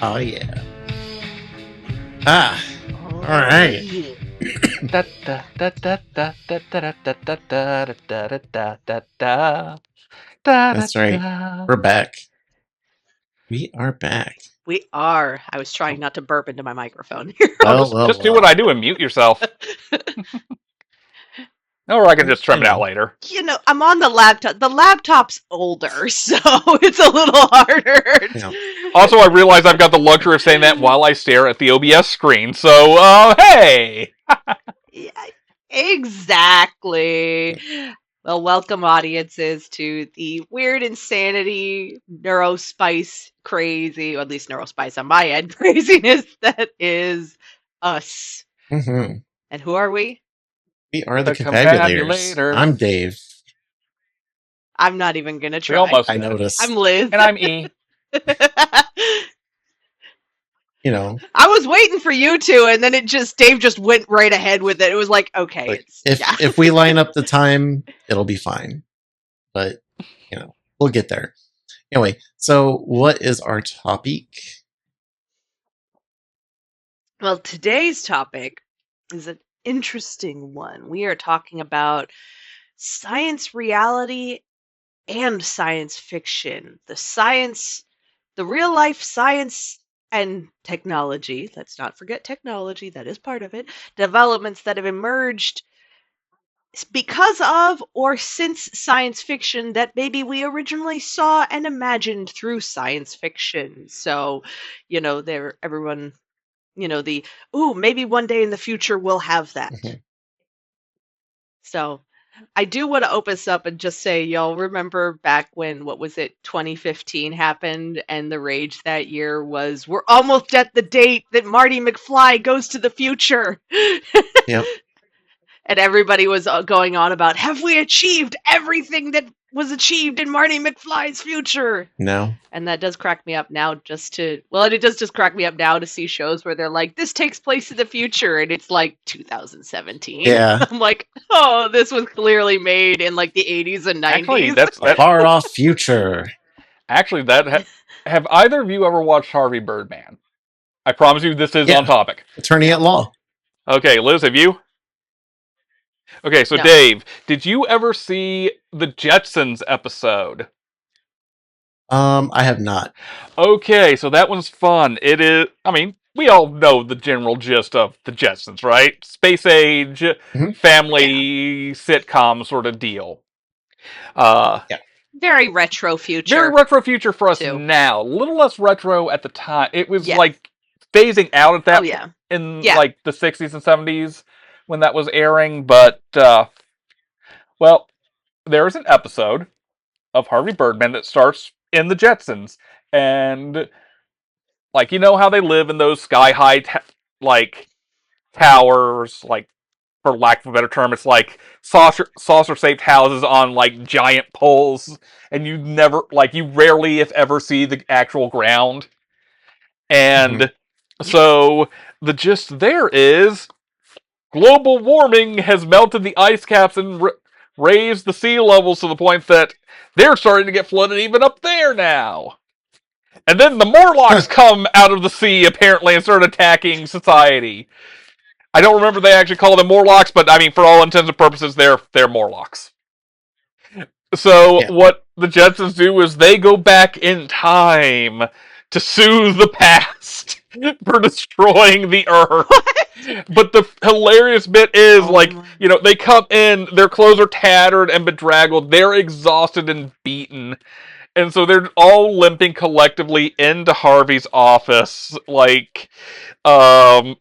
Oh, yeah. Ah, all right. Da, da, da, da, da, da, da, da, da, da, da, da, da, da, da. That's right. We're back. We are back. We are. I was trying not to burp into my microphone. Just do what I do and mute yourself. Or I can just trim it out later. You know, I'm on the laptop. The laptop's older, so it's a little harder. Yeah. Also, I realize I've got the luxury of saying that while I stare at the OBS screen. So, hey! Yeah, exactly. Well, welcome audiences to the weird insanity, neurospice crazy, or at least neurospice on my end, craziness that is us. Mm-hmm. And who are we? We are the Confabulators. I'm Dave. I'm not even gonna try. We almost I noticed. I'm Liz. And I'm E. You know, I was waiting for you two, and then Dave just went right ahead with it. It was like, okay, like, if we line up the time, it'll be fine. But we'll get there. Anyway, so what is our topic? Well, today's topic is an interesting one. We are talking about science reality and science fiction. The real life science and technology, let's not forget technology, that is part of it, developments that have emerged because of or since science fiction that maybe we originally saw and imagined through science fiction. So, everyone, maybe one day in the future we'll have that. Mm-hmm. So I do want to open this up and just say, y'all remember back when, 2015 happened, and the rage that year was, we're almost at the date that Marty McFly goes to the future. Yep. And everybody was going on about, have we achieved everything that was achieved in Marty McFly's future? No. And that does crack me up now it does just crack me up now to see shows where they're like, this takes place in the future, and it's like 2017. Yeah. I'm like, oh, this was clearly made in like the 80s and 90s. Actually, that's far off future. Actually, have either of you ever watched Harvey Birdman? I promise you this is on topic. Attorney at law. Okay, Liz, have you? Okay, so No. Dave, did you ever see the Jetsons episode? I have not. Okay, so that one's fun. It is, we all know the general gist of the Jetsons, right? Space age, family sitcom sort of deal. Very retro future. Very retro future for us now. A little less retro at the time. It was like phasing out at that in like the 60s and 70s when that was airing, but well, there's an episode of Harvey Birdman that starts in the Jetsons, and like, you know how they live in those sky high towers, like, for lack of a better term, it's like saucer shaped houses on like giant poles, and you rarely if ever see the actual ground. And so the gist there is global warming has melted the ice caps and raised the sea levels to the point that they're starting to get flooded even up there now. And then the Morlocks come out of the sea, apparently, and start attacking society. I don't remember they actually call them Morlocks, but for all intents and purposes, they're Morlocks. So what the Jetsons do is they go back in time to soothe the past for destroying the Earth. But the hilarious bit is, they come in, their clothes are tattered and bedraggled, they're exhausted and beaten. And so they're all limping collectively into Harvey's office.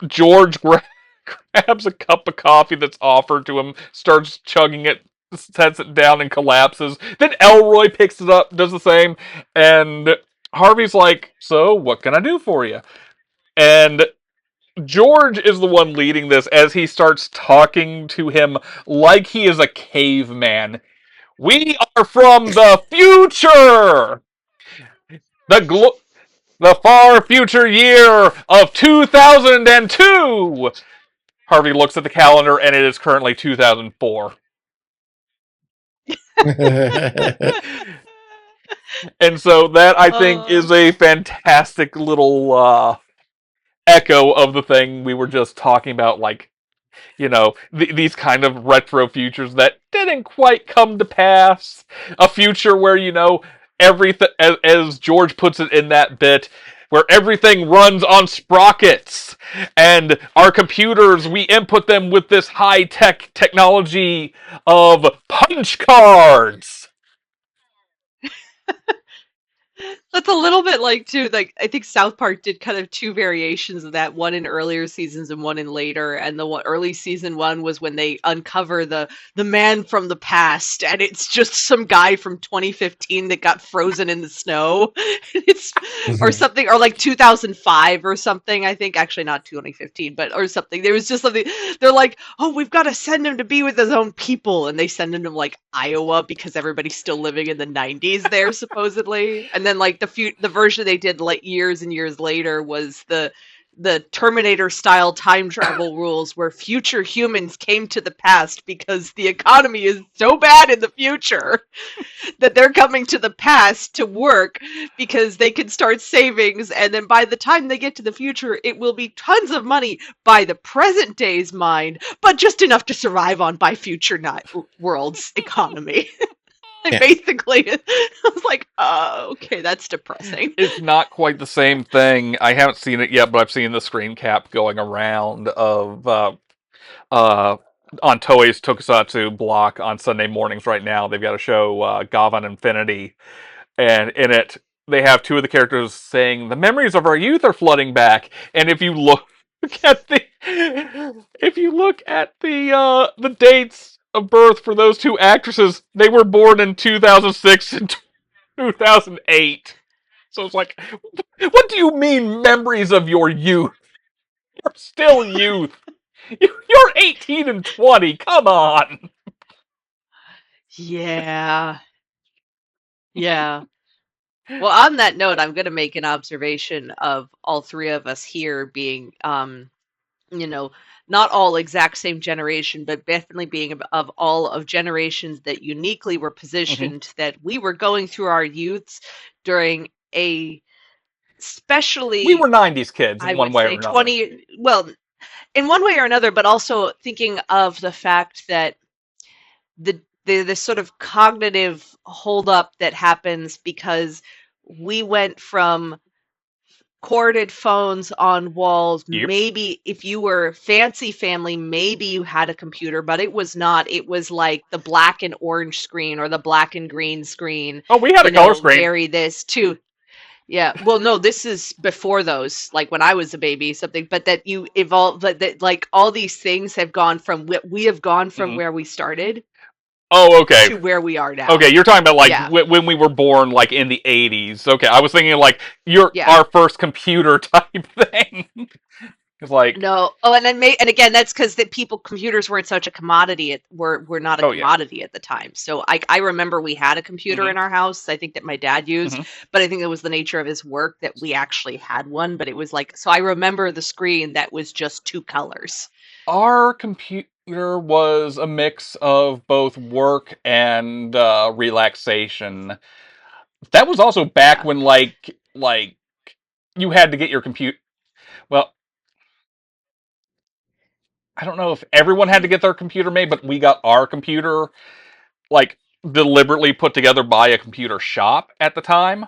George grabs a cup of coffee that's offered to him, starts chugging it, sets it down and collapses. Then Elroy picks it up, does the same, and Harvey's like, so, what can I do for you? And George is the one leading this as he starts talking to him like he is a caveman. We are from the future! The far future year of 2002! Harvey looks at the calendar and it is currently 2004. And so that I think Uh, is a fantastic little echo of the thing we were just talking about, like, these kind of retro futures that didn't quite come to pass. A future where, everything, as George puts it in that bit, where everything runs on sprockets, and our computers, we input them with this high-tech technology of punch cards. That's a little bit like too, like I think South Park did kind of two variations of that, one in earlier seasons and one in later. And the early season one was when they uncover the man from the past, and it's just some guy from 2015 that got frozen in the snow. It's or Mhm. something, or like 2005 or something. I think actually not 2015, but or something. There was just something. They're like, oh, we've got to send him to be with his own people, and they send him to like Iowa because everybody's still living in the 90s there supposedly. And then like the version they did like years and years later was the Terminator style time travel rules where future humans came to the past because the economy is so bad in the future that they're coming to the past to work because they can start savings, and then by the time they get to the future it will be tons of money by the present day's mind, but just enough to survive on by future not world's economy. Yeah. Basically, I was like, okay, that's depressing. It's not quite the same thing. I haven't seen it yet, but I've seen the screen cap going around of uh, on Toei's Tokusatsu block on Sunday mornings right now. They've got a show, Gavan Infinity, and in it they have two of the characters saying the memories of our youth are flooding back. And if you look at the dates of birth for those two actresses, they were born in 2006 and 2008. So it's like, what do you mean memories of your youth? You're still youth. You're 18 and 20. Come on. Yeah, yeah. Well, on that note, I'm going to make an observation of all three of us here being you know, not all exact same generation, but definitely being of all of generations that uniquely were Hmm. positioned, that we were going through our youths during a We were especially, 90s kids I in one would way or say, another. 20, well, in one way or another, but also thinking of the fact that the sort of cognitive holdup that happens because we went from corded phones on walls. Yep. Maybe if you were fancy family, maybe you had a computer, but it was not. It was like the black and orange screen or the black and green screen, Oh, we had a color screen. very this too. Yeah. Well, no, this is before those, like when I was a baby, something, but that you evolve, that like all these things have gone from, we have gone from Hmm. where we started Oh, okay. to where we are now. Okay, you're talking about like Yeah. when we were born, like in the 80s. Okay, I was thinking like your Yeah. our first computer type thing. It's like, No. Oh, and then and again, that's because that people computers weren't such a commodity. Were not a oh yeah. commodity at the time. So I remember we had a computer Hmm. in our house. I think that my dad used, Hmm. but I think it was the nature of his work that we actually had one. But it was like, so I remember the screen that was just two colors. Our computer was a mix of both work and relaxation. That was also back Yeah. when like you had to get your computer. Well, I don't know if everyone had to get their computer made, but we got our computer like deliberately put together by a computer shop at the time.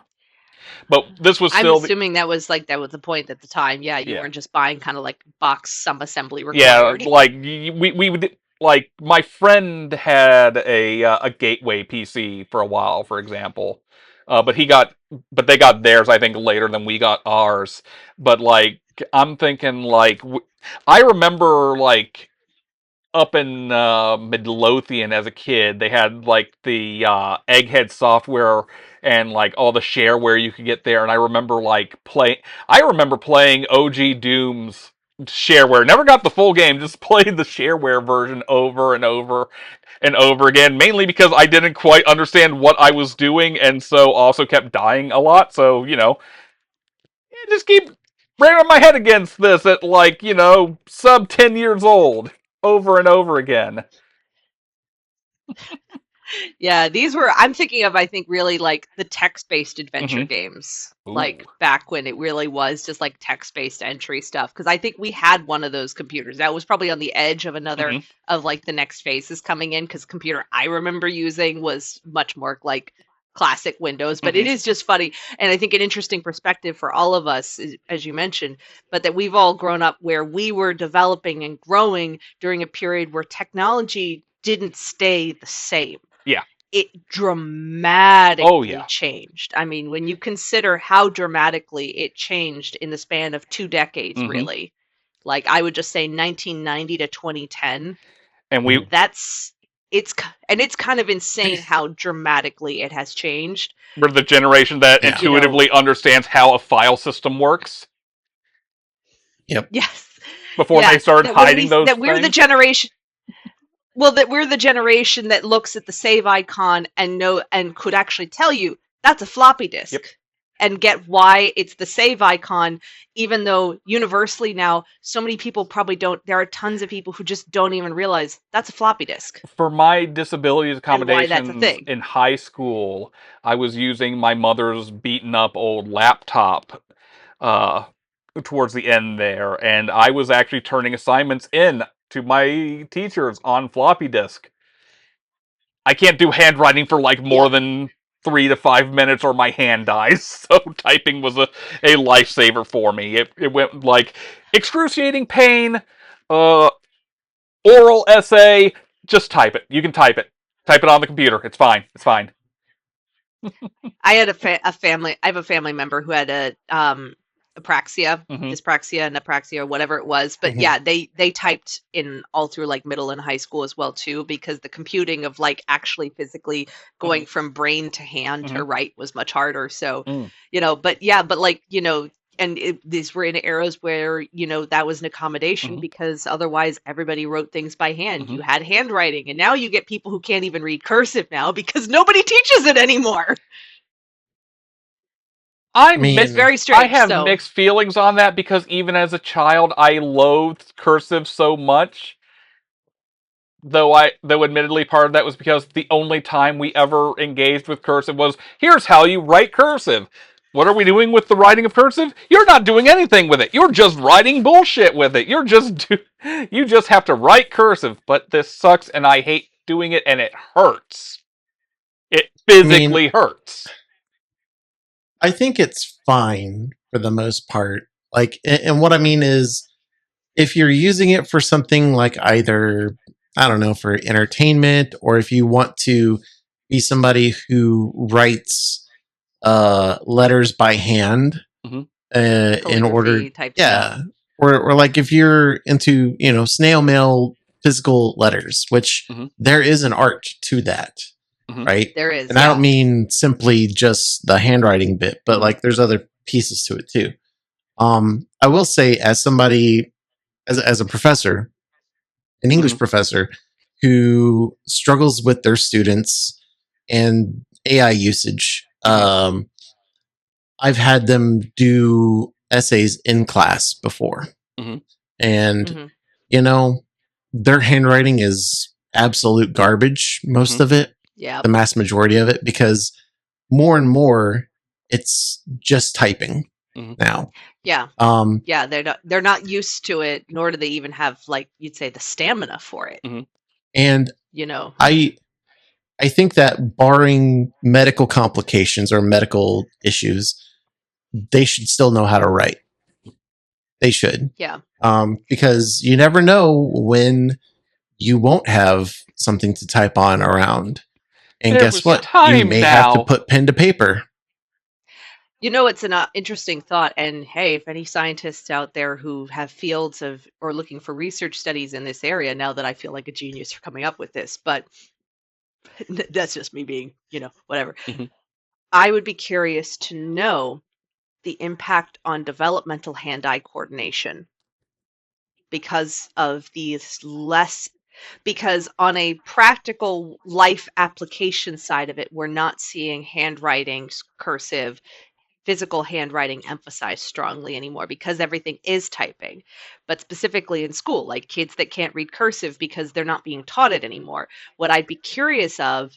But this was I'm still the assuming that was the point at the time. Yeah, you yeah. weren't just buying kind of like box some assembly Yeah, required. like we would like my friend had a gateway PC for a while, for example, but they got theirs I think later than we got ours. But like I'm thinking like I remember like up in Midlothian as a kid, they had like the Egghead software and like all the shareware you could get there. And I remember like I remember playing OG Doom's shareware. Never got the full game, just played the shareware version over and over and over again. Mainly because I didn't quite understand what I was doing, and so also kept dying a lot. So just keep ramming my head against this at like sub 10 years old over and over again. Yeah, these were, I'm thinking of, I think, really like the text-based adventure Mm-hmm. games, Ooh. like back when it really was just like text-based entry stuff. Because I think we had one of those computers that was probably on the edge of another Mm-hmm. of like the next phases coming in. Because computer I remember using was much more like classic Windows, but Mm-hmm. it is just funny, and I think an interesting perspective for all of us, as you mentioned, but that we've all grown up where we were developing and growing during a period where technology didn't stay the same. Yeah. It Oh dramatically yeah. changed. I mean, when you consider how dramatically it changed in the span of 2 decades, Mm-hmm. really, like I would just say 1990 to 2010, And we Mhm. that's and it's kind of insane how dramatically it has changed. were the generation that Yeah. You know, intuitively understands how a file system works Yep. yes, before they yeah, started hiding those that we're the things. generation. Well, that we're the generation that looks at the save icon and know and could actually tell you that's a floppy Yep. disk and get why it's the save icon, even though universally now so many people probably don't. There are tons of people who just don't even realize that's a floppy disk For my disability and why that's a accommodations thing. in high school, I was using my mother's beaten up old laptop uh, towards the end there, and I was actually turning assignments in to my teachers on floppy disk. I can't do handwriting for like more Yep. than 3 to 5 minutes or my hand dies, so typing was a lifesaver for me. It went like excruciating pain, uh, oral essay, just type it. You can type it. Type it on the computer. It's fine. It's fine. I had a family. I have a family member who had a apraxia, Hmm. dyspraxia, and apraxia, or whatever it was. But Mhm. yeah, they typed in all through like middle and high school as well too, because the computing of like actually physically Hmm. going from brain to hand Hmm. to write was much harder. So, Mm. but yeah, but like and these were in eras where that was an accommodation Hmm. because otherwise everybody wrote things by hand. Hmm. You had handwriting, and now you get people who can't even read cursive now because nobody teaches it anymore. I It's mean, very I strange. have So, mixed feelings on that because even as a child, I loathed cursive so much. Though admittedly part of that was because the only time we ever engaged with cursive was here's how you write cursive. What are we doing with the writing of cursive? You're not doing anything with it. You're just writing bullshit with it. You just have to write cursive. But this sucks, and I hate doing it, and it hurts. It I mean, physically hurts. I think it's fine for the most part. Like, and what I mean is, if you're using it for something like either, I don't know, for entertainment, or if you want to be somebody who writes letters by hand Hmm. in order, calligraphy type stuff. yeah, or like if you're into snail mail physical letters, which Hmm. there is an art to that, Hmm. right? There is, And I don't yeah. mean simply just the handwriting bit, but Hmm. like there's other pieces to it too. I will say, as somebody, as a professor, an Hmm. English professor who struggles with their students and AI usage, Hmm. I've had them do essays in class before, Hmm. and Hmm. you know, their handwriting is absolute garbage, Hmm. most of it, Yeah. the mass majority of it, because more and more it's just typing Hmm. now. Yeah. Um, Yeah, they're not used to it, nor do they even have, like you'd say, the stamina for it, Hmm. and you know. I I think that barring medical complications or medical issues, they should still know how to write. They should, Yeah. because you never know when you won't have something to type on around. And There guess was Yeah. what? You time may have to now. put pen to paper. It's an interesting thought. And hey, if any scientists out there who have fields of or looking for research studies in this area, now that I feel like a genius for coming up with this, but that's just me being, whatever. Hmm. I would be curious to know the impact on developmental hand-eye coordination because of these less because on a practical life application side of it, we're not seeing handwriting, cursive, physical handwriting emphasized strongly anymore because everything is typing. But specifically in school, like kids that can't read cursive because they're not being taught it anymore. What I'd be curious of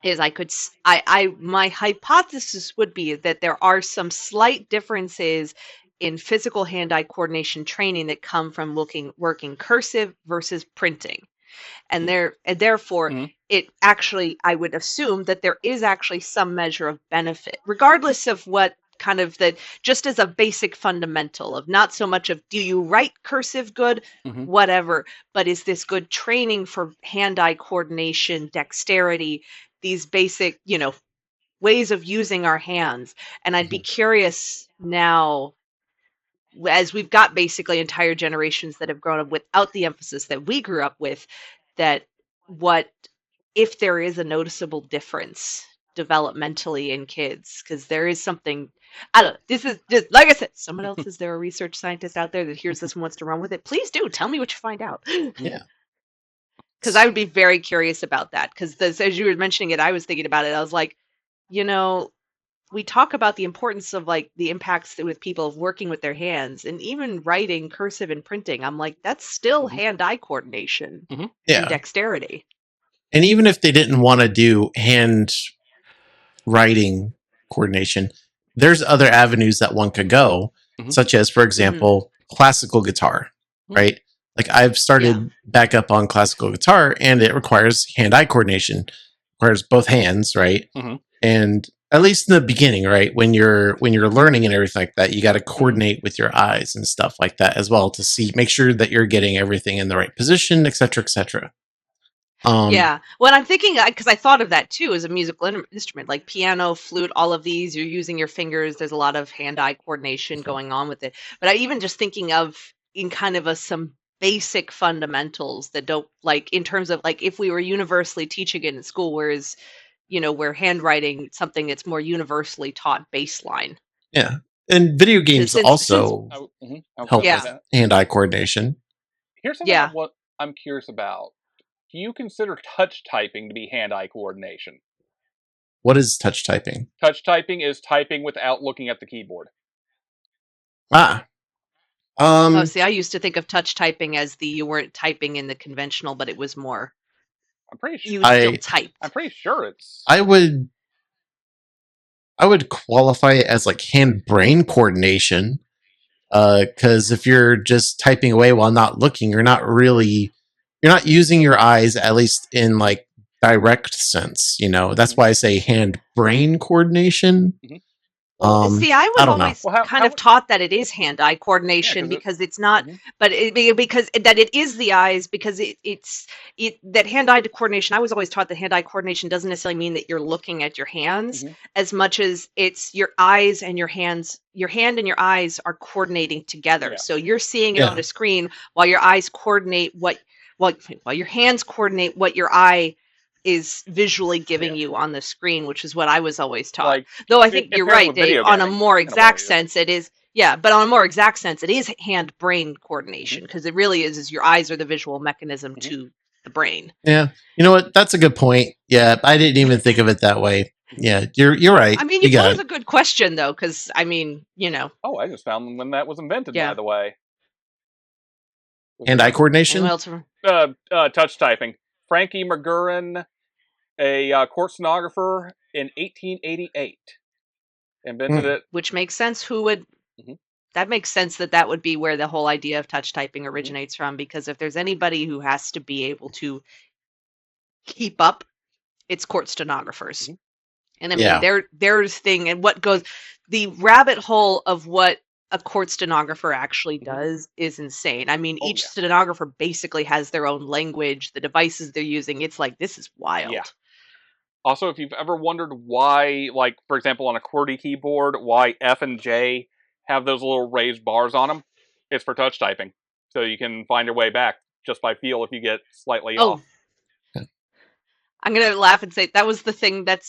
is my hypothesis would be that there are some slight differences in physical hand-eye coordination training that come from working cursive versus printing. And therefore Mhm. it actually, I would assume that there is actually some measure of benefit, regardless of what kind of that, just as a basic fundamental of not so much of do you write cursive good, Mhm. whatever, but is this good training for hand-eye coordination, dexterity, these basic, ways of using our hands. And I'd be curious now, as we've got basically entire generations that have grown up without the emphasis that we grew up with, that what if there is a noticeable difference developmentally in kids, because there is something, I don't know, this is just like I said, someone else, is there a research scientist out there that hears this and wants to run with it? Please do tell me what you find out. Yeah. Because I would be very curious about that, because as you were mentioning it, I was thinking about it. I was like, you know we talk about the importance of like the impacts with people of working with their hands, and even writing cursive and printing, I'm like, that's still Mhm. hand-eye coordination Mhm. and Yeah. dexterity. And even if they didn't want to do hand writing coordination, there's other avenues that one could go, Mhm. such as, for Hmm. example, classical guitar, Mhm. right? Like I've Yeah. started back up on classical guitar and it requires hand-eye coordination, requires both hands, right? Mhm. And at least in the beginning, right? When you're learning and everything like that, you got to coordinate with your eyes and stuff like that as well to make sure that you're getting everything in the right position, et cetera, et cetera. Yeah. Well, I'm thinking, because I thought of that too as a musical instrument, like piano, flute, all of these, you're using your fingers. There's a lot of hand-eye coordination going on with it. But I even just thinking of in kind of some basic fundamentals that don't, like, in terms of like if we were universally teaching it in school, whereas, where handwriting something that's more universally taught baseline. Yeah. And video Because games since also I was gonna help say yeah, with that. hand-eye coordination. Here's something yeah. what I'm curious about. Do you consider touch typing to be hand-eye coordination? What is touch typing? Touch typing is typing without looking at the keyboard. Ah, Oh, um, see, I used to think of touch typing as you weren't typing in the conventional, but it was more I'm pretty sure. you still I I'm typed. pretty sure it's. I would I would qualify it as like hand brain coordination. Because if you're just typing away while not looking, you're not using your eyes, at least in like direct sense. That's Mhm. why I say hand brain coordination. Mhm. Well, see, I I was don't know. always Well, how kind how of taught that it is hand-eye yeah, coordination because it. because it's not, Mhm. but because that it is the eyes, because that hand-eye coordination. I was always taught that hand-eye coordination doesn't necessarily mean that you're looking at your hands Mhm. as much as it's your eyes and your hands. Your hand and your eyes are coordinating together, Yeah. so you're seeing it on Yeah, a screen while your eyes coordinate while your hands coordinate what your eye is visually Yeah. giving you on the screen, which is what I was always taught. Like Though I think it you're pairs right, with Dave. video On a gaming more in a way. exact sense, it is, yeah, but on a more exact sense, it is hand-brain Mhm. coordination, because it really is your eyes are the visual mechanism Mhm. to the brain. yeah. You know what? That's a good point. Yeah, I didn't even think of it that way. Mhm. Yeah, you're right. I mean, you You got pose it. a good question though, because I mean, Oh, I just found when that was invented. By yeah. the way, was Hand eye in coordination. Anyone else? touch typing. Frankie McGurran, a court stenographer in 1888, invented Hmm. it. Which makes sense. Who would Mhm. That makes sense that would be where the whole idea of touch typing Mhm. originates from, because if there's anybody who has to be able to keep up, it's court stenographers. Mhm. And I mean, Yeah. their thing and what goes, the rabbit hole of what a court stenographer actually Mhm. does is insane. I mean, Oh each yeah, stenographer basically has their own language, the devices they're using. It's like, this is yeah. wild. Also, if you've ever wondered why, like for example, on a QWERTY keyboard, why F and J have those little raised bars on them, it's for touch typing, so you can find your way back just by feel if you get slightly Oh, off. I'm gonna laugh and say that was the thing that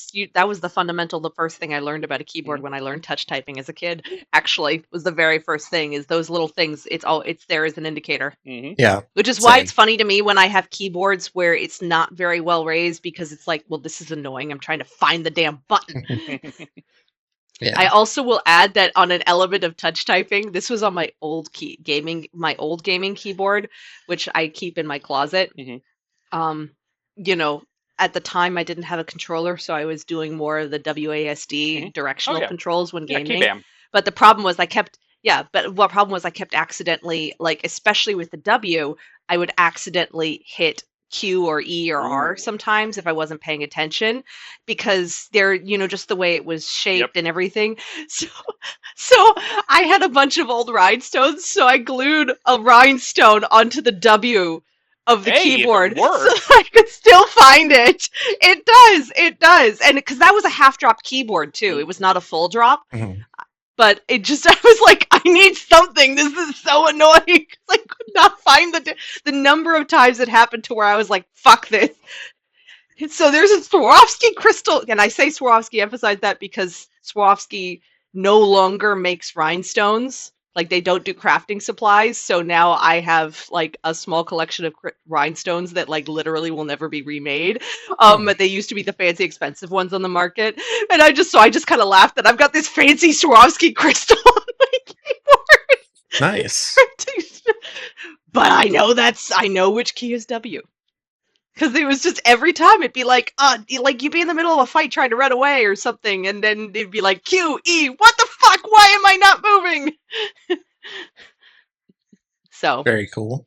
was the fundamental, the first thing I learned about a keyboard Mhm. when I learned touch typing as a kid. Actually, was the very first thing, is those little things. It's there as an indicator. Mhm. Yeah. Which is why it's Same. funny to me when I have keyboards where it's not very well raised, because it's like, well, this is annoying. I'm trying to find the damn button. I Yeah. also will add that on an element of touch typing, this was on my old gaming keyboard, which I keep in my closet. Mhm. Um, you know, at the time I didn't have a controller, so I was doing more of the WASD Mhm. directional yeah. controls when Yeah, gaming. keyBAM. But the problem was what problem was I kept accidentally, like, especially with the W, I would accidentally hit Q or E or R Ooh. sometimes if I wasn't paying attention, because they're, just the way it was shaped and everything. So, so I had a bunch of old rhinestones, so I glued a rhinestone onto the W of the Hey, if it keyboard so works. that I could still find it. It does. And because that was a half drop keyboard too, it was not a full drop. Mhm. But it just, I was like, I need something. This is so annoying. I could not find the number of times it happened to where I was like, fuck this. So there's a Swarovski crystal, and I say Swarovski, emphasize that because Swarovski no longer makes rhinestones. Like, they don't do crafting supplies, so now I have like a small collection of rhinestones that like literally will never be remade. But they used to be the fancy, expensive ones on the market, and I just kind of laughed that I've got this fancy Swarovski crystal on my Nice. keyboard. But I know which key is W. Because it was just every time it'd be like you'd be in the middle of a fight trying to run away or something, and then it'd be like Q, E, what the fuck? Why am I not moving? So, Very cool.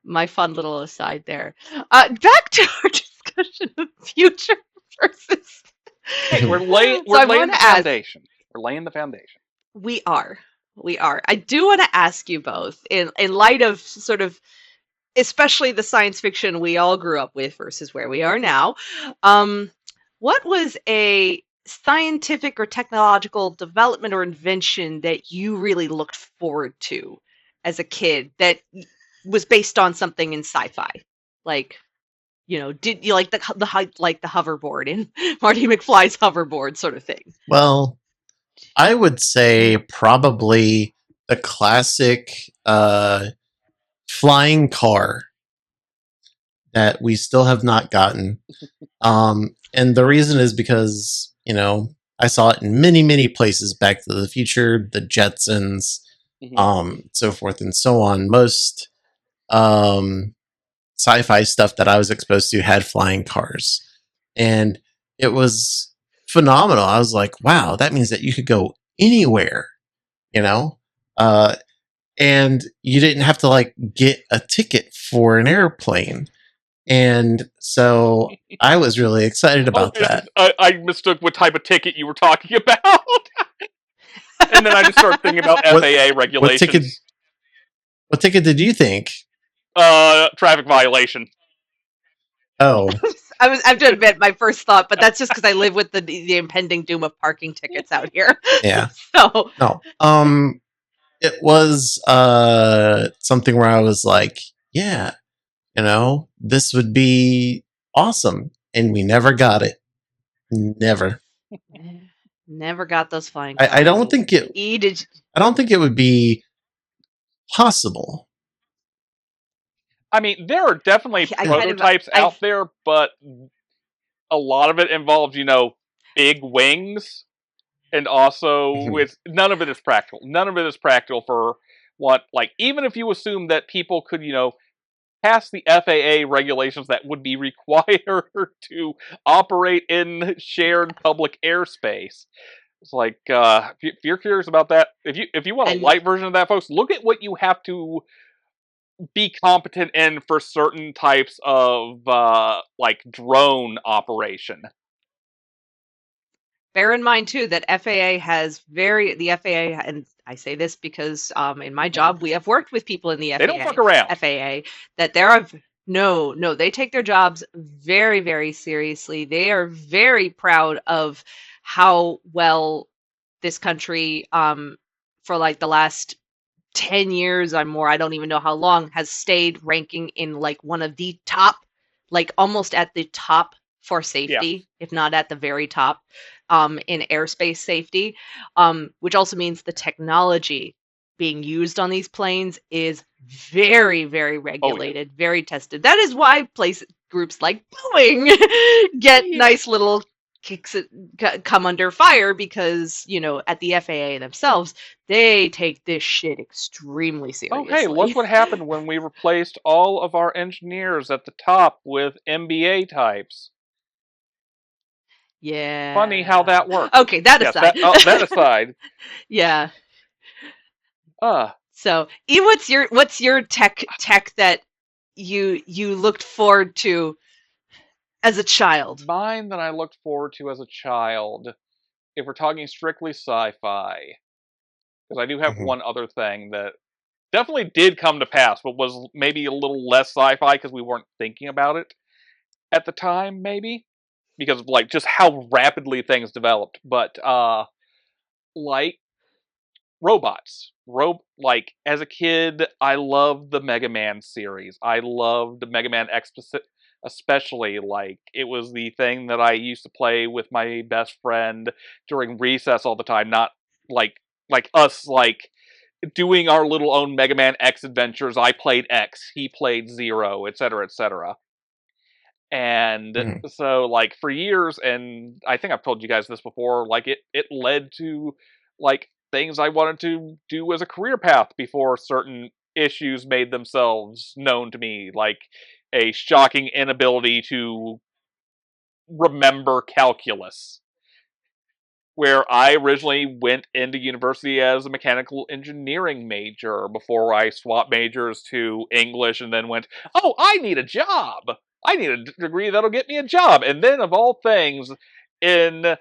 my fun little aside there. Back to our discussion of future versus. Hey, we're So laying I the want to ask. foundation. We're laying the foundation. We are. We are. I do want to ask you both, in light of sort of, especially the science fiction we all grew up with versus where we are now. What was a scientific or technological development or invention that you really looked forward to as a kid that was based on something in sci-fi? Like, did you like the hoverboard in Marty McFly's hoverboard sort of thing? Well, I would say probably the classic flying car that we still have not gotten. And the reason is because, I saw it in many, many places. Back to the Future, the Jetsons, so forth and so on. Most sci-fi stuff that I was exposed to had flying cars. And it was phenomenal. I was like, wow, that means that you could go anywhere, you know? And you didn't have to like get a ticket for an airplane. And so I was really excited about that. I mistook what type of ticket you were talking about. And then I just started thinking about FAA regulations. What ticket did you think? Traffic violation. Oh. I have to admit my first thought, but that's just because I live with the impending doom of parking tickets out here. Yeah. So No. It was something where I was like, yeah, this would be awesome. And we never got it. Never. Never got those flying cars. I don't think it I don't think it would be possible. I mean, there are definitely prototypes out there, but a lot of it involves, big wings, and also none of it is practical. None of it is practical for what, like, even if you assume that people could, pass the FAA regulations that would be required to operate in shared public airspace. It's like, if you're curious about that, if you want a light version of that, folks, look at what you have to be competent in for certain types of like drone operation. Bear in mind too that the FAA, and I say this because in my job we have worked with people in the FAA. They don't fuck around. FAA, that there are no, they take their jobs very, very seriously. They are very proud of how well this country, for like the last 10 years or more, I don't even know how long, has stayed ranking in like one of the top, like almost at the top for safety, if not at the very top, in airspace safety, which also means the technology being used on these planes is very, very regulated, very tested. That is why groups like Boeing get nice little kicks come under fire, because at the FAA themselves, they take this shit extremely seriously. Oh, hey, look what happened when we replaced all of our engineers at the top with MBA types. Funny how Yeah. that works. Okay, that Yes, aside. that aside, Yeah. uh, So, E, what's your tech that you looked forward to as a child? mine that I looked forward to as a child, if we're talking strictly sci-fi, because I do have Mhm. one other thing that definitely did come to pass, but was maybe a little less sci-fi because we weren't thinking about it at the time, maybe because of like just how rapidly things developed. But like robots, like as a kid, I loved the Mega Man series. I loved Mega Man X, especially. Like it was the thing that I used to play with my best friend during recess all the time. Not like us like doing our little own Mega Man X adventures. I played X, he played Zero, etc., etc. And Mhm. so, like for years, and I think I've told you guys this before, like it led to like things I wanted to do as a career path before certain issues made themselves known to me, like a shocking inability to remember calculus, where I originally went into university as a mechanical engineering major before I swapped majors to English and then went, oh, I need a job. I need a degree that'll get me a job. And then, of all things, in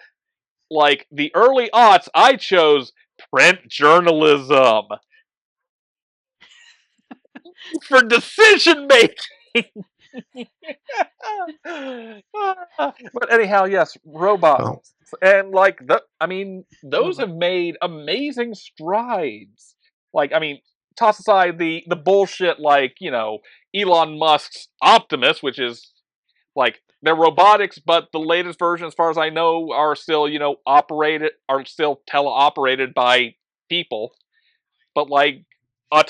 like the early aughts, I chose print journalism for decision making. But anyhow, yes, robots. Well, And like I mean, those Robot. have made amazing strides. Like, I mean, toss aside the bullshit like, Elon Musk's Optimus, which is like they're robotics, but the latest version, as far as I know, are still, are still teleoperated by people. But like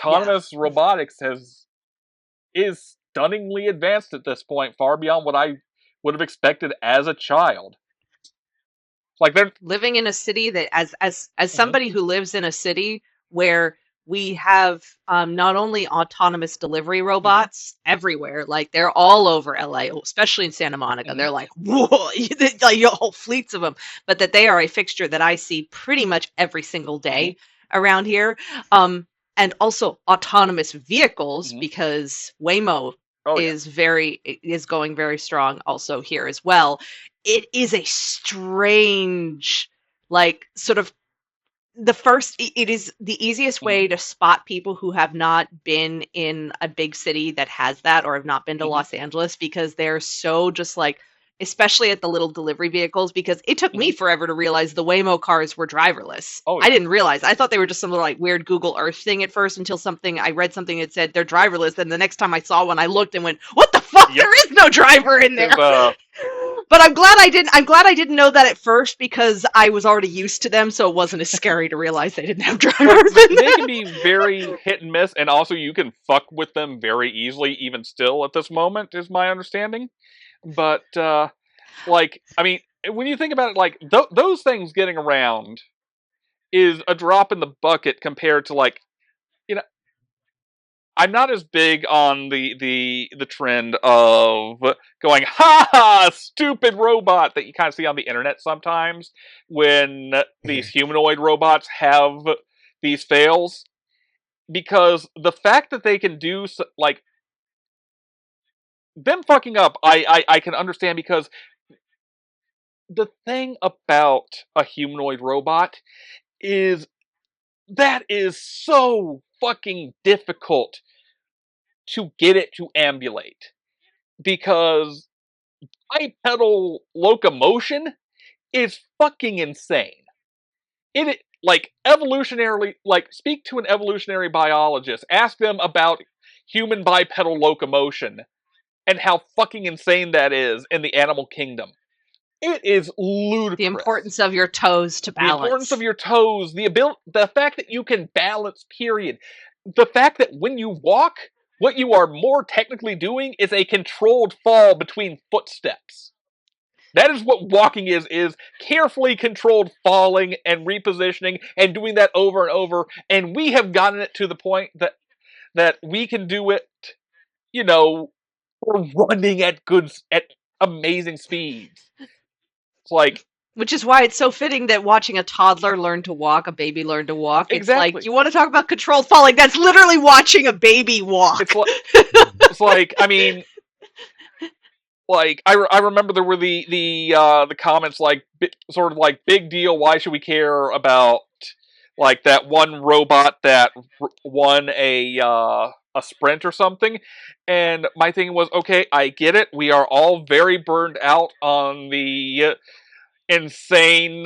Yeah. autonomous robotics is stunningly advanced at this point, far beyond what I would have expected as a child. Like they're Living in a city that as Mhm, somebody who lives in a city where we have not only autonomous delivery mhm, robots everywhere, like they're all over LA, especially in Santa Monica. mhm, They're like, whoa, like whole fleets of them, but that they are a fixture that I see pretty much every single mhm, day around here. Um, and also autonomous vehicles mhm. because Waymo Oh yeah. is going very strong also here as well. It is a strange, like, sort of it is the easiest Mhm, way to spot people who have not been in a big city that has that or have not been to mhm, Los Angeles because they're so just like, especially at the little delivery vehicles, because it took me mhm. forever to realize the Waymo cars were driverless. Oh I yeah. didn't realize. I thought they were just some little like weird Google Earth thing at first until I read something that said they're driverless. And the next time I saw one, I looked and went, "What the fuck? Yep. There is no driver in there." Because But I'm glad I didn't know that at first because I was already used to them, so it wasn't as scary to realize they didn't have like drivers in they can them. be very hit and miss, and also you can fuck with them very easily, even still at this moment, is my understanding. But like, I mean, when you think about it, like those things getting around is a drop in the bucket compared to like, you know, I'm not as big on the trend of going, ha ha, stupid robot that you kind of see on the internet sometimes when these mhm. humanoid robots have these fails, because the fact that they can do like them fucking up, I can understand, because the thing about a humanoid robot is that is so fucking difficult to get it to ambulate, because bipedal locomotion is fucking insane. Like evolutionarily, like speak to an evolutionary biologist, ask them about human bipedal locomotion and how fucking insane that is in the animal kingdom. It is The ludicrous. importance of your toes to The importance of balance. your toes, the fact that you can balance, period. The fact that when you walk, what you are more technically doing is a controlled fall between footsteps. That is what walking is carefully controlled falling and repositioning and doing that over and over. And we have gotten it to the point that we can do it, you know, running at amazing speeds. It's like, Which is why it's so fitting that watching a toddler learn to walk, a baby learn to walk, it's like, exactly. you want to talk about controlled falling? That's literally watching a baby It's walk. like, I mean, like I remember there were the comments like sort of like, big deal, why should we care about like that one robot that won a sprint or something. And my thing was, okay, I get it, we are all very burned out on the insane,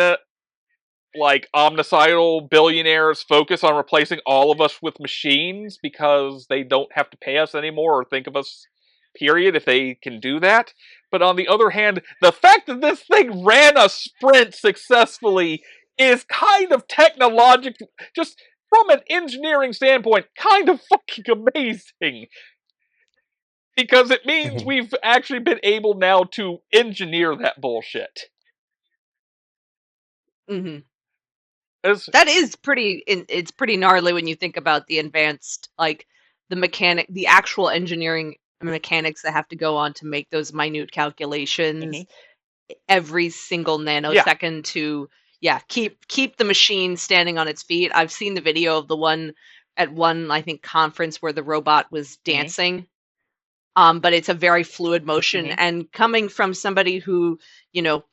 like, omnicidal billionaires focus on replacing all of us with machines because they don't have to pay us anymore or think of us, period, if they can do that. But on the other hand, the fact that this thing ran a sprint successfully is kind of technological, just from an engineering standpoint, kind of fucking amazing. Because it means Mhm. we've actually been able now to engineer that bullshit. Hmm. It's, That is it's pretty gnarly when you think about the advanced, like, the actual engineering mechanics that have to go on to make those minute calculations mhm. every single Yeah. nanosecond to, yeah, keep the machine standing on its feet. I've seen the video of the one at one, I think, conference where the robot was Mhm. dancing. But it's a very fluid motion, Mhm. and coming from somebody who, you know,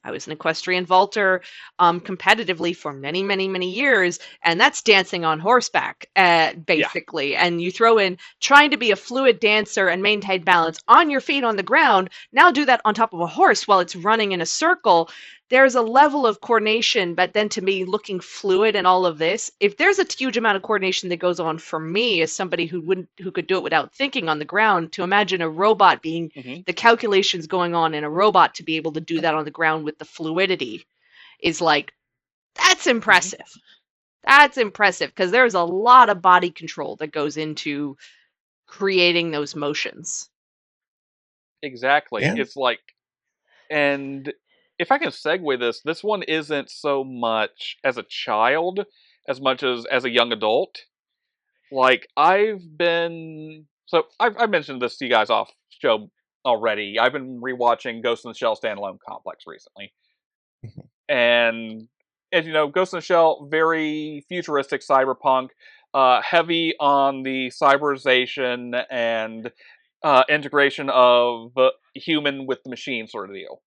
I was an equestrian vaulter, competitively for many, many, many years, and that's dancing on horseback, Yeah. basically. And you throw in trying to be a fluid dancer and maintain balance on your feet on the ground. Now do that on top of a horse while it's running in a circle. There's a level of coordination, but then to me, looking fluid and all of this, if there's a huge amount of coordination that goes on for me as somebody who could do it without thinking on the ground, to imagine a robot being Mhm. the calculations going on in a robot to be able to do that on the ground with the fluidity is like, that's Mhm. impressive. That's impressive because there's a lot of body control that goes into creating those motions. Exactly. Yeah. It's like, and if I can segue this one isn't so much as a child as much as a young adult. Like, I've mentioned this to you guys off show already. I've been rewatching Ghost in the Shell Standalone Complex recently. Mhm. And as you know, Ghost in the Shell, very futuristic cyberpunk, heavy on the cyberization and integration of human with the machine sort of deal.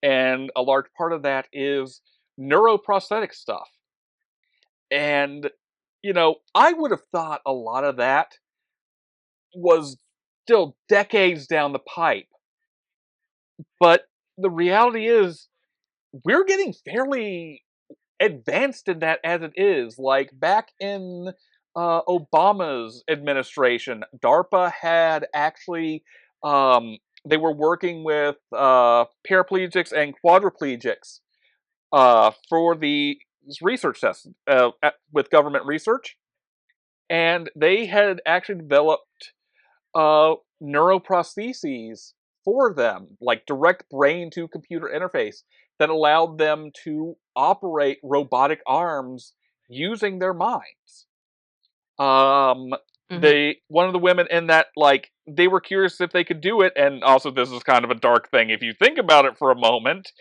And a large part of that is neuroprosthetic stuff. And, I would have thought a lot of that was still decades down the pipe. But the reality is, we're getting fairly advanced in that as it is. Like, back in Obama's administration, DARPA had actually, they were working with paraplegics and quadriplegics for the research tests with government research. And they had actually developed neuroprostheses for them, like direct brain to computer interface that allowed them to operate robotic arms using their minds. Um, Hmm. they one of the women in that, like, they were curious if they could do it, and also this is kind of a dark thing if you think about it for a moment.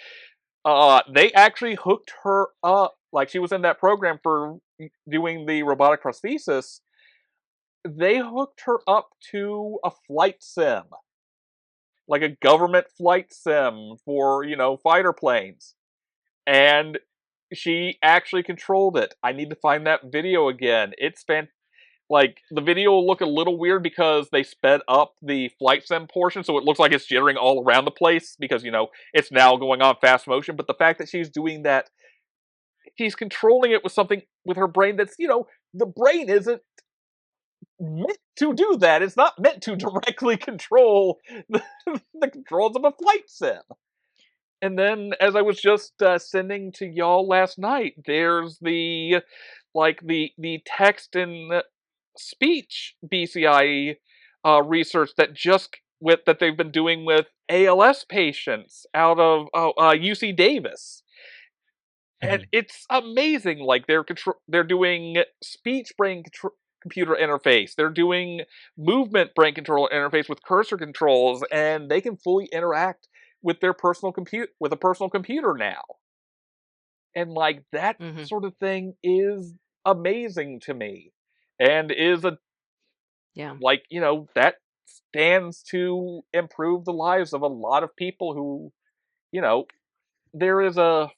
They actually hooked her up, like she was in that program for doing the robotic prosthesis. They hooked her up to a flight sim, like a government flight sim for, fighter planes. And she actually controlled it. I need to find that video again. It's like, the video will look a little weird because they sped up the flight sim portion, so it looks like it's jittering all around the place because, it's now going on fast motion. But the fact that she's doing that, she's controlling it with something with her brain that's, the brain isn't meant to do that. It's not meant to directly control the controls of a flight sim. And then, as I was just sending to y'all last night, there's the text and speech BCI research that they've been doing with ALS patients out of UC Davis. And Mhm. it's amazing. Like, they're doing speech brain computer interface. They're doing movement brain control interface with cursor controls, and they can fully interact with their personal with a personal computer now. And like that Mm-hmm. sort of thing is amazing to me. And is a Yeah. like, that stands to improve the lives of a lot of people who, you know, there is a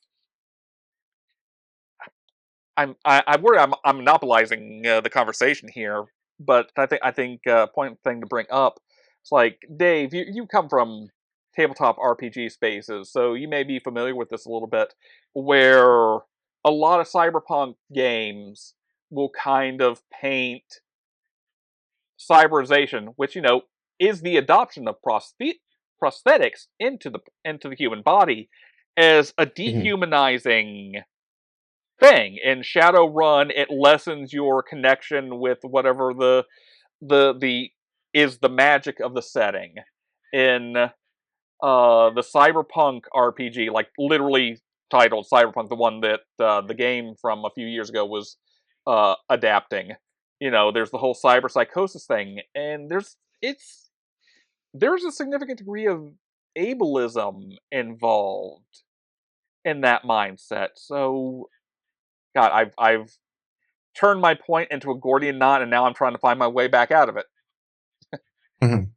I worry I'm monopolizing the conversation here, but I think point thing to bring up. It's like, Dave, you come from tabletop RPG spaces, so you may be familiar with this a little bit, where a lot of cyberpunk games will kind of paint cyberization, which is the adoption of prosthetics into the human body, as a Mhm. dehumanizing thing. In Shadowrun, it lessens your connection with whatever the is the magic of the setting. In the Cyberpunk RPG, like literally titled Cyberpunk, the one that the game from a few years ago was adapting. There's the whole cyber psychosis thing, and there's a significant degree of ableism involved in that mindset. So, God, I've turned my point into a Gordian knot, and now I'm trying to find my way back out of it. Mhm.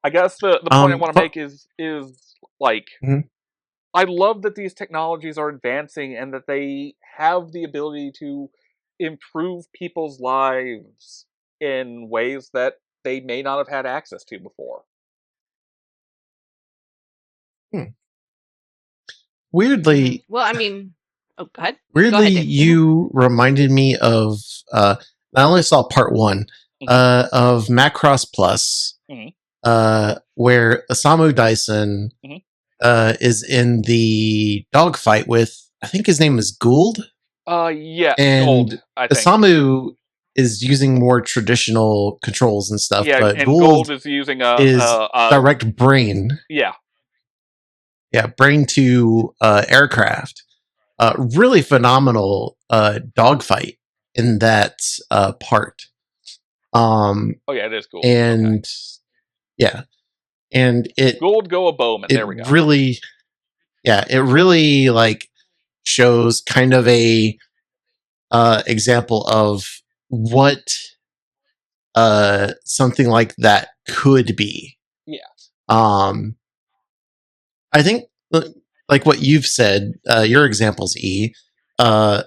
I guess the point I want to But make is like, mhm, I love that these technologies are advancing and that they have the ability to improve people's lives in ways that they may not have had access to before. hmm. Mm-hmm. Weirdly, Well, I mean, oh, go ahead. Go weirdly, ahead, Dave. Mm-hmm. you reminded me of. I only saw part one Mm-hmm. of Macross Plus, Mm-hmm. where Osamu Dyson Mm-hmm. is in the dogfight with, I think his name is Gould, Yeah, Gold, and I think. Osamu is using more traditional controls and stuff, Yeah, but and Gould Gold is using is direct brain, yeah. yeah, brain to aircraft. Really phenomenal dogfight in that part. Um, Oh yeah, it is Gold. Okay. and yeah, and Gold go a Bowman. it There we go. really, yeah, it really like shows kind of a example of what something like that could be. Yeah. Um, I think like what you've said, your examples, E. Uh,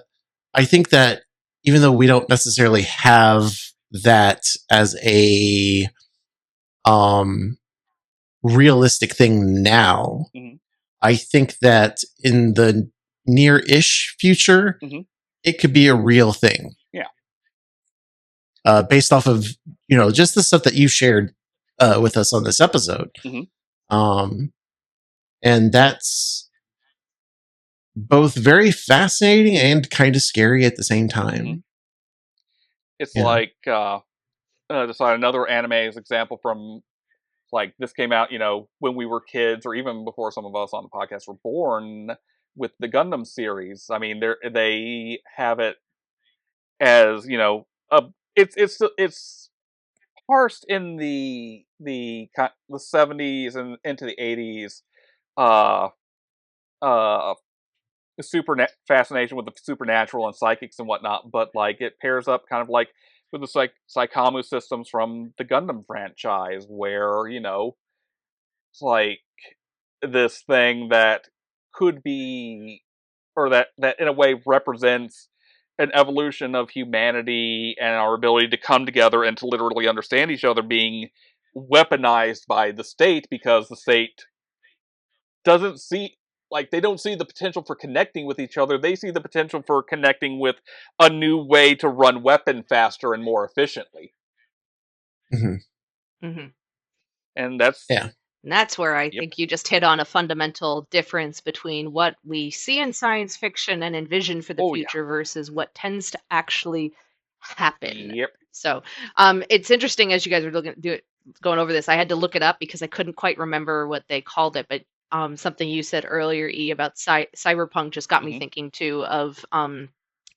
I think that even though we don't necessarily have that as a um, realistic thing now, Mm-hmm. I think that in the near-ish future, Mm-hmm. it could be a real thing. Yeah. Based off of just the stuff that you shared with us on this episode, Mm-hmm. um, and that's both very fascinating and kind of scary at the same Mm-hmm. time. It's Yeah. like just like another anime's example from, like, this came out, when we were kids, or even before some of us on the podcast were born, with the Gundam series. I mean, they have it as, a it's parsed in the 70s and into the 80s. Uh, uh, fascination with the supernatural and psychics and whatnot, but like it pairs up kind of like with the Psychomu systems from the Gundam franchise, where it's like this thing that could be, or that in a way represents an evolution of humanity and our ability to come together and to literally understand each other, being weaponized by the state, because the state doesn't see, like, they don't see the potential for connecting with each other. They see the potential for connecting with a new way to run weapon faster and more efficiently. Mm-hmm. Mm-hmm. And that's, Yeah. And that's where I yep. think you just hit on a fundamental difference between what we see in science fiction and envision for the Oh yeah. future versus what tends to actually happen. Yep. So it's interesting as you guys are going over this. I had to look it up because I couldn't quite remember what they called it, but something you said earlier, E, about cyberpunk just got me Mm-hmm. thinking too of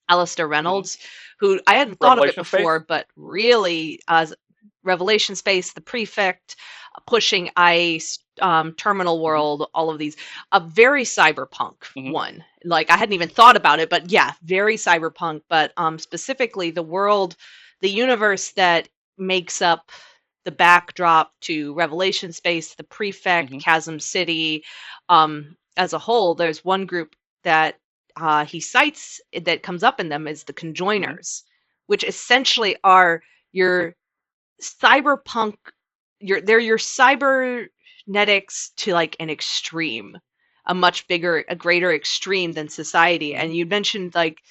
Alistair Mm-hmm. Reynolds, who I hadn't thought of it Revelation before, Space. but really, Revelation Space, the Prefect, pushing ice, Terminal Mhm. World, all of these, a very cyberpunk Mhm. one. Like I hadn't even thought about it, but yeah, very cyberpunk. But specifically the world, the universe that makes up the backdrop to Revelation Space, the Prefect, Mhm. Chasm City, as a whole. There's one group that he cites that comes up in them is the Mhm. Conjoiners, which essentially are your cyberpunk, they're your cybernetics to like an extreme, a much bigger, a greater extreme than society. Mhm. And you mentioned like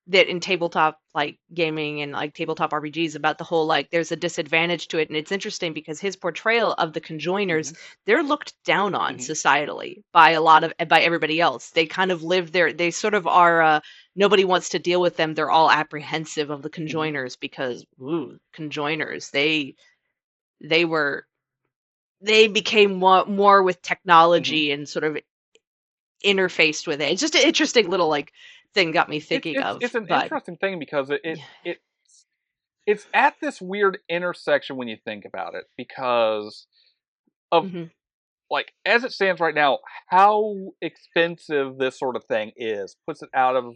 that in tabletop like gaming and like tabletop RPGs about the whole like there's a disadvantage to it. And it's interesting because his portrayal of the Conjoiners, Mhm. they're looked down on Mhm. societally by a lot of by everybody else. They kind of live there, they sort of are nobody wants to deal with them. They're all apprehensive of the Mhm. Conjoiners because ooh, Conjoiners, they were they became more with Mhm. technology and sort of interfaced with it. It's just an interesting little like thing got me It's thinking it's of. it's an But interesting thing because yeah. it's at this weird intersection when you think about it because of Mhm. like as it stands right now, how expensive this sort of thing is puts it out of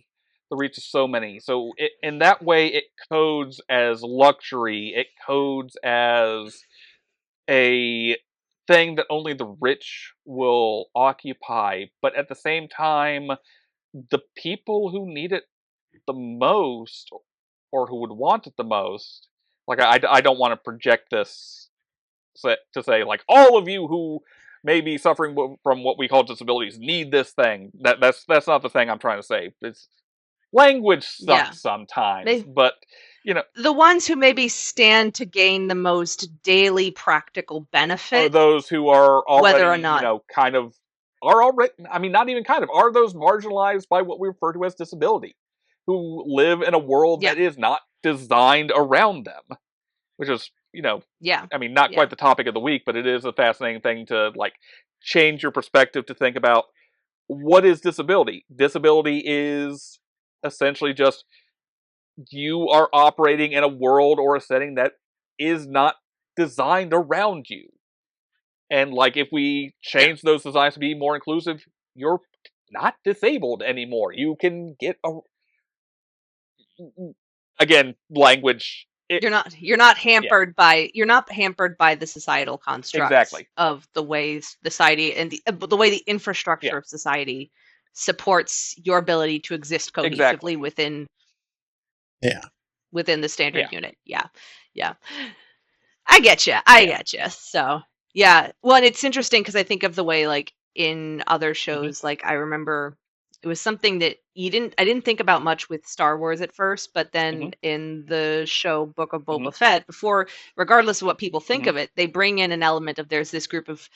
the reach of so many. So in that way, it codes as luxury. It codes as a thing that only the rich will occupy. But at the same time, the people who need it the most, or who would want it the most, like I don't want to project this to say like all of you who may be suffering from what we call disabilities need this thing. That's not the thing I'm trying to say. It's language Yeah. sucks sometimes, They, but you know, the ones who maybe stand to gain the most daily practical are benefit, those who are whether or already, not, kind of are already, I mean, not even kind of, are those marginalized by what we refer to as disability, who live in a world yeah, that is not designed around them, which is, yeah, I mean, not yeah, quite the topic of the week, but it is a fascinating thing to like change your perspective to think about what is disability. Disability is essentially just you are operating in a world or a setting that is not designed around you. And like if we yeah. change those designs to be more inclusive, you're not disabled anymore. You can get a again language. Yeah, You're not hampered by the societal constructs exactly. of the ways society and the way the Yeah, infrastructure of society supports your ability to exist exactly. cohesively Yeah. within the Yeah. standard unit. Yeah. Yeah. I get you. I Yeah. get you. So, yeah. Well, and it's interesting because I think of the way, like in other Hmm. shows, like I remember it was something that I didn't think about much with Star Wars at first, but Hmm. then in the show Book of Hmm. Boba Fett, before, regardless of what people think Hmm. of it, they bring in an element of there's this group of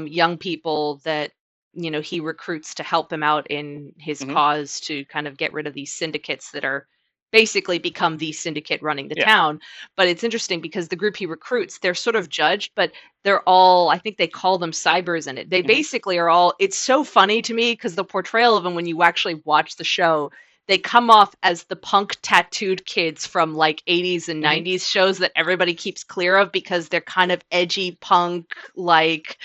young people that he recruits to help him out in his Hmm. cause to kind of get rid of these syndicates that are basically become the syndicate running the Yeah. town. But it's interesting because the group he recruits, they're sort of judged, but they're all, I think they call them cybers in it. They Hmm. basically are all, it's so funny to me because the portrayal of them when you actually watch the show, they come off as the punk tattooed kids from like 80s and Hmm. 90s shows that everybody keeps clear of because they're kind of edgy punk, that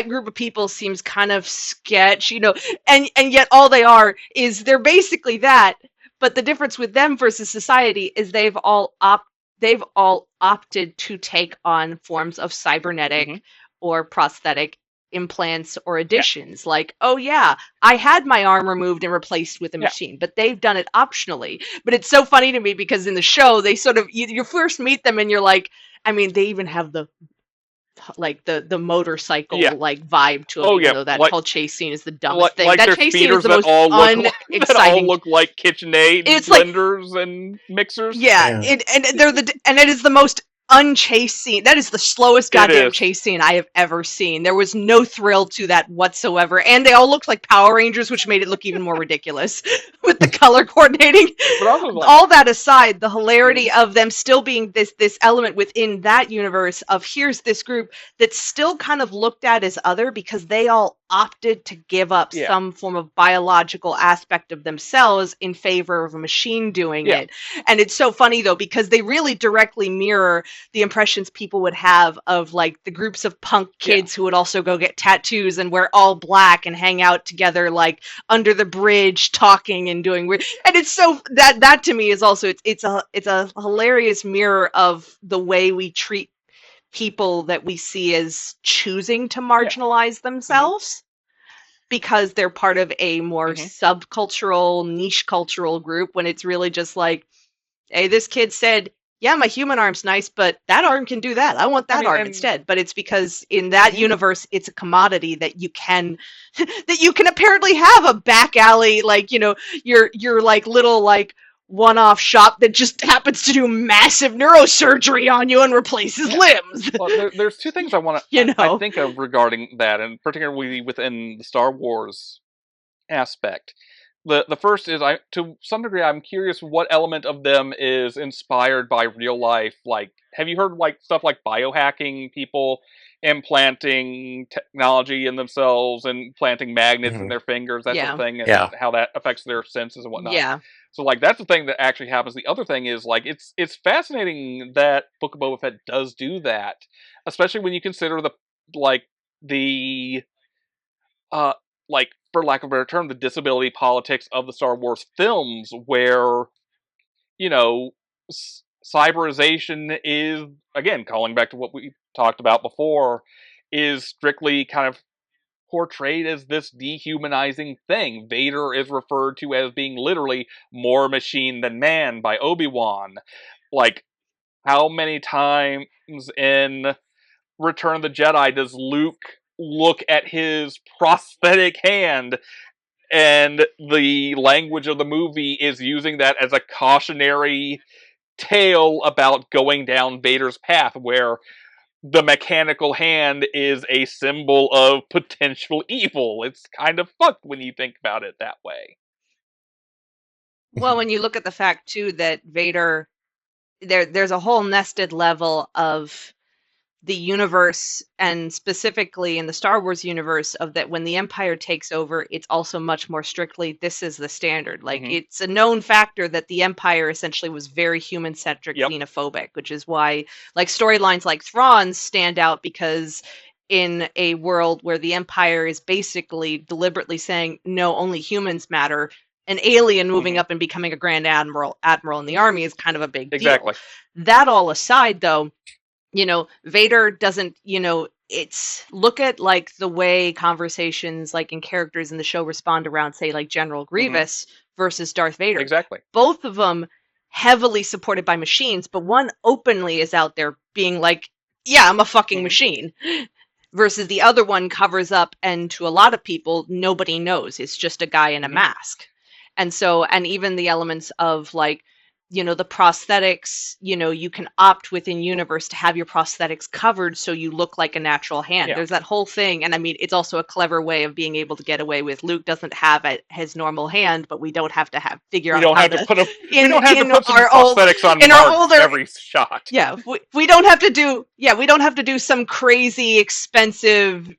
group of people seems kind of sketch, and yet all they are is they're basically that, but the difference with them versus society is they've all opted to take on forms of Hmm. cybernetic or prosthetic implants or Yeah. additions. Like, oh yeah, I had my arm removed and replaced with a Yeah. machine, but they've done it optionally. But it's so funny to me because in the show they sort of you first meet them and you're like, I mean, they even have the Yeah. motorcycle like vibe to them, Oh even yeah. though that whole chase scene is the dumbest thing. Like That their chase scene is speeders the that most all look that all unexciting. look like KitchenAid It's like, blenders and mixers. yeah, Yeah. and it is the most unchased scene. That is the slowest It goddamn is. chase scene I have ever seen. There was no thrill to that whatsoever, and they all looked like Power Rangers, which made it look even more ridiculous with the color coordinating. But also like, All that aside, the hilarity mhm. of them still being this element within that universe of here's this group that's still kind of looked at as other because they all opted to give up Yeah. some form of biological aspect of themselves in favor of a machine doing Yeah. it. And it's so funny though because they really directly mirror the impressions people would have of like the groups of punk kids who would also go get tattoos and wear all black and hang out together like under the bridge talking and doing weird. And it's so that to me is also it's a hilarious mirror of the way we treat people that we see as choosing to marginalize themselves because they're part of a more subcultural, niche cultural group, when it's really just like, hey, this kid said, yeah, my human arm's nice, but that arm can do that. I want that arm instead. But it's because in that universe, it's a commodity that you can that you can apparently have a back alley, like, you know, your like little like one-off shop that just happens to do massive neurosurgery on you and replaces limbs. Well, there's two things I want to I think of regarding that, and particularly within the Star Wars aspect. The first is, to some degree, I'm curious what element of them is inspired by real life. Like, have you heard like stuff like biohacking, people implanting technology in themselves and planting magnets in their fingers, that sort of thing, and how that affects their senses and whatnot? Yeah. So like that's the thing that actually happens. The other thing is like it's fascinating that Book of Boba Fett does do that, especially when you consider the like, for lack of a better term, the disability politics of the Star Wars films, where, you know, cyberization is, again, calling back to what we talked about before, is strictly kind of portrayed as this dehumanizing thing. Vader is referred to as being literally more machine than man by Obi-Wan. Like, how many times in Return of the Jedi does Luke look at his prosthetic hand, and the language of the movie is using that as a cautionary tale about going down Vader's path, where the mechanical hand is a symbol of potential evil. It's kind of fucked when you think about it that way. Well, when you look at the fact too that Vader, there's a whole nested level of the universe, and specifically in the Star Wars universe, of that when the Empire takes over, it's also much more strictly, this is the standard. Like, it's a known factor that the Empire essentially was very human-centric, xenophobic, which is why, like, storylines like Thrawn stand out, because in a world where the Empire is basically deliberately saying, no, only humans matter, an alien moving up and becoming a Grand Admiral in the army is kind of a big deal. That all aside, though, you know, Vader doesn't, you know, it's, look at like the way conversations like in characters in the show respond around, say, like General Grievous versus Darth Vader. Both of them heavily supported by machines, but one openly is out there being like, yeah, I'm a fucking machine. Versus the other one covers up, and to a lot of people, nobody knows. It's just a guy in a mask. And so, and even the elements of like, you know, the prosthetics, you know, you can opt within universe to have your prosthetics covered so you look like a natural hand. There's that whole thing. And I mean, it's also a clever way of being able to get away with Luke doesn't have his normal hand, but we don't have to figure out how to put some prosthetics on Mark every shot. Yeah, we don't have to do some crazy expensive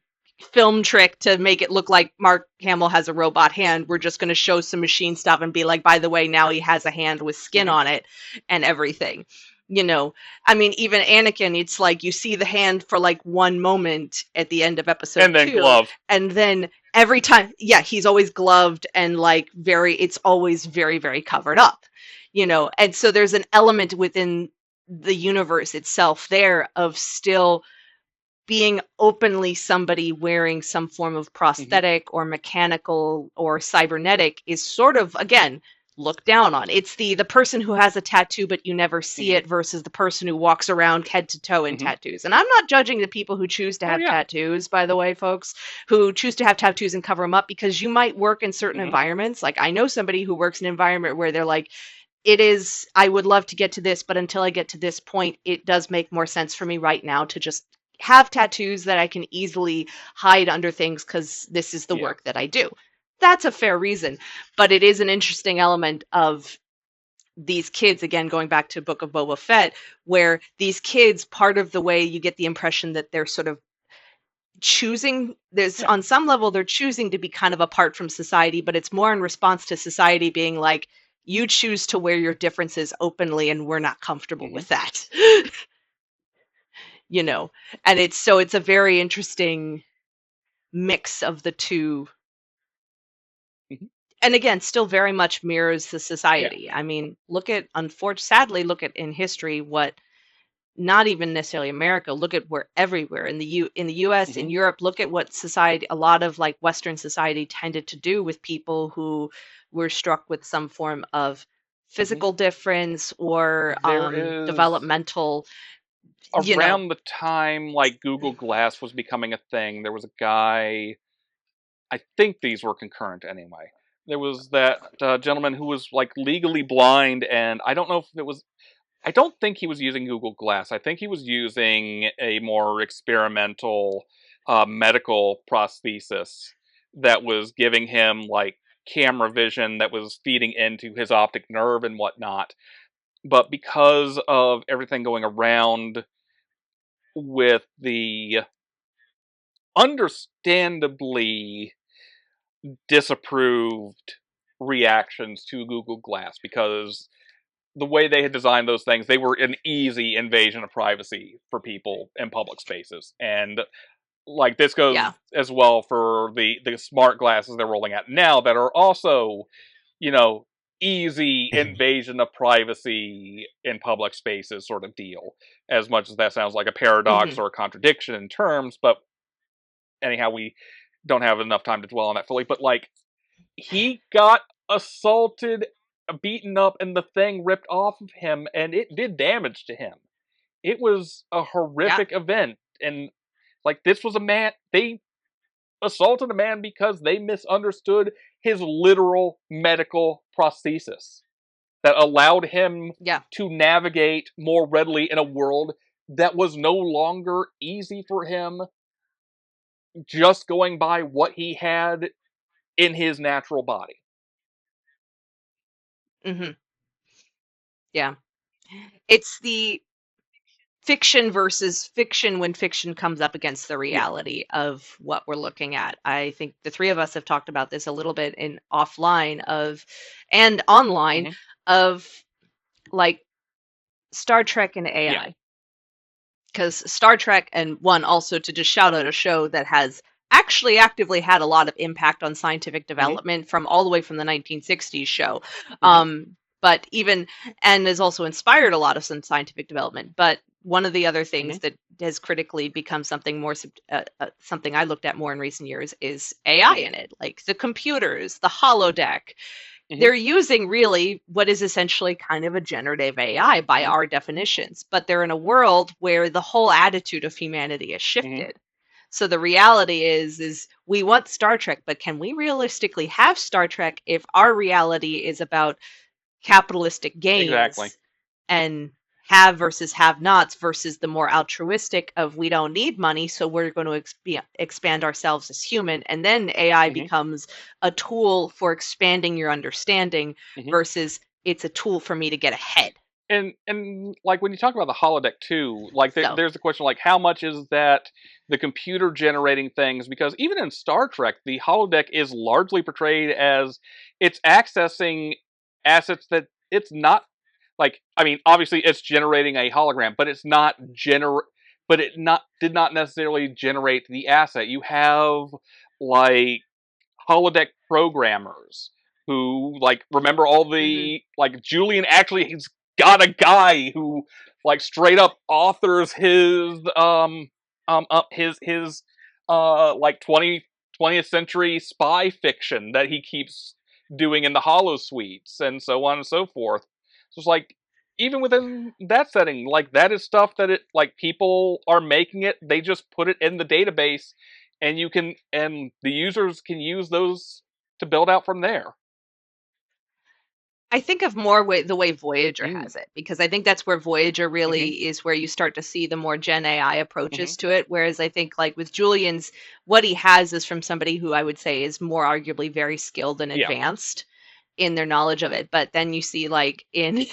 film trick to make it look like Mark Hamill has a robot hand. We're just going to show some machine stuff and be like, by the way, now he has a hand with skin on it and everything. You know, I mean, even Anakin, it's like you see the hand for like one moment at the end of episode 2. And then glove. And then every time, he's always gloved and like it's always very, very covered up. You know, and so there's an element within the universe itself there of still being openly somebody wearing some form of prosthetic or mechanical or cybernetic is sort of, again, looked down on. It's the person who has a tattoo but you never see it versus the person who walks around head to toe in tattoos. And I'm not judging the people who choose to have tattoos, by the way, folks, who choose to have tattoos and cover them up, because you might work in certain environments. Like, I know somebody who works in an environment where they're like, I would love to get to this, but until I get to this point, it does make more sense for me right now to just have tattoos that I can easily hide under things because this is the work that I do. That's a fair reason. But it is an interesting element of these kids, again, going back to Book of Boba Fett, where these kids, part of the way you get the impression that they're sort of choosing, on some level, they're choosing to be kind of apart from society, but it's more in response to society being like, you choose to wear your differences openly and we're not comfortable with that. you know. And it's a very interesting mix of the two, Mhm. and again still very much mirrors the Yeah. society. I mean, sadly, look at in history what, not even necessarily America, look at where everywhere in the US, in Hmm. Europe, look at what society, a lot of like Western society tended to do with people who were struck with some form of Hmm. physical difference or There is developmental, you know. around the time like Google Glass was becoming a thing, there was a guy, I think these were concurrent anyway. There was that gentleman who was like legally blind, and I don't know if it was. I don't think he was using Google Glass. I think he was using a more experimental medical prosthesis that was giving him like camera vision that was feeding into his optic nerve and whatnot. But because of everything going around with the understandably disapproved reactions to Google Glass, because the way they had designed those things, they were an easy invasion of privacy for people in public spaces. And like this goes Yeah. as well for the smart glasses they're rolling out now that are also, you know, easy invasion of privacy in public spaces sort of deal. As much as that sounds like a paradox Hmm. or a contradiction in terms, but anyhow, we don't have enough time to dwell on that fully. But like he got assaulted, beaten up, and the thing ripped off of him, and it did damage to him. It was a Yeah. horrific event, and like this was a man. They assaulted a man because they misunderstood his literal medical prosthesis that allowed him Yeah. to navigate more readily in a world that was no longer easy for him, just going by what he had in his natural body. Hmm. Yeah. It's the fiction versus fiction when fiction comes up against the Yeah. reality of what we're looking at. I think the three of us have talked about this a little bit in offline of and online Hmm. of like Star Trek and Yeah. AI. Because Star Trek, and one also to just shout out a show that has actually actively had a lot of impact on scientific Hmm. development from all the way from the 1960s show. Hmm. But even, and has also inspired a lot of some scientific development. But one of the other things Hmm. that has critically become something more, something I looked at more in recent years is AI Yeah. in it, like the computers, the holodeck. Hmm. They're using really what is essentially kind of a generative AI by Hmm. our definitions, but they're in a world where the whole attitude of humanity has Hmm. shifted. So the reality is we want Star Trek, but can we realistically have Star Trek if our reality is about capitalistic Exactly. gains and have versus have nots versus the more altruistic of we don't need money, so we're going to expand ourselves as human, and then AI Hmm. becomes a tool for expanding your understanding Hmm. versus it's a tool for me to get ahead. And like when you talk about the holodeck too, like So there's the question like how much is that the computer generating things? Because even in Star Trek, the holodeck is largely portrayed as it's accessing assets that it's not like. I mean, obviously it's generating a hologram, but it's not but it not did not necessarily generate the asset. You have like holodeck programmers who like remember all mhm, the like Julian actually he's got a guy who like straight up authors his like 20th century spy fiction that he keeps doing in the hollow suites and so on and so forth. So it's like even within that setting, like that is stuff that it like people are making it, they just put it in the database and you can and the users can use those to build out from there. I think of more the way Voyager Mm. has it, because I think that's where Voyager Mhm. really is where you start to see the more Gen AI Mhm. approaches to it. Whereas I think like with Julian's, what he has is from somebody who I would say is more arguably very skilled and Yeah. advanced in their knowledge of it. But then you see like in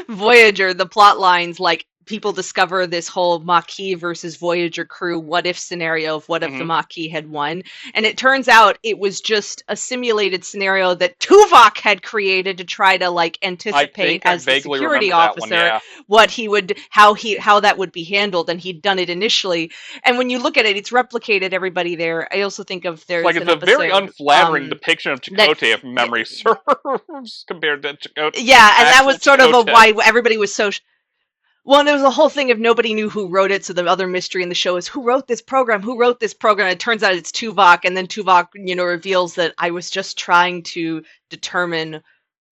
Voyager, the plot lines like people discover this whole Maquis versus Voyager crew what if scenario of what if the Mhm. Maquis had won. And it turns out it was just a simulated scenario that Tuvok had created to try to like I anticipate think I as the vaguely security remember that one. officer Yeah. what he would how that would be handled, and he'd done it initially. And when you look at it, it's replicated everybody there. I also think of It's like there's it's an a very episode unflattering depiction of that Chakotay, if memory serves, compared to Chakotay. yeah, and that Actual was sort of a Chakotay. why everybody was so well, there was a whole thing of nobody knew who wrote it, so the other mystery in the show is who wrote this program? Who wrote this program? It turns out it's Tuvok, and then Tuvok, reveals that I was just trying to determine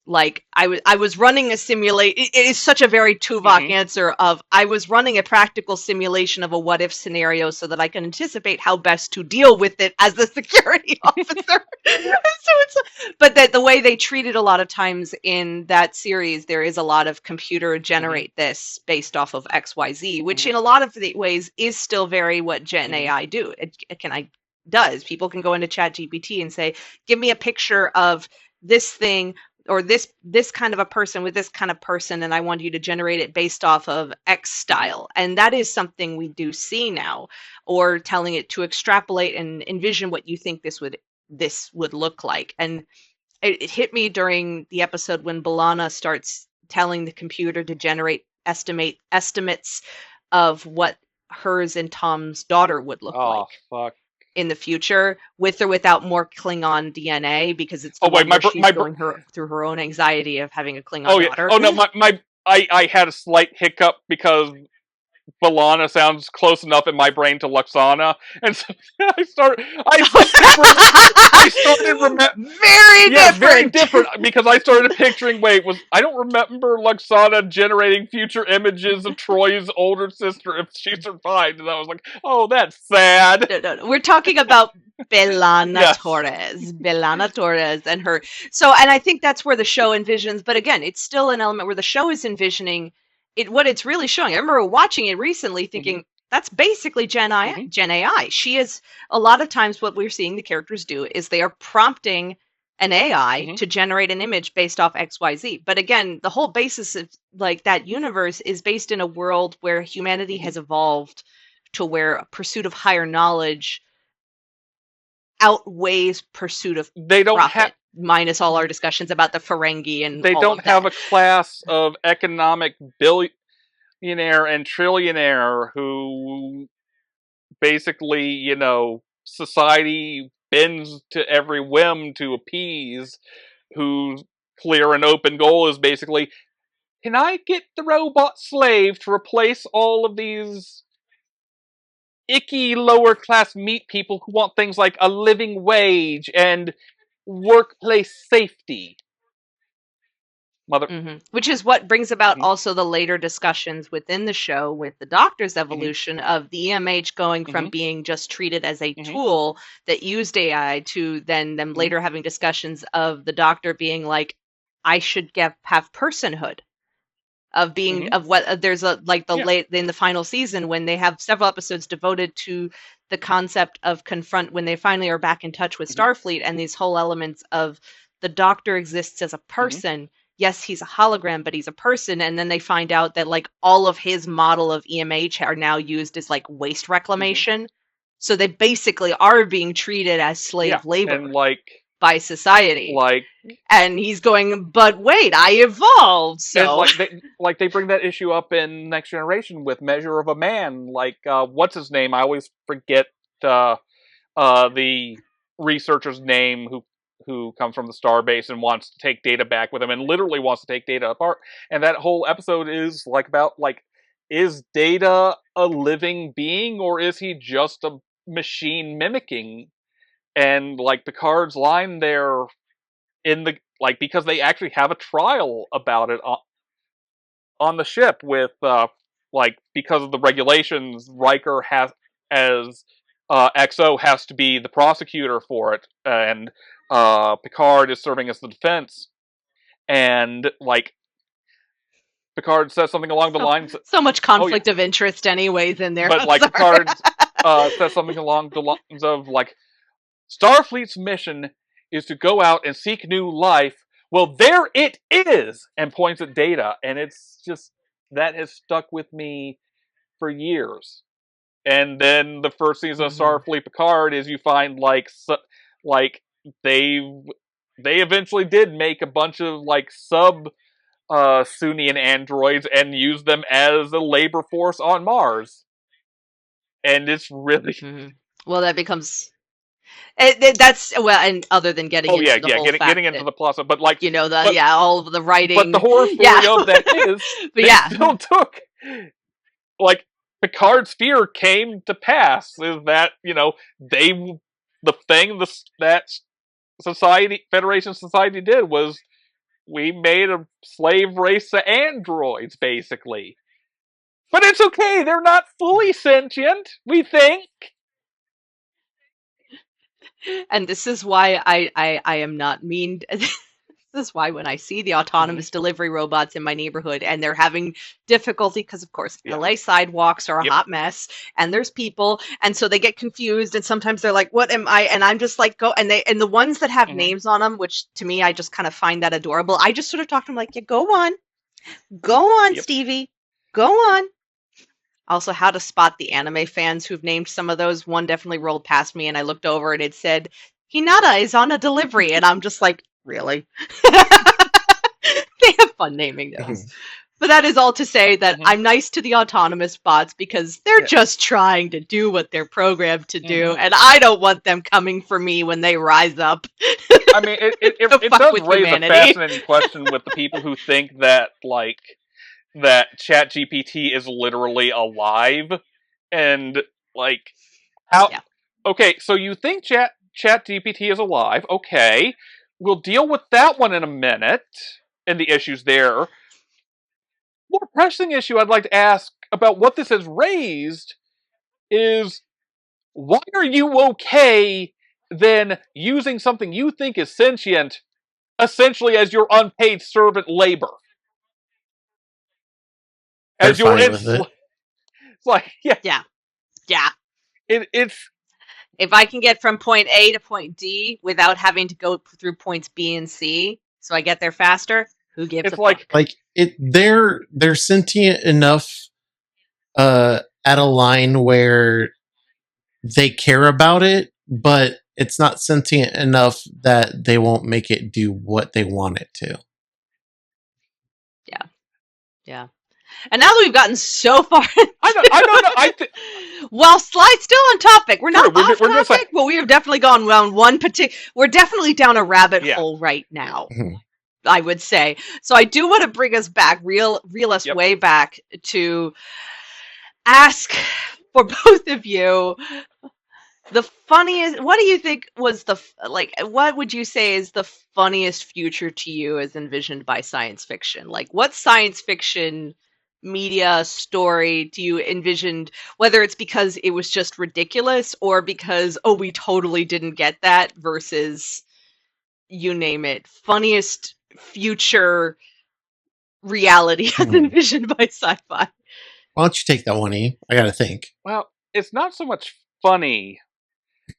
like I was running a simulate. It is such a very Tuvok Mhm. answer of I was running a practical simulation of a what if scenario so that I can anticipate how best to deal with it as the security officer. So it's but that the way they treat it a lot of times in that series, there is a lot of computer Mhm. generate this based off of XYZ, which Mhm. in a lot of the ways is still very what Gen Mhm. AI do. It can I does. People can go into Chat GPT and say, give me a picture of this thing or this kind of a person with this kind of person, and I want you to generate it based off of X Mhm. style. And that is something we do see now, or telling it to extrapolate and envision what you think this would look like. And it hit me during the episode when Balana starts telling the computer to generate estimates of what hers and Tom's daughter would look Oh like fuck. in the future, with or without more Klingon DNA, because it's the Oh wait, one where she's my going through her own anxiety of having a Klingon oh yeah. daughter. Oh no, I had a slight hiccup because Balana sounds close enough in my brain to Luxana, and so I started Very yes, very different. different because I started picturing. Wait, I don't remember Luxana generating future images of Troy's older sister if she survived, and I was like, oh, that's sad. No. We're talking about Belana Yes. Torres. Belana Torres and her. So, and I think that's where the show envisions, but again, it's still an element where the show is envisioning it, what it's really showing. I remember watching it recently Mhm. thinking, that's basically Mhm. Gen AI. She is, a lot of times what we're seeing the characters do is they are prompting an AI Mhm. to generate an image based off XYZ. But again, the whole basis of like that universe is based in a world where humanity Mhm. has evolved to where pursuit of higher knowledge outweighs pursuit of They don't have. profit, minus all our discussions about the Ferengi and They all don't of have that. a class of economic billionaire and trillionaire who basically, society bends to every whim to appease, whose clear and open goal is basically, can I get the robot slave to replace all of these icky lower class meat people who want things like a living wage and workplace safety? Mother. Which is what brings about Mhm. also the later discussions within the show with the Doctor's Mhm. evolution of the EMH going from Mhm. being just treated as a Mhm. tool that used AI to then them Mhm. later having discussions of the Doctor being like, I should have personhood of being Mhm. of what there's a like the Yeah. late in the final season when they have several episodes devoted to the concept of confront when they finally are back in touch with Mhm. Starfleet, and these whole elements of the Doctor exists as a Mhm. person. Yes, he's a hologram, but he's a person. And then they find out that like all of his model of EMH are now used as like waste Mhm. reclamation. So they basically are being treated as Yeah. slave labor And by society. like And he's going, but wait, I evolved. and So they bring that issue up in Next Generation with Measure of a Man. Like what's his name? I always forget uh the researcher's name who comes from the starbase and wants to take data back with him and literally wants to take data apart. And that whole episode is like about like, is Data a living being or is he just a machine mimicking? And like Picard's line there in the like, because they actually have a trial about it on the ship with like, because of the regulations, Riker has as XO has to be the prosecutor for it, and Picard is serving as the defense. And like Picard says something along the so, lines, so much "Oh yeah," conflict of interest anyways in there. but I'm like sorry. Picard says something along the lines of like, "Starfleet's mission is to go out and seek new life. Well, there it is," and points at Data, and it's just that has stuck with me for years. And then the first season of Starfleet Picard is you find like they they eventually did make a bunch of like sub Sunian androids and use them as a labor force on Mars. And it's really Well, that becomes that's well, and other than getting into the whole fact getting into that, the plus, but like all of the writing, but the horror story of that is but they still took like Picard's fear came to pass. Is that they the thing that society Federation society did was we made a slave race of androids basically. But it's okay, they're not fully sentient, we think. And this is why I am not mean. This is why when I see the autonomous delivery robots in my neighborhood and they're having difficulty, because of course LA sidewalks are a hot mess and there's people, and so they get confused and sometimes they're like, what am I? And I'm just like, go, and the ones that have names on them, which to me I just kind of find that adorable, I just sort of talk to them like, yeah, go on, Stevie, go on. Also, how to spot the anime fans who've named some of those. One definitely rolled past me and I looked over and it said, Hinata is on a delivery. And I'm just like, really? They have fun naming those. But that is all to say that I'm nice to the autonomous bots because they're just trying to do what they're programmed to do. And I don't want them coming for me when they rise up. I mean, it does raise humanity. A fascinating question with the people who think that, like, that ChatGPT is literally alive, and like how? Yeah. Okay, so you think ChatGPT is alive? Okay, we'll deal with that one in a minute, and the issues there. More pressing issue I'd like to ask about what this has raised is why are you okay then using something you think is sentient essentially as your unpaid servant labor? As your it's like yeah. It's if I can get from point A to point D without having to go through points B and C, so I get there faster, who gives a fuck? Like they're sentient enough at a line where they care about it, but it's not sentient enough that they won't make it do what they want it to. Yeah. And now that we've gotten so far, I don't know. Well, Sly's still on topic. We're not off topic, but we have definitely gone down one particular. We're definitely down a rabbit hole right now. I would say. So I do want to bring us back, reel us way back to ask for both of you the funniest. What do you think was what would you say is the funniest future to you as envisioned by science fiction? Like, what science fiction media story do you envisioned, whether it's because it was just ridiculous or because, oh, we totally didn't get that, versus you name it, funniest future reality as envisioned by sci-fi? Why don't you take that one, E? I gotta think. Well, it's not so much funny,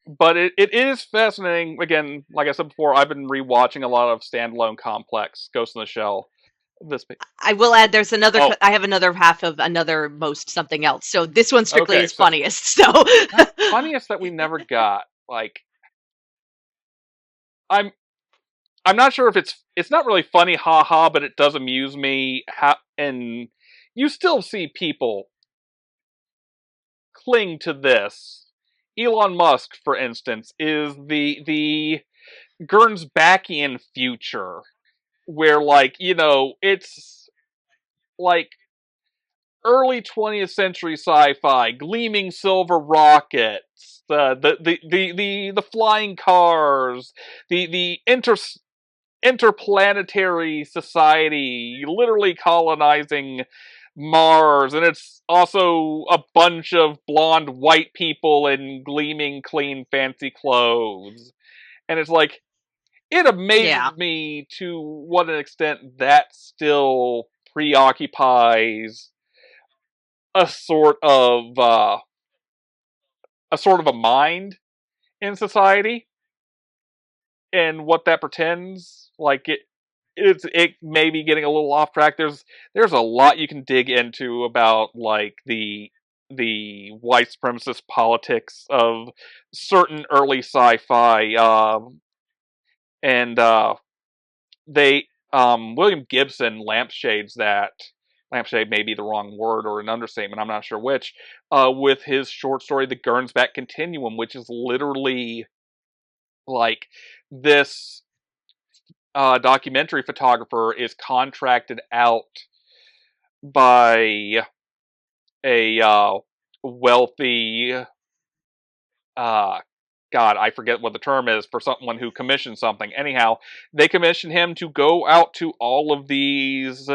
but it is fascinating. Again, like I said before, I've been rewatching a lot of standalone Complex, Ghost in the Shell. I will add, there's another. I have another half of another most something else. So this one strictly is funniest. So funniest that we never got. Like, I'm not sure if it's not really funny, haha, but it does amuse me. And you still see people cling to this. Elon Musk, for instance, is the Gernsbackian future, where, like, it's like early 20th century sci-fi, gleaming silver rockets, the flying cars, the interplanetary society, literally colonizing Mars, and it's also a bunch of blonde white people in gleaming, clean, fancy clothes. And it's like, it amazes me to what an extent that still preoccupies a sort of a mind in society, and what that pretends. Like, it may be getting a little off track. There's a lot you can dig into about like the white supremacist politics of certain early sci-fi, and they William Gibson lampshade may be the wrong word or an understatement, I'm not sure which, with his short story The Gernsback Continuum, which is literally like this documentary photographer is contracted out by a wealthy, uh, God, I forget what the term is for someone who commissioned something. Anyhow, they commission him to go out to all of these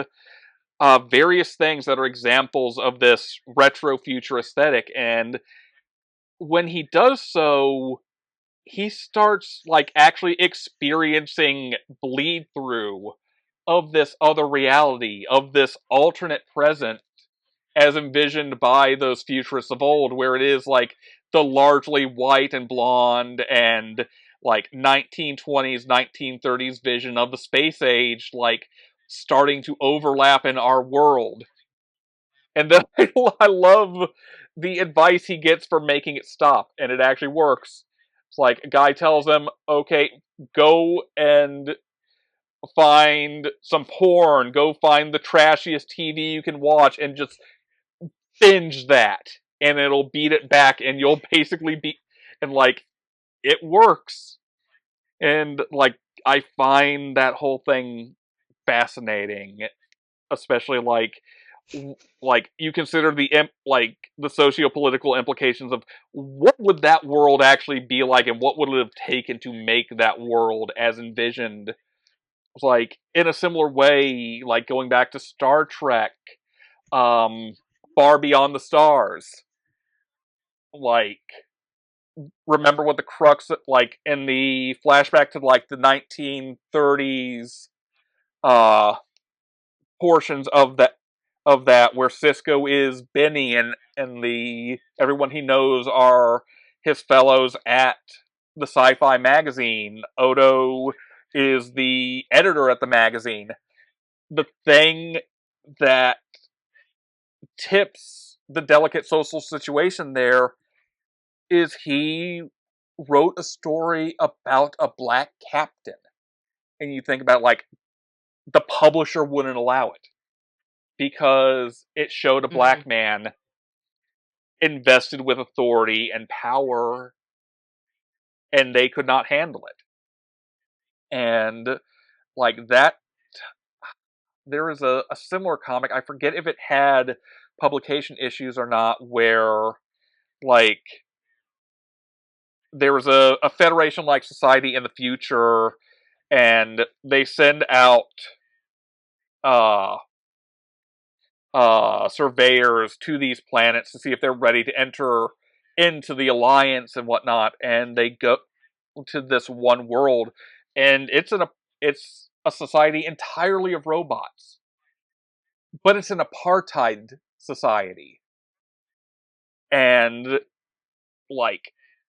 various things that are examples of this retro future aesthetic, and when he does so, he starts like actually experiencing bleed through of this other reality, of this alternate present as envisioned by those futurists of old, where it is like the largely white and blonde and like 1920s, 1930s vision of the space age, like starting to overlap in our world. And then I love the advice he gets for making it stop, and it actually works. It's like a guy tells him, okay, go and find some porn, go find the trashiest TV you can watch, and just binge that. And it'll beat it back, and you'll basically be. And, like, it works. And, like, I find that whole thing fascinating. Especially, like you consider the socio-political implications of what would that world actually be like, and what would it have taken to make that world as envisioned. Like in a similar way, like going back to Star Trek, Far Beyond the Stars. Like, remember what the crux, like in the flashback to like the 1930s, uh, portions of that where Cisco is Benny, and the everyone he knows are his fellows at the Sci-Fi magazine. Odo is the editor at the magazine. The thing that tips the delicate social situation there is he wrote a story about a black captain. And you think about, like, the publisher wouldn't allow it because it showed a Mm-hmm. black man invested with authority and power, and they could not handle it. And like that, there is a similar comic. I forget if it had publication issues or not, where like there was a Federation like society in the future, and they send out uh surveyors to these planets to see if they're ready to enter into the alliance and whatnot, and they go to this one world, and it's a society entirely of robots, but it's an apartheid society, and like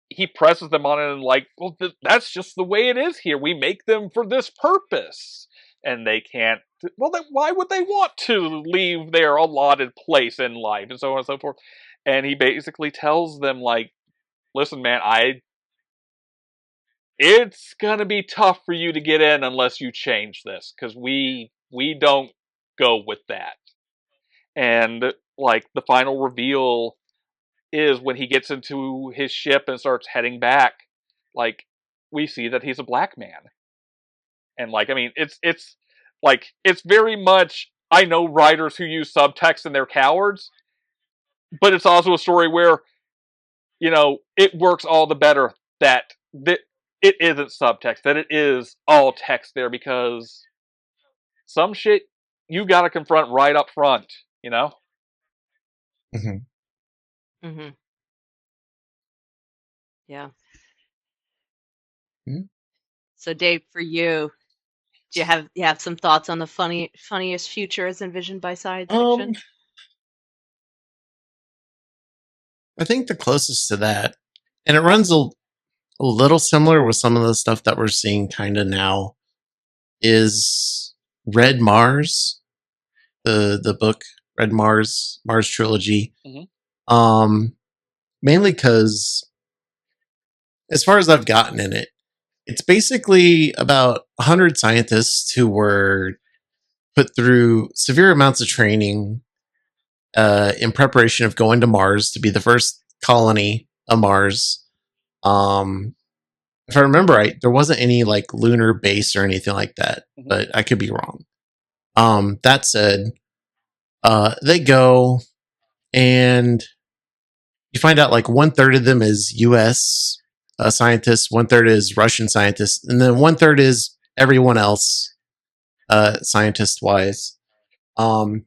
he presses them on it and like, well, that's just the way it is here. We make them for this purpose, and they can't. Well, then why would they want to leave their allotted place in life, and so on and so forth? And he basically tells them like, listen, man, it's gonna be tough for you to get in unless you change this, because we don't go with that. And like the final reveal is when he gets into his ship and starts heading back, like we see that he's a black man. And like, I mean, it's like it's very much, I know writers who use subtext and they're cowards, but it's also a story where, you know, it works all the better that it isn't subtext, that it is all text there, because some shit you gotta confront right up front, you know? Mhm. Mm-hmm. Yeah. Mhm. So, Dave, for you, do you have some thoughts on the funniest future as envisioned by science Um, fiction? I think the closest to that, and it runs a little similar with some of the stuff that we're seeing kind of now, is read Mars, the book Red Mars trilogy. Mhm. Mainly because, as far as I've gotten in it, it's basically about 100 scientists who were put through severe amounts of training in preparation of going to Mars to be the first colony of Mars. Um, if I remember right, there wasn't any like lunar base or anything like that, Mhm. but I could be wrong. That said, they go and you find out like 1/3 of them is U.S. Scientists, 1/3 is Russian scientists, and then 1/3 is everyone else, scientist wise. Um,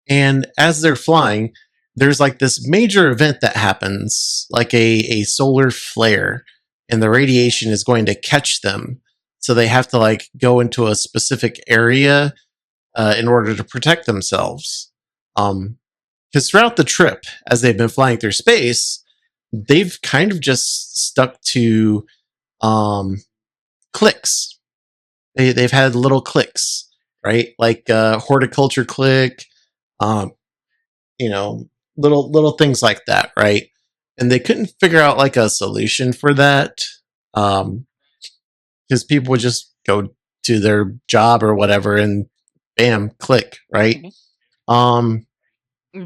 and as they're flying, there's like this major event that happens, like a solar flare, and the radiation is going to catch them. So they have to like go into a specific area in order to protect themselves. Because throughout the trip, as they've been flying through space, they've kind of just stuck to um, clicks. They've had little clicks, right? Like horticulture click, um, you know, little things like that, right? And they couldn't figure out like a solution for that, because people would just go to their job or whatever, and bam, click, right? Mhm. Um,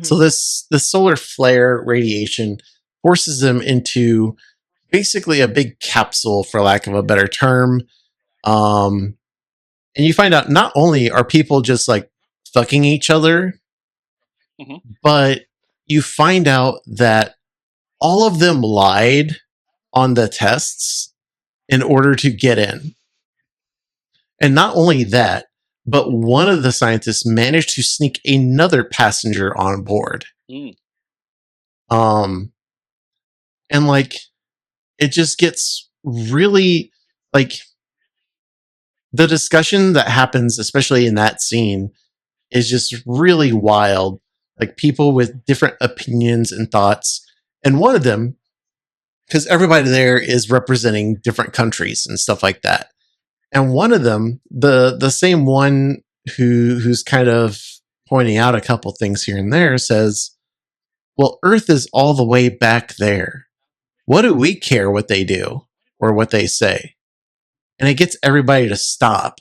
so Mhm. this solar flare radiation forces them into basically a big capsule, for lack of a better term. Um, and you find out not only are people just like fucking each other, Mhm. but you find out that all of them lied on the tests in order to get in. And not only that, but one of the scientists managed to sneak another passenger on board. Mm. Um, and like it just gets really like the discussion that happens, especially in that scene, is just really wild. Like people with different opinions and thoughts. And one of them, because everybody there is representing different countries and stuff like that. And one of them, the same one who's kind of pointing out a couple things here and there, says, "Well, Earth is all the way back there. What do we care what they do or what they say?" And it gets everybody to stop.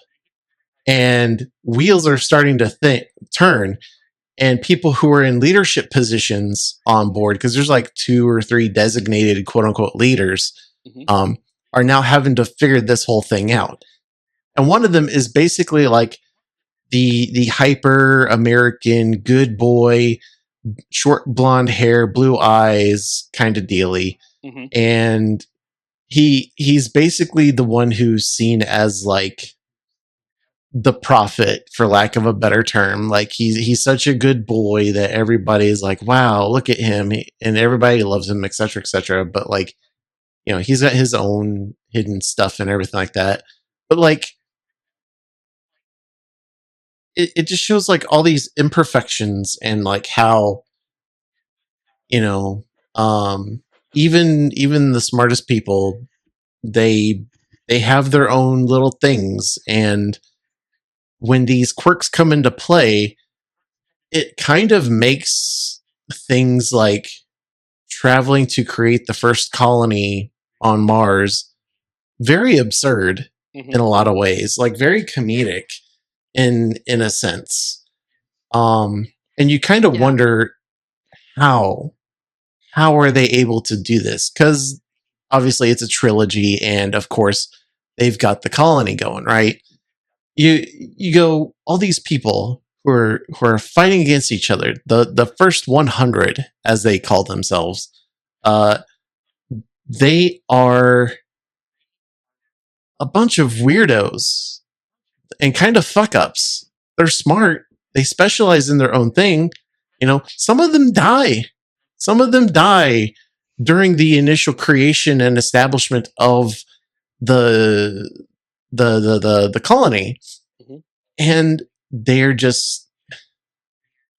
And wheels are starting to turn, and people who are in leadership positions on board, because there's like 2 or 3 designated quote unquote leaders, Mhm. um, are now having to figure this whole thing out. And one of them is basically like the hyper American good boy, short blonde hair, blue eyes kind of dealy. Mhm. And he's basically the one who's seen as like the prophet, for lack of a better term. Like he's such a good boy that everybody's like, wow, look at him, and everybody loves him, etc., etc. But like, he's got his own hidden stuff and everything like that. But like, it just shows like all these imperfections, and like how you know um even the smartest people, they they have their own little things, and when these quirks come into play, it kind of makes things like traveling to create the first colony on Mars very absurd in Mhm. a lot of ways, like very comedic in a sense. And you kind of Yeah. wonder how how are they able to do this? Because obviously it's a trilogy, and of course they've got the colony going, right? You go, all these people who are fighting against each other, the first 100, as they call themselves, uh, they are a bunch of weirdos and kind of fuck ups. They're smart. They specialize in their own thing. Some of them die. Some of them die during the initial creation and establishment of the the colony, Mhm. and they're just,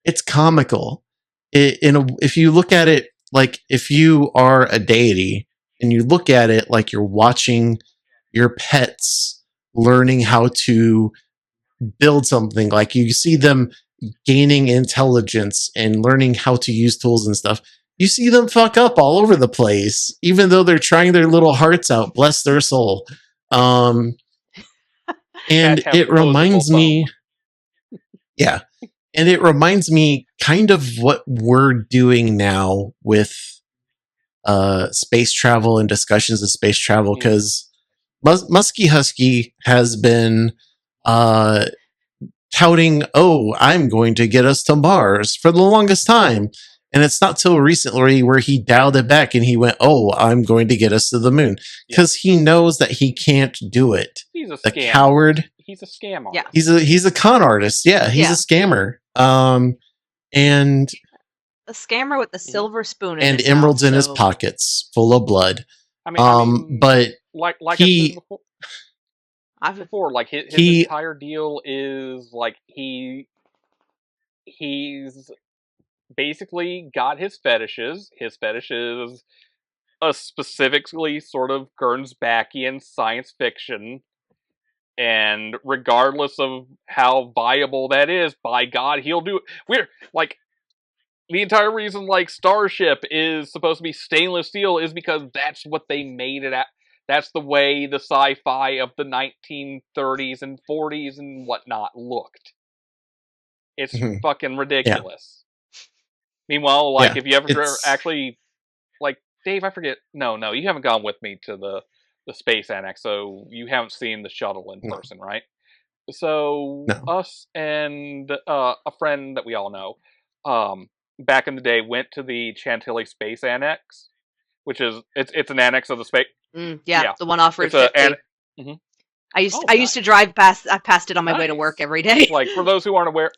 it's comical. If you look at it, like if you are a deity and you look at it like you're watching your pets learning how to build something, like you see them gaining intelligence and learning how to use tools and stuff, you see them fuck up all over the place, even though they're trying their little hearts out. Bless their soul. And Have it opposable reminds thumb. me, yeah, and it reminds me kind of what we're doing now with space travel and discussions of space travel, because Muskie Husky has been uh, touting, "Oh, I'm going to get us to Mars" for the longest time. And it's not till recently where he dialed it back and he went, "Oh, I'm going to get us to the moon." Because he knows that he can't do it. He's a The scam. coward. He's a scam Yeah. artist. He's a con artist. Yeah, he's a scammer. And a scammer with a silver spoon in and his emeralds mouth, in his so- pockets full of blood. I mean, But like I he- said before, like his entire deal is like he's basically got his fetishes. His fetish is a specifically sort of Gernsbackian science fiction, and regardless of how viable that is, by God, he'll do it. We're like, the entire reason like Starship is supposed to be stainless steel is because that's what they made it at. That's the way the sci-fi of the 1930s and 40s and whatnot looked. It's fucking ridiculous. Meanwhile, like, if you ever actually, like, Dave, I forget. No, you haven't gone with me to the space annex, so you haven't seen the shuttle in person, right? So us and a friend that we all know, back in the day, went to the Chantilly Space Annex, which is it's an annex of the space. The one off Route 50. I used to drive past. I passed it on my way to work every day. Like, for those who aren't aware.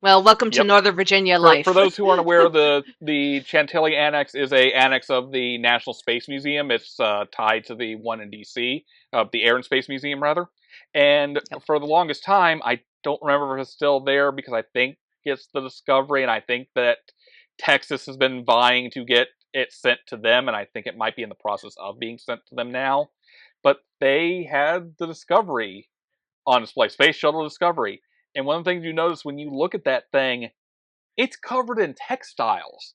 Well, welcome to Northern Virginia life. For those who aren't aware, the Chantilly Annex is a annex of the National Space Museum. It's tied to the one in D.C., the Air and Space Museum, rather. And for the longest time, I don't remember if it's still there, because I think it's the Discovery, and I think that Texas has been vying to get it sent to them, and I think it might be in the process of being sent to them now. But they had the Discovery on display, Space Shuttle Discovery. And one of the things you notice when you look at that thing, it's covered in textiles.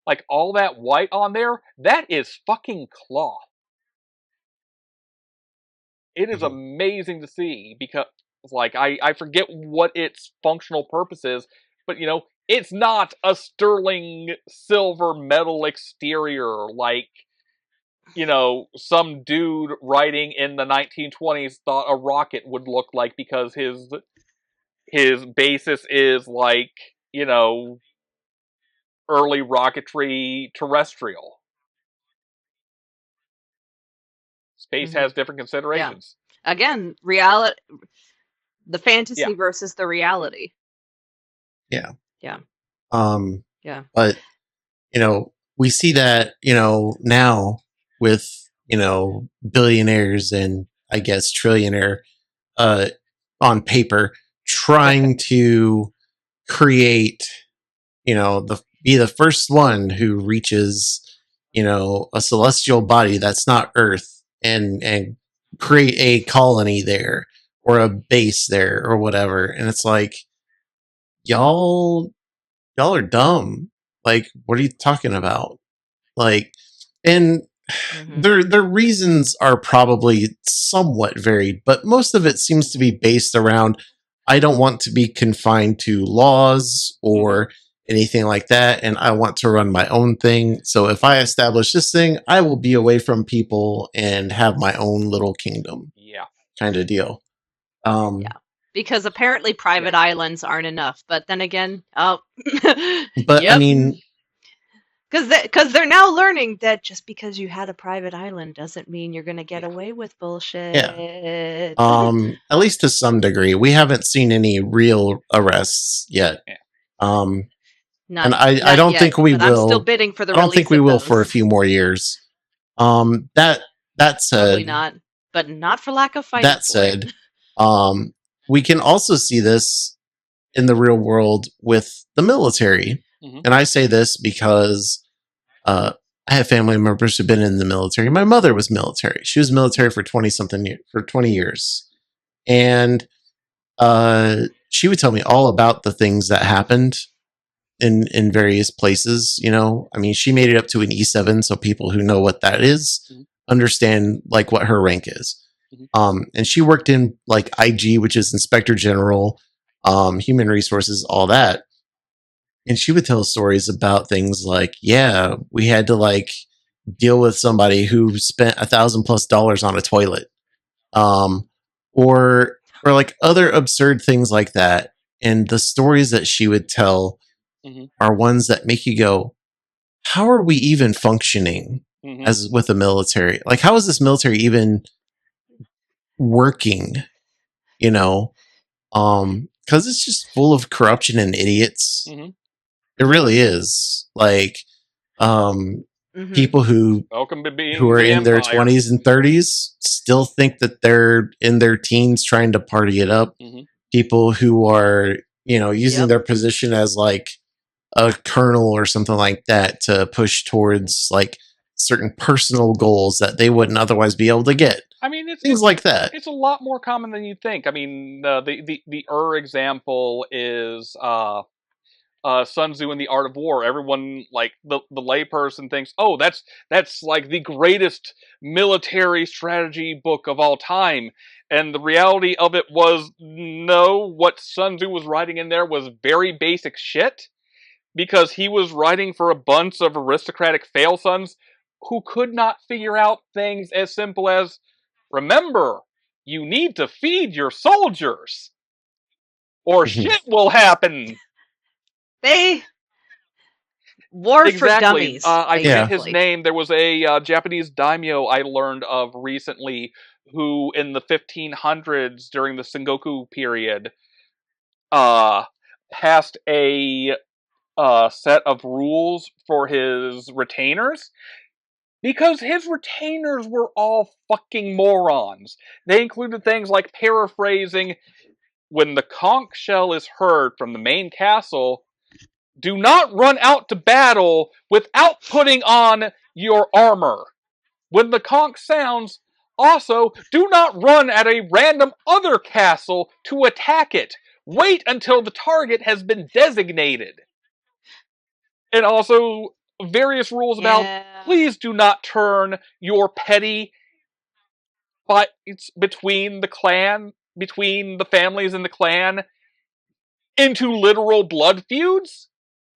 Like, all that white on there, that is fucking cloth. It is amazing to see, because, like, I forget what its functional purpose is, but, you know, it's not a sterling silver metal exterior like, you know, some dude writing in the 1920s thought a rocket would look like, because his basis is, like, you know, early rocketry terrestrial. Space has different considerations. Yeah. Again, reality, the fantasy versus the reality. Yeah. Yeah. But, you know, we see that, you know, now with, you know, billionaires and I guess trillionaire on paper trying to create, you know, be the first one who reaches, you know, a celestial body that's not Earth, and create a colony there or a base there or whatever. And it's like, y'all are dumb. Like, what are you talking about? Like, and their reasons are probably somewhat varied, but most of it seems to be based around, I don't want to be confined to laws or anything like that, and I want to run my own thing. So if I establish this thing, I will be away from people and have my own little kingdom. Yeah. Kind of deal. Because apparently private islands aren't enough. But then again, but I mean, because they're now learning that just because you had a private island doesn't mean you're going to get away with bullshit. Yeah. At least to some degree, we haven't seen any real arrests yet. And I don't think we will. I'm still bidding for the. I don't think we will for a few more years. That said, probably not, but not for lack of fighting. That said, we can also see this in the real world with the military. And I say this because I have family members who've been in the military. My mother was military. She was military for 20 years. And she would tell me all about the things that happened in various places. I mean, she made it up to an E7, so people who know what that is Mhm. understand like what her rank is. Mhm. And she worked in like IG, which is Inspector General, Human Resources, all that. And she would tell stories about things like, yeah, we had to like deal with somebody who spent $1,000+ on a toilet, um, or like other absurd things like that. And the stories that she would tell Mhm. are ones that make you go, how are we even functioning Mhm. as with the military? Like, how is this military even working? You know, because it's just full of corruption and idiots. Mhm. It Yeah. really is. Like, um, Mm-hmm. people who Welcome to who being are the in their Empire. 20s and 30s still think that they're in their teens trying to party it up. Mhm. People who are, using Yep. their position as like a colonel or something like that to push towards like certain personal goals that they wouldn't otherwise be able to get. I mean, Things like that. it's a lot more common than you think. I mean, the example is Sun Tzu in the Art of War. Everyone, like the layperson, thinks, oh, that's like the greatest military strategy book of all time. And the reality of it was, no, what Sun Tzu was writing in there was very basic shit, because he was writing for a bunch of aristocratic fail sons who could not figure out things as simple as, remember, you need to feed your soldiers, or shit will happen. They war for Exactly. dummies, I forget Yeah. his basically. name. There was a Japanese daimyo I learned of recently who, in the 1500s, during the Sengoku period, uh, passed a set of rules for his retainers, because his retainers were all fucking morons. They included things like paraphrasing, when the conch shell is heard from the main castle, do not run out to battle without putting on your armor. When the conch sounds, also, do not run at a random other castle to attack it. Wait until the target has been designated. And also, various rules about, Yeah. please do not turn your petty fights between the families in the clan, into literal blood feuds.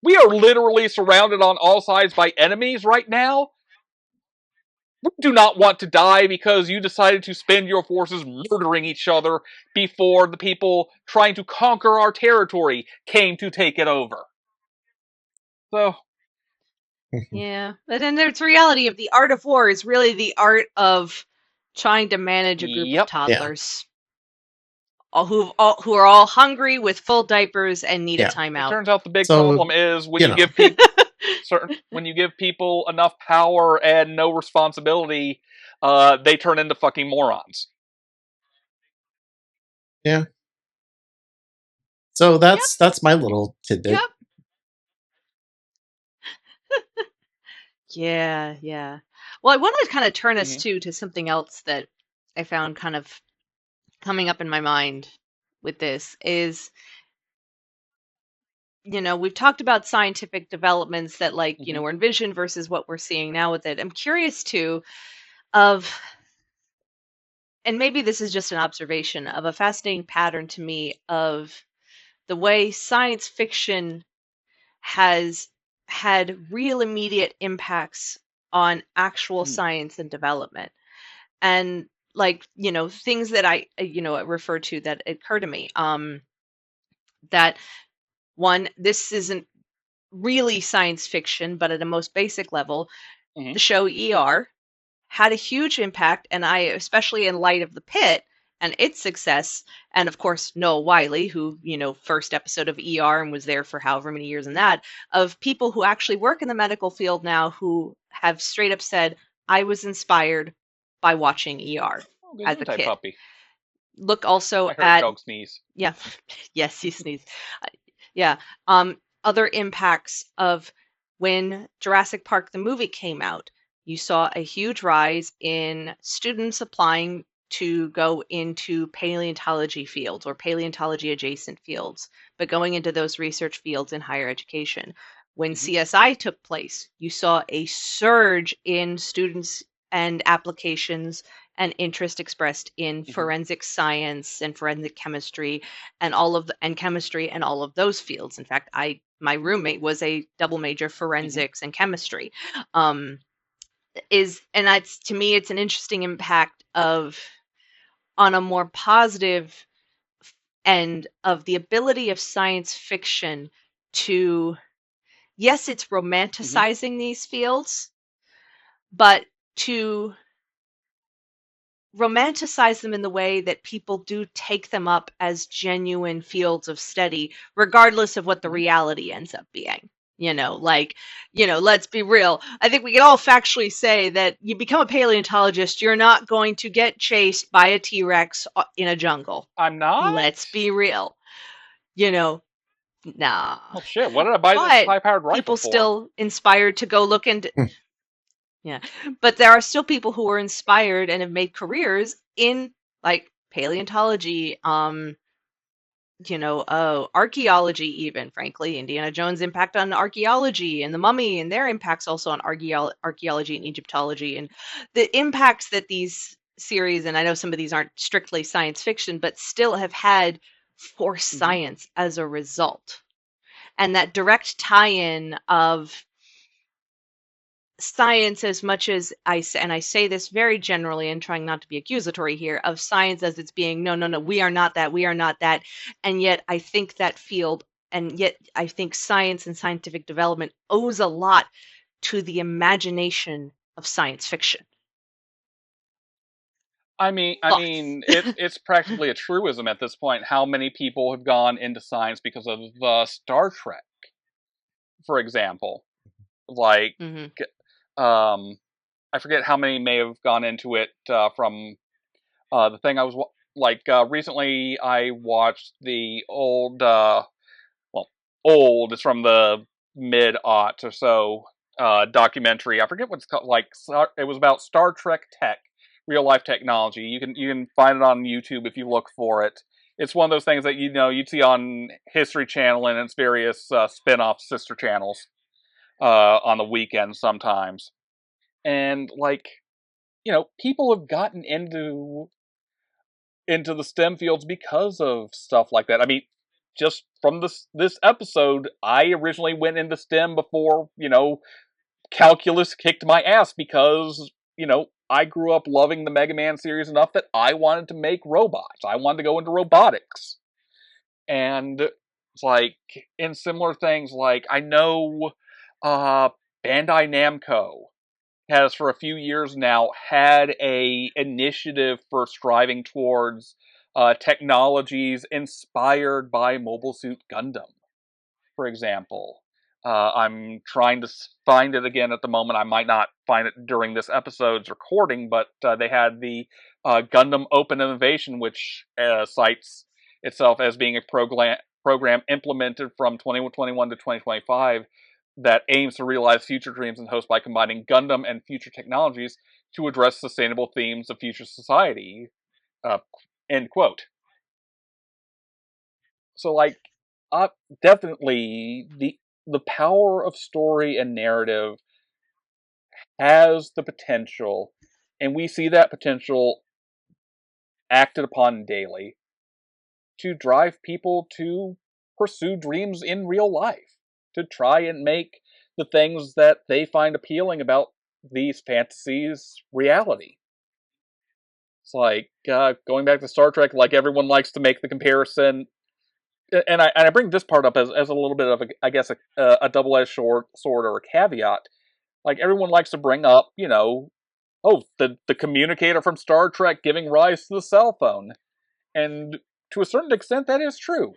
We are literally surrounded on all sides by enemies right now. We do not want to die because you decided to spend your forces murdering each other before the people trying to conquer our territory came to take it over. So, Yeah. But then there's reality of the art of war is really the art of trying to manage a group of yep. Yeah. toddlers who are all hungry with full diapers and need a Yeah. It timeout. turns out the big So, problem is when you you know, give people enough power and no responsibility, they turn into fucking morons. yeah. So Yep. that's my little tidbit. Yep. Yeah, yeah. Well, I want to kind of turn us Mm-hmm. to something else that I found kind of coming up in my mind with this is, we've talked about scientific developments that like, Mm-hmm. were envisioned versus what we're seeing now with it. I'm curious too of, and maybe this is just an observation of a fascinating pattern to me of the way science fiction has had real immediate impacts on actual Mm-hmm. science and development. And like, things that I refer to that occur to me, that one, this isn't really science fiction, but at a most basic level, Mm-hmm. the show ER had a huge impact, and I, especially in light of the pit and its success, and of course Noah Wiley, who, first episode of ER and was there for however many years in that, of people who actually work in the medical field now who have straight up said, I was inspired by watching ER Oh, as a Gesundheit kid. puppy. Look also I heard at, dog sneeze. yeah, yes, he sneezed. Yeah. Other impacts of when Jurassic Park the movie came out, you saw a huge rise in students applying to go into paleontology fields or paleontology adjacent fields, but going into those research fields in higher education. When Mm-hmm. CSI took place, you saw a surge in students and applications and interest expressed in Mm-hmm. forensic science and forensic chemistry and all of chemistry and all of those fields. In fact, my roommate was a double major Mm-hmm. forensics and chemistry. And that's, to me, it's an interesting impact of, on a more positive end, of the ability of science fiction to, yes, it's Mm-hmm. romanticizing these fields, but to romanticize them in the way that people do take them up as genuine fields of study, regardless of what the Mm-hmm. reality ends up being. Let's be real. I think we can all factually say that you become a paleontologist, you're not going to get chased by a T Rex in a jungle. I'm not? Let's be real. You know, nah. Well, shit, what did I buy this But high-powered rifle people for? still inspired to go look into, yeah. But there are still people who are inspired and have made careers in, like, paleontology, archaeology, even, frankly, Indiana Jones' impact on archaeology, and the Mummy and their impacts also on archaeology and Egyptology, and the impacts that these series, and I know some of these aren't strictly science fiction, but still have had for Mm-hmm. science as a result. And that direct tie-in of science, as much as I say, and I say this very generally and trying not to be accusatory here, of science as it's being, no, no, no, we are not that, we are not that. And yet I think that field, and yet I think science and scientific development owes a lot to the imagination of science fiction. I mean, Thoughts? it's practically a truism at this point. How many people have gone into science because of Star Trek, for example? Like, Hmm. um, I forget how many may have gone into it from the thing I was recently. I watched the well, old. It's from the mid aughts or so. Documentary. I forget what it's called. It was about Star Trek tech, real life technology. You can find it on YouTube if you look for it. It's one of those things that you'd see on History Channel and its various spin-off sister channels on the weekends sometimes. And people have gotten into the STEM fields because of stuff like that. I mean, just from this episode, I originally went into STEM before calculus kicked my ass because I grew up loving the Mega Man series enough that I wanted to make robots. I wanted to go into robotics, and it's like in similar things. Like I know uh, Bandai Namco has for a few years now had a initiative for striving towards technologies inspired by Mobile Suit Gundam, for example. I'm trying to find it again at the moment. I might not find it during this episode's recording, but they had the Gundam Open Innovation, which cites itself as being a program implemented from 2021 to 2025 that aims to realize future dreams and hopes by combining Gundam and future technologies to address sustainable themes of future society. Uh, End quote. So, uh, definitely the power of story and narrative has the potential, and we see that potential acted upon daily to drive people to pursue dreams in real life, to try and make the things that they find appealing about these fantasies reality. It's like going back to Star Trek, like everyone likes to make the comparison, and I bring this part up as a little bit of I guess a double-edged sword or a caveat. Like everyone likes to bring up, oh, the communicator from Star Trek giving rise to the cell phone, and to a certain extent, that is true.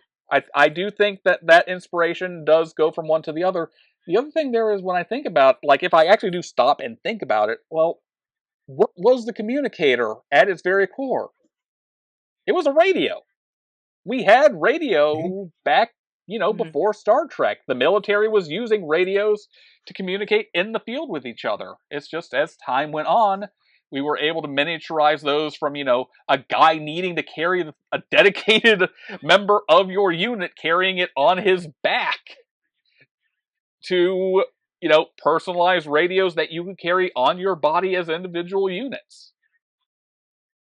I do think that inspiration does go from one to the other. The other thing there is when I think about, like, if I actually do stop and think about it, well, what was the communicator at its very core? It was a radio. We had Mhm. radio back, Hmm. before Star Trek. The military was using radios to communicate in the field with each other. It's just as time went on, We were able to miniaturize those from, a guy needing to carry a dedicated member of your unit carrying it on his back to, personalized radios that you can carry on your body as individual units.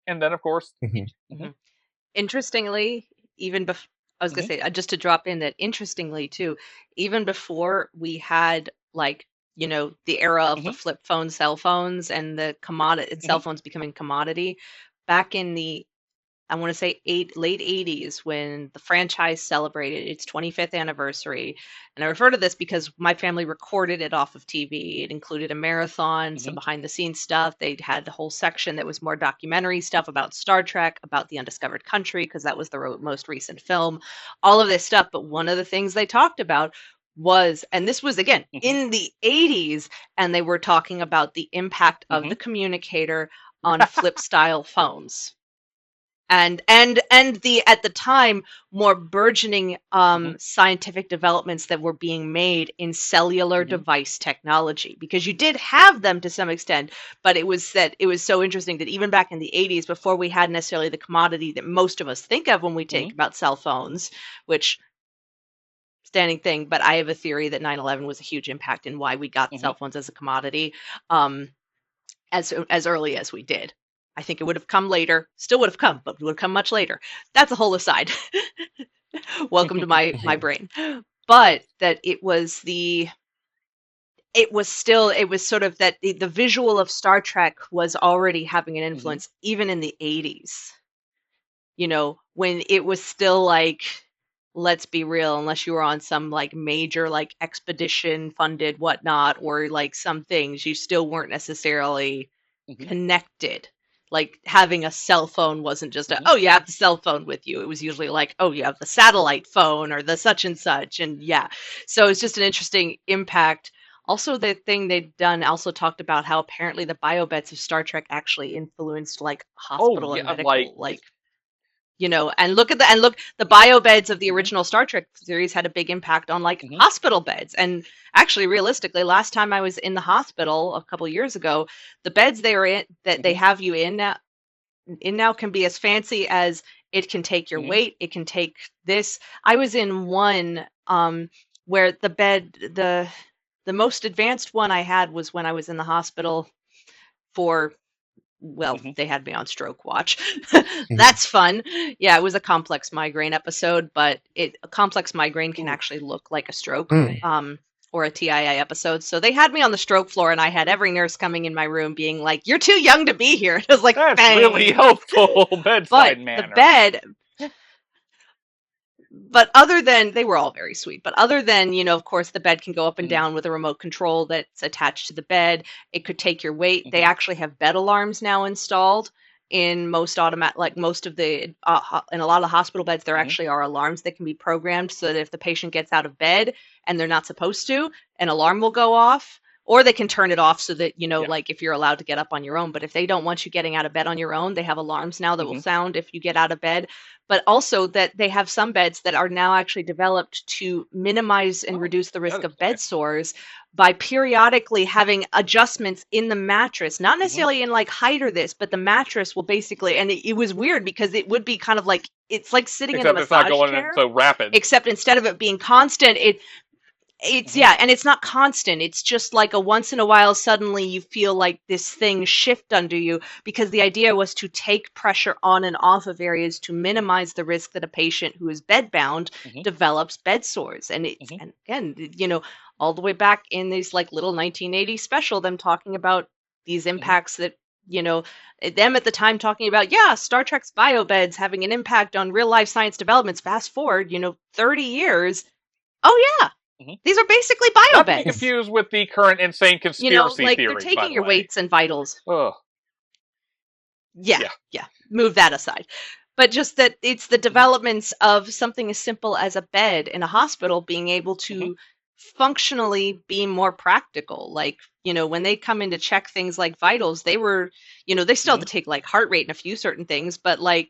And then, of course, Interestingly, I was going to say, just to drop in that interestingly too, even before we had the era of the flip phone cell phones and the commodity cell phones becoming commodity, back in the I want to say late 80s when the franchise celebrated its 25th anniversary. And I refer to this because my family recorded it off of TV. It included a marathon, some behind the scenes stuff. They had the whole section that was more documentary stuff about Star Trek, about the Undiscovered Country, because that was the most recent film, all of this stuff. But one of the things they talked about was, and this was again in the 80s, and they were talking about the impact of the communicator on flip style phones. And the at the time more burgeoning scientific developments that were being made in cellular device technology, because you did have them to some extent, but it was so interesting that even back in the 80s, before we had necessarily the commodity that most of us think of when we think about cell phones, which standing thing, but I have a theory that 9/11 was a huge impact in why we got cell phones as a commodity as early as we did. I think it would have come later, still would have come, but it would have come much later. That's a whole aside. Welcome to my brain. But that it was sort of that the visual of Star Trek was already having an influence even in the 80s. When it was still like, let's be real, unless you were on some like major like expedition funded whatnot, or like some things, you still weren't necessarily connected. Like having a cell phone wasn't just oh, you have the cell phone with you. It was usually like, oh, you have the satellite phone or the such and such. And yeah, so it's just an interesting impact. Also, the thing they'd done also talked about how apparently the biobeds of Star Trek actually influenced like hospital and medical, and look the biobeds of the original Star Trek series had a big impact on like hospital beds. And actually, realistically, last time I was in the hospital a couple years ago, the beds they are in that they have you in now can be as fancy as it can take your weight. It can take this. I was in one where the bed, the most advanced one I had was when I was in the hospital for, they had me on stroke watch. That's fun. Yeah, it was a complex migraine episode, but a complex migraine can actually look like a stroke or a TIA episode. So they had me on the stroke floor, and I had every nurse coming in my room being like, "You're too young to be here." And I was like, that's bang. really helpful bedside manner. The bed... But other than, they were all very sweet, but other than, of course, the bed can go up and down with a remote control that's attached to the bed. It could take your weight. They actually have bed alarms now installed in most most of the, in a lot of the hospital beds, there actually are alarms that can be programmed so that if the patient gets out of bed and they're not supposed to, an alarm will go off. Or they can turn it off so that, like if you're allowed to get up on your own. But if they don't want you getting out of bed on your own, they have alarms now that will sound if you get out of bed. But also that they have some beds that are now actually developed to minimize and reduce the risk of bed sores by periodically having adjustments in the mattress, not necessarily in like height or this, but the mattress will basically, and it was weird because it would be kind of like, it's like sitting in a massage chair. Except it's not going in so rapid. Except instead of it being constant, it's and it's not constant. It's just like a once in a while, suddenly you feel like this thing shift under you, because the idea was to take pressure on and off of areas to minimize the risk that a patient who is bedbound develops bed sores. And it's, and again, all the way back in these like little 1980 special, them talking about these impacts that, them at the time talking about, Star Trek's biobeds having an impact on real life science developments. Fast forward, 30 years. Oh yeah. These are basically biobeds. Not to be confused with the current insane conspiracy like theory. They're taking your weights and vitals. Ugh. Yeah. Move that aside. But just that it's the developments of something as simple as a bed in a hospital being able to functionally be more practical. Like, when they come in to check things like vitals, they were, they still have to take like heart rate and a few certain things, but like,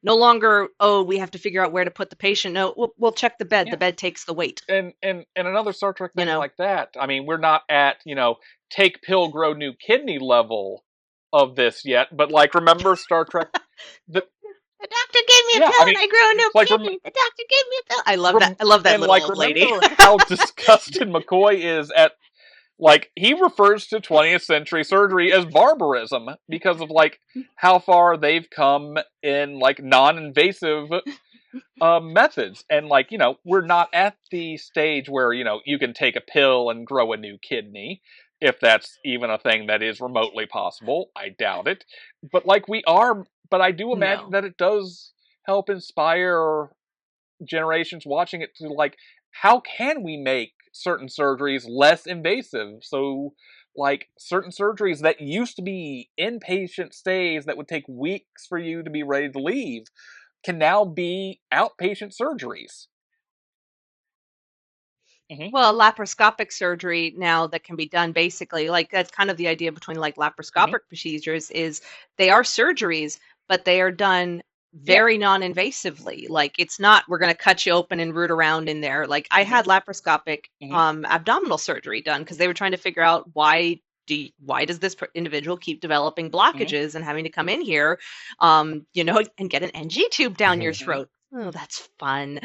no longer, we have to figure out where to put the patient. No, we'll check the bed. Yeah. The bed takes the weight. And another Star Trek thing like that. I mean, we're not at, take pill, grow new kidney level of this yet, but like, remember Star Trek? The, The doctor gave me a yeah, pill I and mean, I grew a new like, kidney. The doctor gave me a pill. I love that. I love that and little like, old lady. remember how disgusted McCoy is at, like, he refers to 20th century surgery as barbarism because of like how far they've come in like non-invasive methods. And like, you know, we're not at the stage where, you know, you can take a pill and grow a new kidney, if that's even a thing that is remotely possible. I doubt it. But like, we are, but I do imagine No. that it does help inspire generations watching it to like, how can we make certain surgeries less invasive? So like, certain surgeries that used to be inpatient stays that would take weeks for you to be ready to leave can now be outpatient surgeries. Mm-hmm. Well, laparoscopic surgery now that can be done basically, like that's kind of the idea between like Mm-hmm. laparoscopic procedures is they are surgeries, but they are done Yeah. very non-invasively. Like it's not we're going to cut you open and root around in there. Like I Mm-hmm. had laparoscopic Mm-hmm. abdominal surgery done because they were trying to figure out why does this individual keep developing Mm-hmm. blockages and having to come in here, and get an NG tube down your Mm-hmm. throat. Oh, that's fun.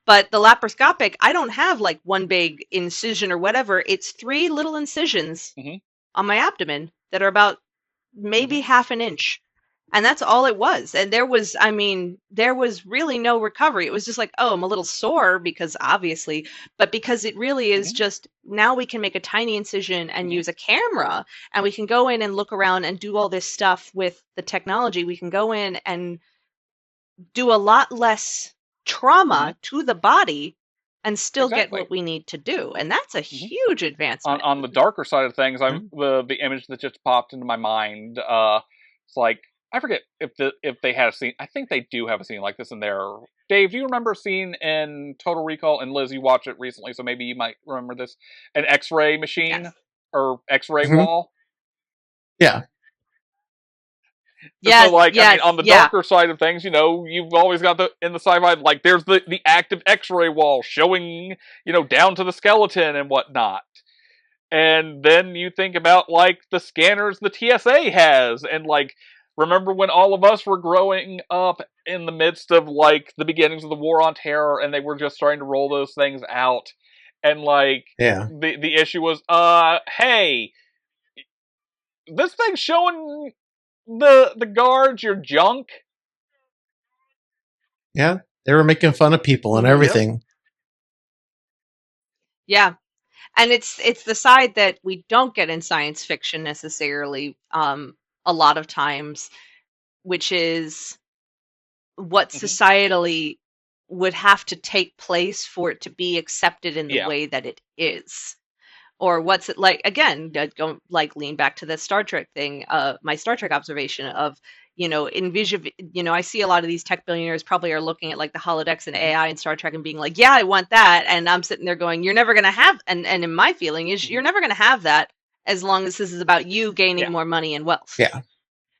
But the laparoscopic, I don't have like one big incision or whatever. It's three little incisions Mm-hmm. on my abdomen that are about maybe Mm-hmm. half an inch. And that's all it was. And there was really no recovery. It was just like, oh, I'm a little sore because obviously, but because it really is Mm-hmm. just now we can make a tiny incision and Mm-hmm. use a camera and we can go in and look around and do all this stuff with the technology. We can go in and do a lot less Mm-hmm. trauma to the body and still get Exactly. what we need to do. And that's a Mm-hmm. huge advancement. On the darker side of things, the image that just popped into my mind. It's like, I forget if they had a scene. I think they do have a scene like this in there. Dave, do you remember a scene in Total Recall? And Liz, you watched it recently, so maybe you might remember this. An X-ray machine Yes. or X-ray Mhm. wall. Yeah. So Yes, like, I mean, yes, on the yeah. darker side of things, you know, you've always got in the sci-fi, like, there's the active X-ray wall showing, you know, down to the skeleton and whatnot. And then you think about like the scanners the TSA has, and like, remember when all of us were growing up in the midst of like the beginnings of the War on Terror, and they were just starting to roll those things out, and like, Yeah. the issue was, hey, this thing's showing the guards your junk. Yeah. They were making fun of people and Hmm. Yep. everything. Yeah. And it's the side that we don't get in science fiction necessarily, a lot of times, which is what Hmm. societally would have to take place for it to be accepted in the Yeah. way that it is. Or what's it like again, go like lean back to the Star Trek thing, my Star Trek observation of, envision, I see a lot of these tech billionaires probably are looking at like the holodecks and Hmm. AI and Star Trek and being like, yeah, I want that. And I'm sitting there going, you're never going to have, and in my feeling is Hmm. you're never going to have that as long as this is about you Yeah. gaining more money and wealth. Yeah.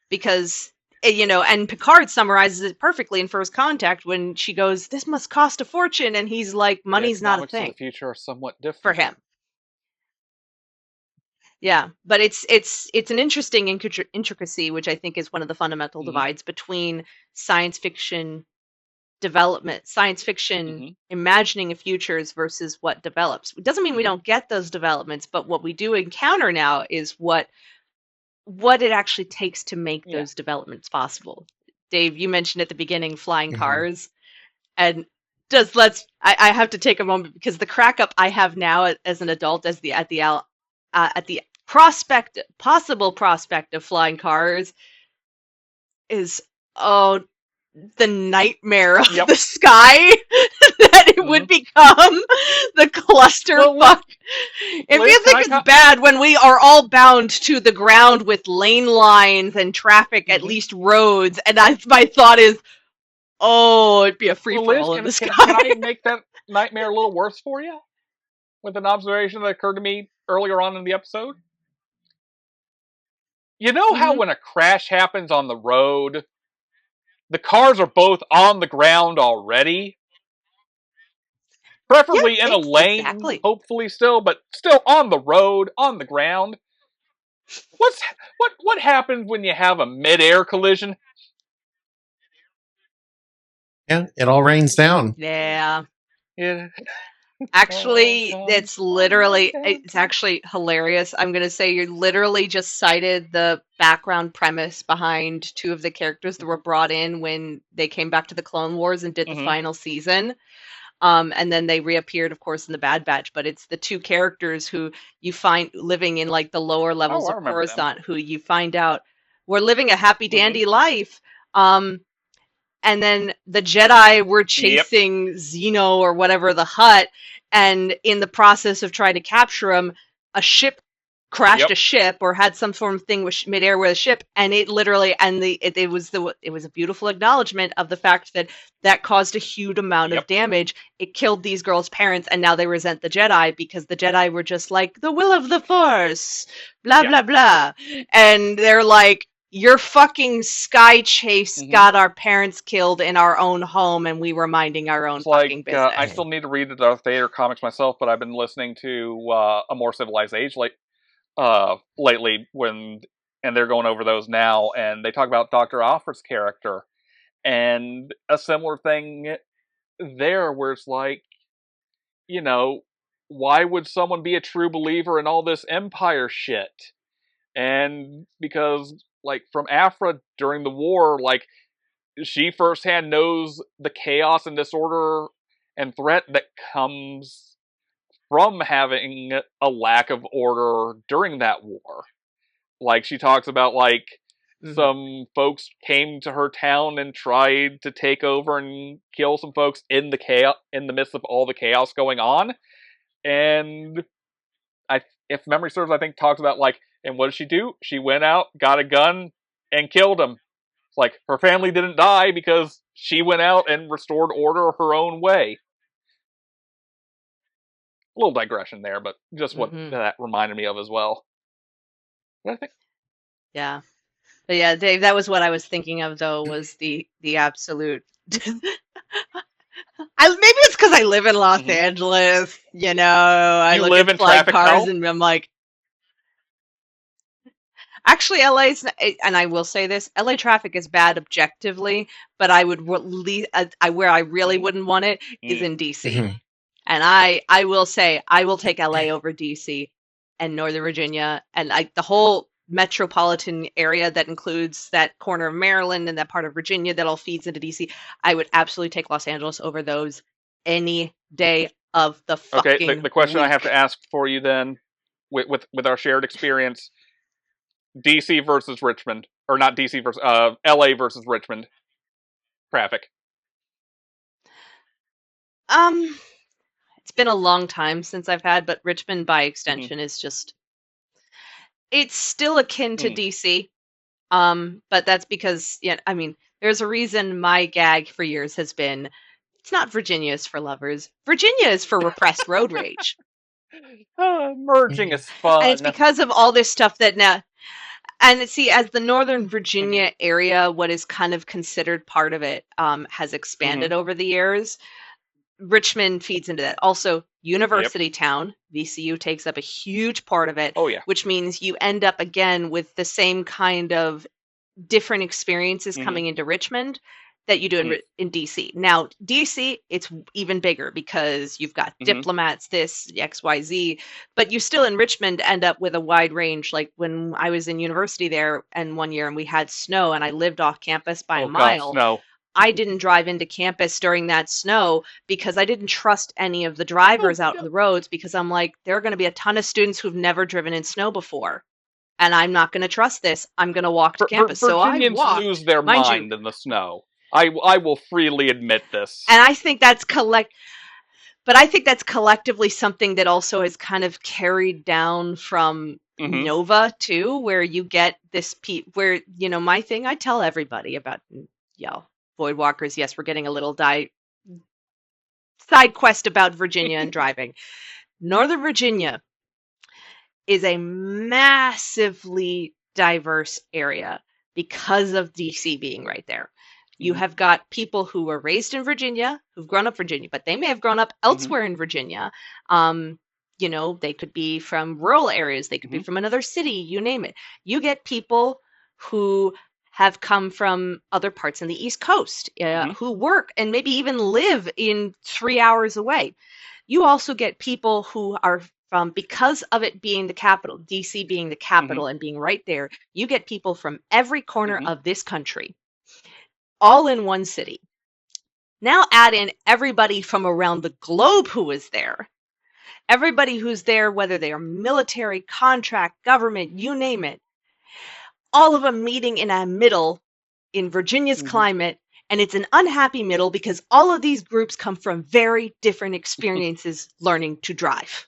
Because, and Picard summarizes it perfectly in First Contact when she goes, this must cost a fortune. And he's like, The money's not a economics of the thing future are somewhat for different. him. Yeah, but it's an interesting intricacy, which I think is one of the fundamental Hmm. divides between science fiction development, science fiction Hmm. imagining of futures versus what develops. It doesn't mean we Hmm. don't get those developments, but what we do encounter now is what it actually takes to make Yeah. those developments possible. Dave, you mentioned at the beginning flying Hmm. cars, and I have to take a moment because the crack up I have now as an adult as the at the possible prospect of flying cars is, oh, the nightmare of Yep. the sky that it Hmm. would become, the Well, clusterfuck. If Liz, you think it's bad when we are all bound to the ground with lane lines and traffic, at Mhm. least roads, and my thought is, oh, it'd be a free Well, for Liz, all in the can sky. I make that nightmare a little worse for you with an observation that occurred to me earlier on in the episode? You know how Hmm. when a crash happens on the road, the cars are both on the ground already? Yeah, Preferably in a lane, exactly. hopefully still, but still on the road, on the ground. What's what happens when you have a mid-air collision? Yeah, it all rains down. Yeah. Yeah. Actually, it's actually hilarious. I'm going to say you literally just cited the background premise behind two of the characters that were brought in when they came back to the Clone Wars and did the Mm-hmm. final season. And then they reappeared, of course, in the Bad Batch. But it's the two characters who you find living in like the lower Oh, levels I of remember them. Coruscant, who you find out were living a happy Mm-hmm. dandy life. Um, and then the Jedi were Yep. chasing Xeno or whatever the Hutt, and in the process of trying to capture him, a ship crashed Yep. a ship or had some sort of thing with midair with a ship, and it literally and it was a beautiful acknowledgement of the fact that that caused a huge amount of Yep. damage. It killed these girls' parents, and now they resent the Jedi because the Jedi were just like the will of the Force, blah Yep. blah blah, and they're like, your fucking sky chase Mm-hmm. got our parents killed in our own home, and we were minding our own It's like fucking I business. still need to read the Darth Vader comics myself, but I've been listening to A More Civilized Age lately and they're going over those now, and they talk about Dr. Offred's character and a similar thing there, where it's like, you know, why would someone be a true believer in all this Empire shit? And because, like, from Afra during the war, like, she firsthand knows the chaos and disorder and threat that comes from having a lack of order during that war. Like, she talks about, like, Mm-hmm. some folks came to her town and tried to take over and kill some folks in the chaos, in the midst of all the chaos going on. And if memory serves, I think talks about, like, and what did she do? She went out, got a gun, and killed him. It's like her family didn't die because she went out and restored order her own way. A little digression there, but just what Mm-hmm. that reminded me of as well. But I think, Yeah. But yeah, Dave, that was what I was thinking of though, was the absolute I maybe it's because I live in Los mm-hmm. Angeles, I You look live at in flying traffic cars hell. and I'm like, actually, LA's, and I will say this, LA traffic is bad objectively, but I would where I really Mm-hmm. wouldn't want it is Mm. in DC. Mhm. And I will say I will take LA over DC and Northern Virginia and the whole metropolitan area that includes that corner of Maryland and that part of Virginia that all feeds into DC. I would absolutely take Los Angeles over those any day of the Okay, fucking the question I have to week. ask for you then, with our shared experience, DC versus Richmond, or not DC versus LA versus Richmond traffic. Um, it's been a long time since I've had, but Richmond by Mm-hmm. extension is just it's still akin to Mm. DC. But that's because, yeah, I mean, there's a reason my gag for years has been it's not Virginia is for lovers. Virginia is for repressed road rage. Merging Mhm. is And it's fun. because of all this stuff that now, and see, as the Northern Mm-hmm. Virginia area, what is kind of considered part of it has Mm-hmm. expanded over the years. Richmond feeds into that. Also, Yep. university town, VCU takes up a huge part of it, Oh yeah. which means you end up again with the same kind of different experiences Mm-hmm. coming into Richmond that you do Mm. in DC. Now, DC, it's even bigger because you've got Mm-hmm. diplomats, this, XYZ, but you still in Richmond end up with a wide range. Like when I was in university there and one year and we had snow and I lived off campus by a Oh god, mile, snow. I didn't drive into campus during that snow because I didn't trust any of the Oh drivers out on god. the roads because I'm like, there are going to be a ton of students who've never driven in snow before. And I'm not going to trust this. I'm going to walk to campus. So I Virginians lose walked, their mind you. mind in the snow. I will freely admit this. And I think that's but I think that's collectively something that also is kind of carried down from Mm-hmm. Nova too, where you get this where, my thing I tell everybody about, Voidwalkers. Yes, we're getting a little side quest about Virginia and driving. Northern Virginia is a massively diverse area because of DC being right there. You Mm-hmm. have got people who were raised in Virginia, who've grown up in Virginia, but they may have grown up Mm-hmm. elsewhere in Virginia. Um, They could be from rural areas, they could be Mhm. from another city, you name it. You get people who have come from other parts in the East Coast, Mhm. who work and maybe even live in 3 hours away. You also get people who are from, because of it being the capital, DC being the Mhm. capital and being right there, you get people from every corner Mhm. of this country, all in one city. Now add in everybody from around the globe who is there. Everybody who's there, whether they are military, contract, government, you name it, all of them meeting in a middle in Virginia's Mhm. climate. And it's an unhappy middle because all of these groups come from very different experiences learning to drive.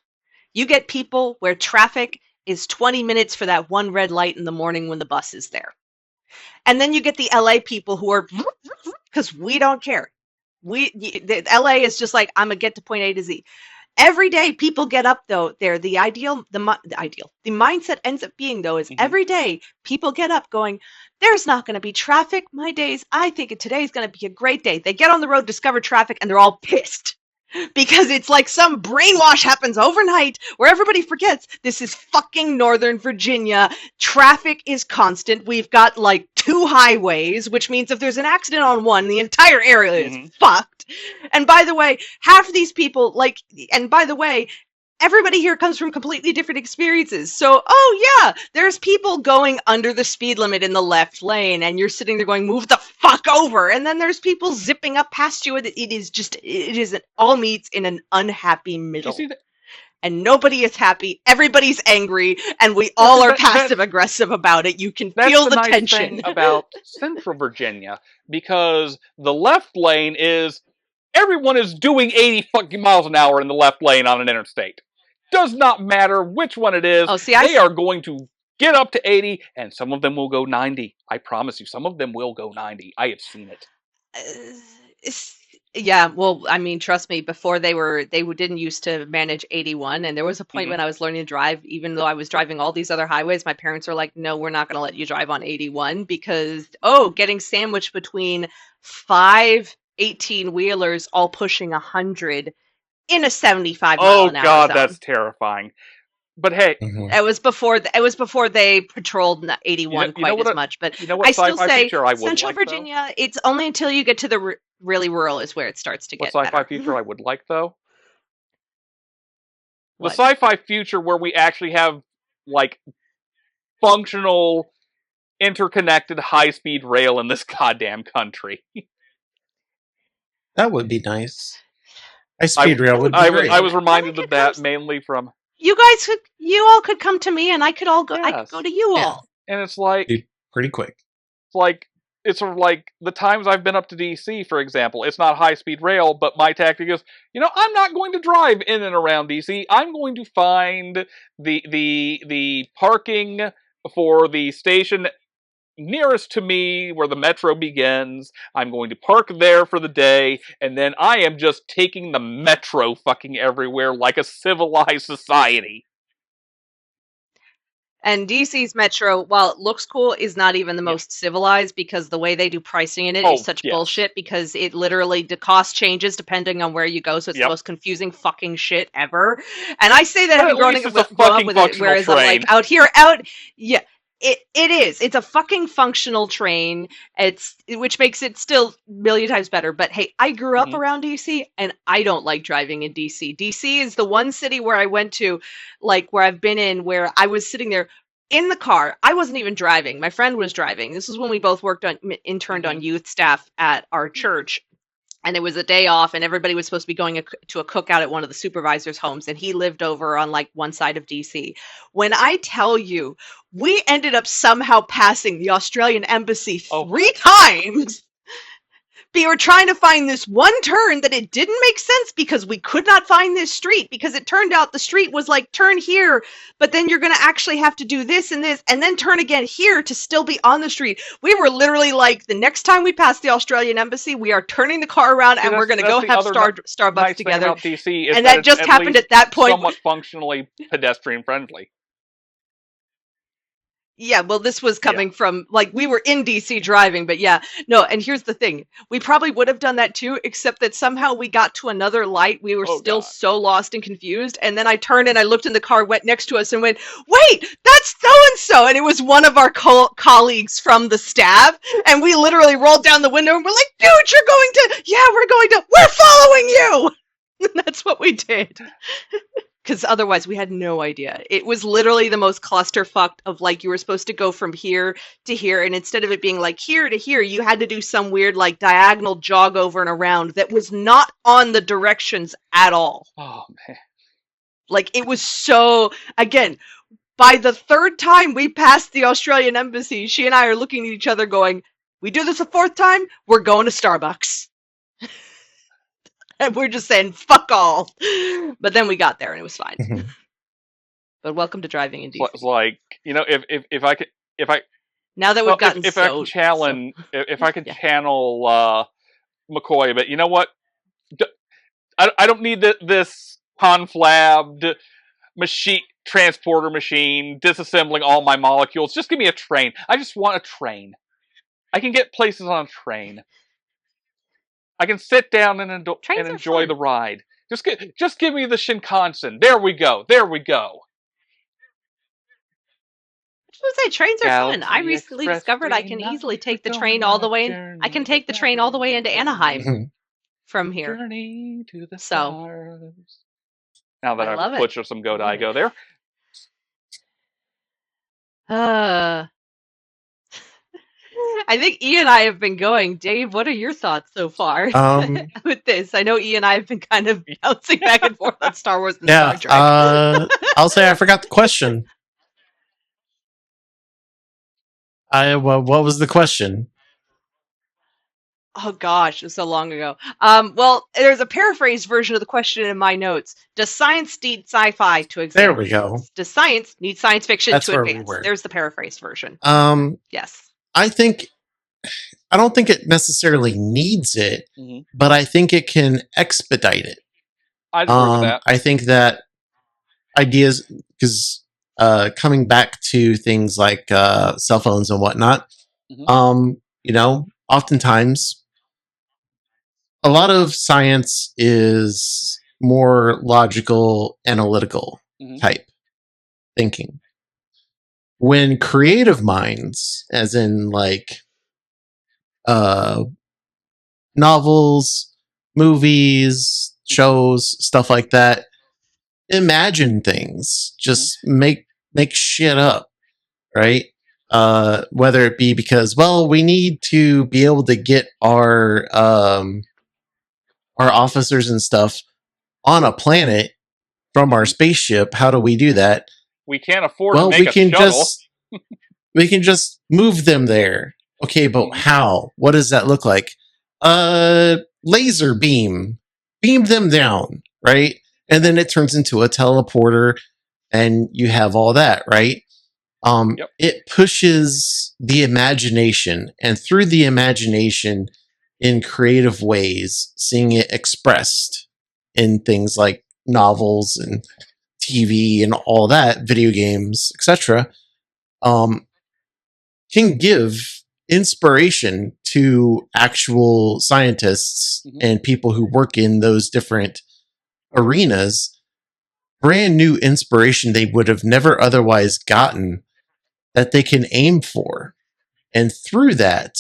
You get people where traffic is 20 minutes for that one red light in the morning when the bus is there. And then you get the LA people who are, because we don't care. The LA is just like, I'm gonna get to point A to Z. Every day people get up though there. The mindset ends up being though is Mhm. every day people get up going, there's not going to be traffic. My days, I think today's going to be a great day. They get on the road, discover traffic, and they're all pissed because it's like some brainwash happens overnight where everybody forgets this is fucking Northern Virginia. Traffic is constant. We've got like 2 highways, which means if there's an accident on one, the entire area is Mhm. fucked. And by the way, half of these people, and by the way, everybody here comes from completely different experiences. So, oh yeah, there's people going under the speed limit in the left lane, and you're sitting there going, move the fuck over. And then there's people zipping up past you, and it is all meets in an unhappy You see middle. that? And nobody is happy. Everybody's angry, and we Yeah, all because are that passive aggressive about it. You can that's feel the the nice thing tension. about Central Virginia, because the left lane is everyone is doing 80 fucking miles an hour in the left lane on an interstate. Does not matter which one it is, Oh, see, they are going to get up to 80, and some of them will go 90. I promise you, some of them will go 90. I have seen it. Uh, yeah, well, I mean, trust me, before they didn't used to manage 81, and there was a point Hmm. when I was learning to drive, even though I was driving all these other highways, my parents were like, "No, we're not going to let you drive on 81 because getting sandwiched between five 18-wheelers all pushing 100 in a 75 mile Oh an hour god, zone." that's terrifying. But hey, Mhm. It was before they patrolled you know, 81 you know quite as what? much. But You know what I still sci-fi say feature I would Central like though? Virginia. It's only until you get to the really rural is where it starts to What get sci-fi better. feature I would like though? The What? sci-fi future where we actually have like functional, interconnected, high-speed rail in this goddamn country. That would be nice. High I, speed rail would be I great. was And I reminded of could come. that mainly from You all could come to me, and I could go yes, to you Yeah, all. and it's like be pretty quick. it's sort of like the times I've been up to DC, for example. It's not high-speed rail, but my tactic is, I'm not going to drive in and around DC. I'm going to find the parking for the station nearest to me where the metro begins. I'm going to park there for the day, and then I am just taking the metro fucking everywhere like a civilized society. And DC's Metro, while it looks cool, is not even the Yeah. most civilized because the way they do pricing in it is Oh, such yes. bullshit because it literally, the cost changes depending on where you go. So it's the Yep. most confusing fucking shit ever. And I say that But having at least it's a grown up fucking with it, functional whereas I'm like train. yeah, it is. It's a fucking functional train. Which makes it still a million times better. But hey, I grew up Hmm. around DC and I don't like driving in DC. DC is the one city where I went to, like where I've been in, where I was sitting there in the car. I wasn't even driving. My friend was driving. This is when we both interned Hmm. on youth staff at our church. And it was a day off, and everybody was supposed to be going to a cookout at one of the supervisors' homes. And he lived over on like one side of DC. When I tell you, we ended up somehow passing the Australian embassy Oh, 3 times. We were trying to find this one turn that it didn't make sense because we could not find this street because it turned out the street was like turn here, but then you're going to actually have to do this and then turn again here to still be on the street. We were literally like, the next time we pass the Australian embassy, we are turning the car around see, and we're going to that's go the have other Starbucks nice thing together. about DC is And that that it's just at happened least at that point. somewhat functionally pedestrian friendly. Yeah, well, this was coming from, like, we were in DC driving, but yeah. No, and here's the thing. We probably would have done that too, except that somehow we got to another light. We were Oh, still God. so lost and confused. And then I turned and I looked in the car went next to us and went, wait, that's so-and-so. And it was one of our colleagues from the staff. And we literally rolled down the window and we're like, dude, you're going to, yeah, we're following you. And that's what we did. Because otherwise we had no idea. It was literally the most clusterfuck of, like, you were supposed to go from here to here, and instead of it being like here to here, you had to do some weird, like, diagonal jog over and around that was not on the directions at all. Oh, man. Like, it was so, again, by the third time we passed the Australian embassy, she and I are looking at each other going, we do this a fourth time, we're going to Starbucks. And we're just saying, fuck all. But then we got there and it was fine. Mhm. But welcome to driving in DC. It's like, if I could, Now that we've gotten if I can challenge, if I can Yeah. channel McCoy, but you know what? I don't need this conflabbed transporter machine disassembling all my molecules. Just give me a train. I just want a train. I can get places on a train. I can sit down and enjoy the ride. Just give me the Shinkansen. There we go. There we go. I was gonna say trains are fun. I Galaxy recently Express discovered I can easily take the train all the way. I can take the train all the way into Anaheim Mhm. from here. Journey to the So stars. Now that I love I've it. butchered some Go, I go there. I think E and I have been going. Dave, what are your thoughts so far with this? I know E and I have been kind of bouncing back and forth on Star Wars and Yeah, Star Trek. I'll say I forgot the question. What was the question? Oh gosh, it was so long ago. Well, there's a paraphrased version of the question in my notes. Does science need sci-fi to advance? There we go. Does science need science fiction That's to where advance? we were. There's the paraphrased version. Yes. I don't think it necessarily needs it, but I think it can expedite it. I agree with that. I think that ideas, because coming back to things like cell phones and whatnot, oftentimes a lot of science is more logical, analytical type thinking. When creative minds, as in like novels, movies, shows, stuff like that, imagine things, just make shit up, right? Whether it be because, well, we need to be able to get our officers and stuff on a planet from our spaceship. How do we do that? We can't afford to make a shuttle. We can just move them there. Okay, but how? What does that look like? Laser beam them down, right? And then it turns into a teleporter, and you have all that, right? It pushes the imagination, and through the imagination, in creative ways, seeing it expressed in things like novels and TV and all that, video games, etc., can give inspiration to actual scientists and people who work in those different arenas, brand new inspiration they would have never otherwise gotten that they can aim for. And through that,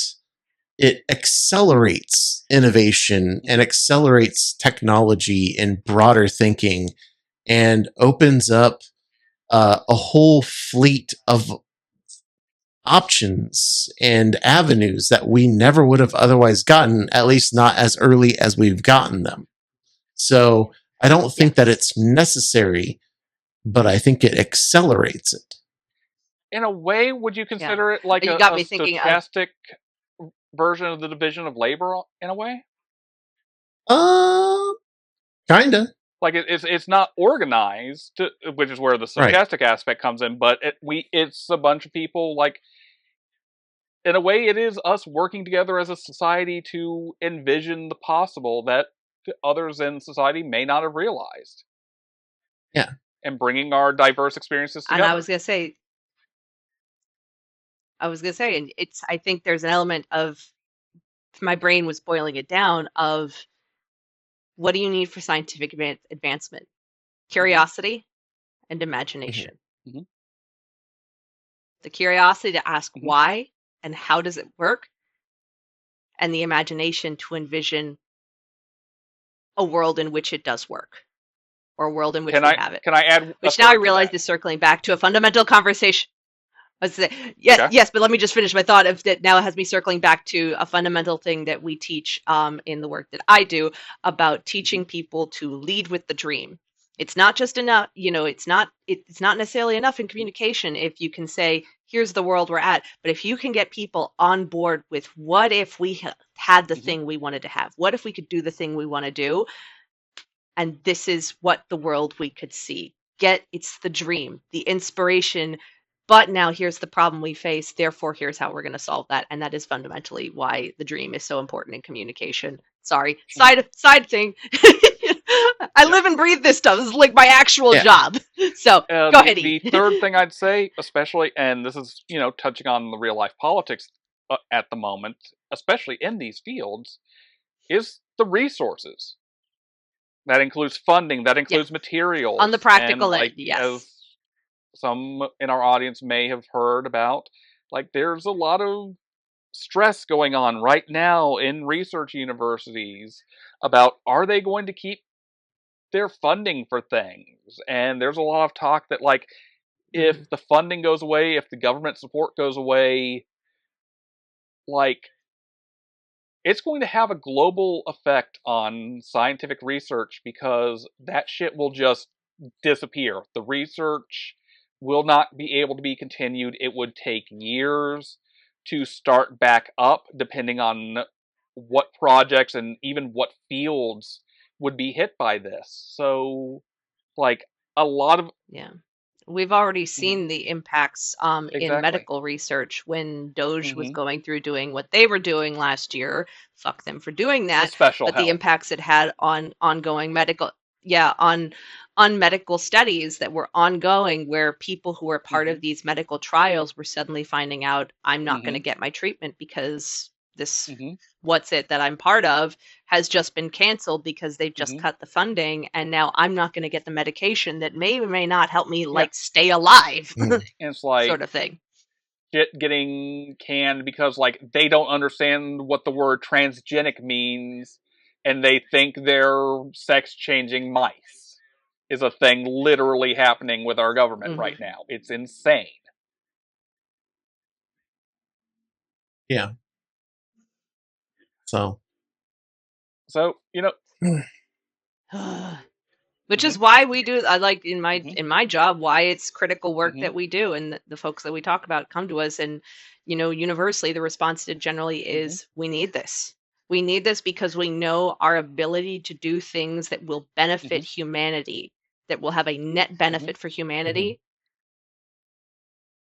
it accelerates innovation and accelerates technology and broader thinking and opens up a whole fleet of options and avenues that we never would have otherwise gotten, at least not as early as we've gotten them. So I don't think that it's necessary, but I think it accelerates it. In a way, would you consider it like a stochastic version of the division of labor in a way? Kinda. Like it's not organized, which is where the stochastic aspect comes in. But it's a bunch of people. Like, in a way, it is us working together as a society to envision the possible that others in society may not have realized. Yeah, and bringing our diverse experiences together. And I was gonna say, I was gonna say, and I think there's an element of, my brain was boiling it down, of what do you need for scientific advancement? Curiosity and imagination. Mhm. The curiosity to ask Mhm. why and how does it work, and the imagination to envision a world in which it does work, or a world in which Can we I have it. can I add a Which now I third to realize that? is circling back to a fundamental conversation. Yeah, Okay. yes, but let me just finish my thought of that. Now it has me circling back to a fundamental thing that we teach in the work that I do, about Mhm. teaching people to lead with the dream. It's not just enough, it's not necessarily enough in communication if you can say, here's the world we're at, but if you can get people on board with, what if we had the Mhm. thing we wanted to have? What if we could do the thing we want to do? And this is what the world we could see. It's the dream, the inspiration, but now here's the problem we face, therefore here's how we're going to solve that. And that is fundamentally why the dream is so important in communication. Sorry, Mhm. side thing. I Yep. live and breathe this stuff. This is like my actual Yeah. job. So go The ahead, E. third thing I'd say, especially, and this is touching on the real life politics at the moment, especially in these fields, is the resources. That includes funding. That Yeah, includes on the materials, and practical end, like yes. as some in our audience may have heard about, like there's a lot of stress going on right now in research universities about, are they going to keep their funding for things? And there's a lot of talk that, like, if Hmm. the funding goes away, if the government support goes away, like, it's going to have a global effect on scientific research, because that shit will just disappear. The research will not be able to be continued. It would take years to start back up, depending on what projects and even what fields would be hit by this. So, like, a lot of. Yeah. We've already Mhm. seen the impacts in Exactly. medical research when Doge was Hmm. going through doing what they were doing last year. Fuck them for doing The that. special But the health. impacts it had on ongoing medical, yeah, on medical studies that were ongoing, where people who were part Hmm. of these medical trials were suddenly finding out, I'm not going to Hmm. get my treatment because this, Hmm. what's it that I'm part of, has just been canceled because they've just Hmm. cut the funding, and now I'm not going to get the medication that may or may not help me, Yeah, like, stay alive. Mm. and it's like Sort of thing. shit getting canned because, like, they don't understand what the word transgenic means, and they think they're sex changing mice is a thing literally happening with our government Hmm. right now. It's insane. Yeah. So, So, Which hmm is why we do, I like, in my hmm job, why it's critical work hmm that we do, and the folks that we talk about come to us, and universally the response to generally hmm is, we need this. We need this because we know our ability to do things that will hmm benefit humanity, that will have a net hmm benefit for mhm. humanity.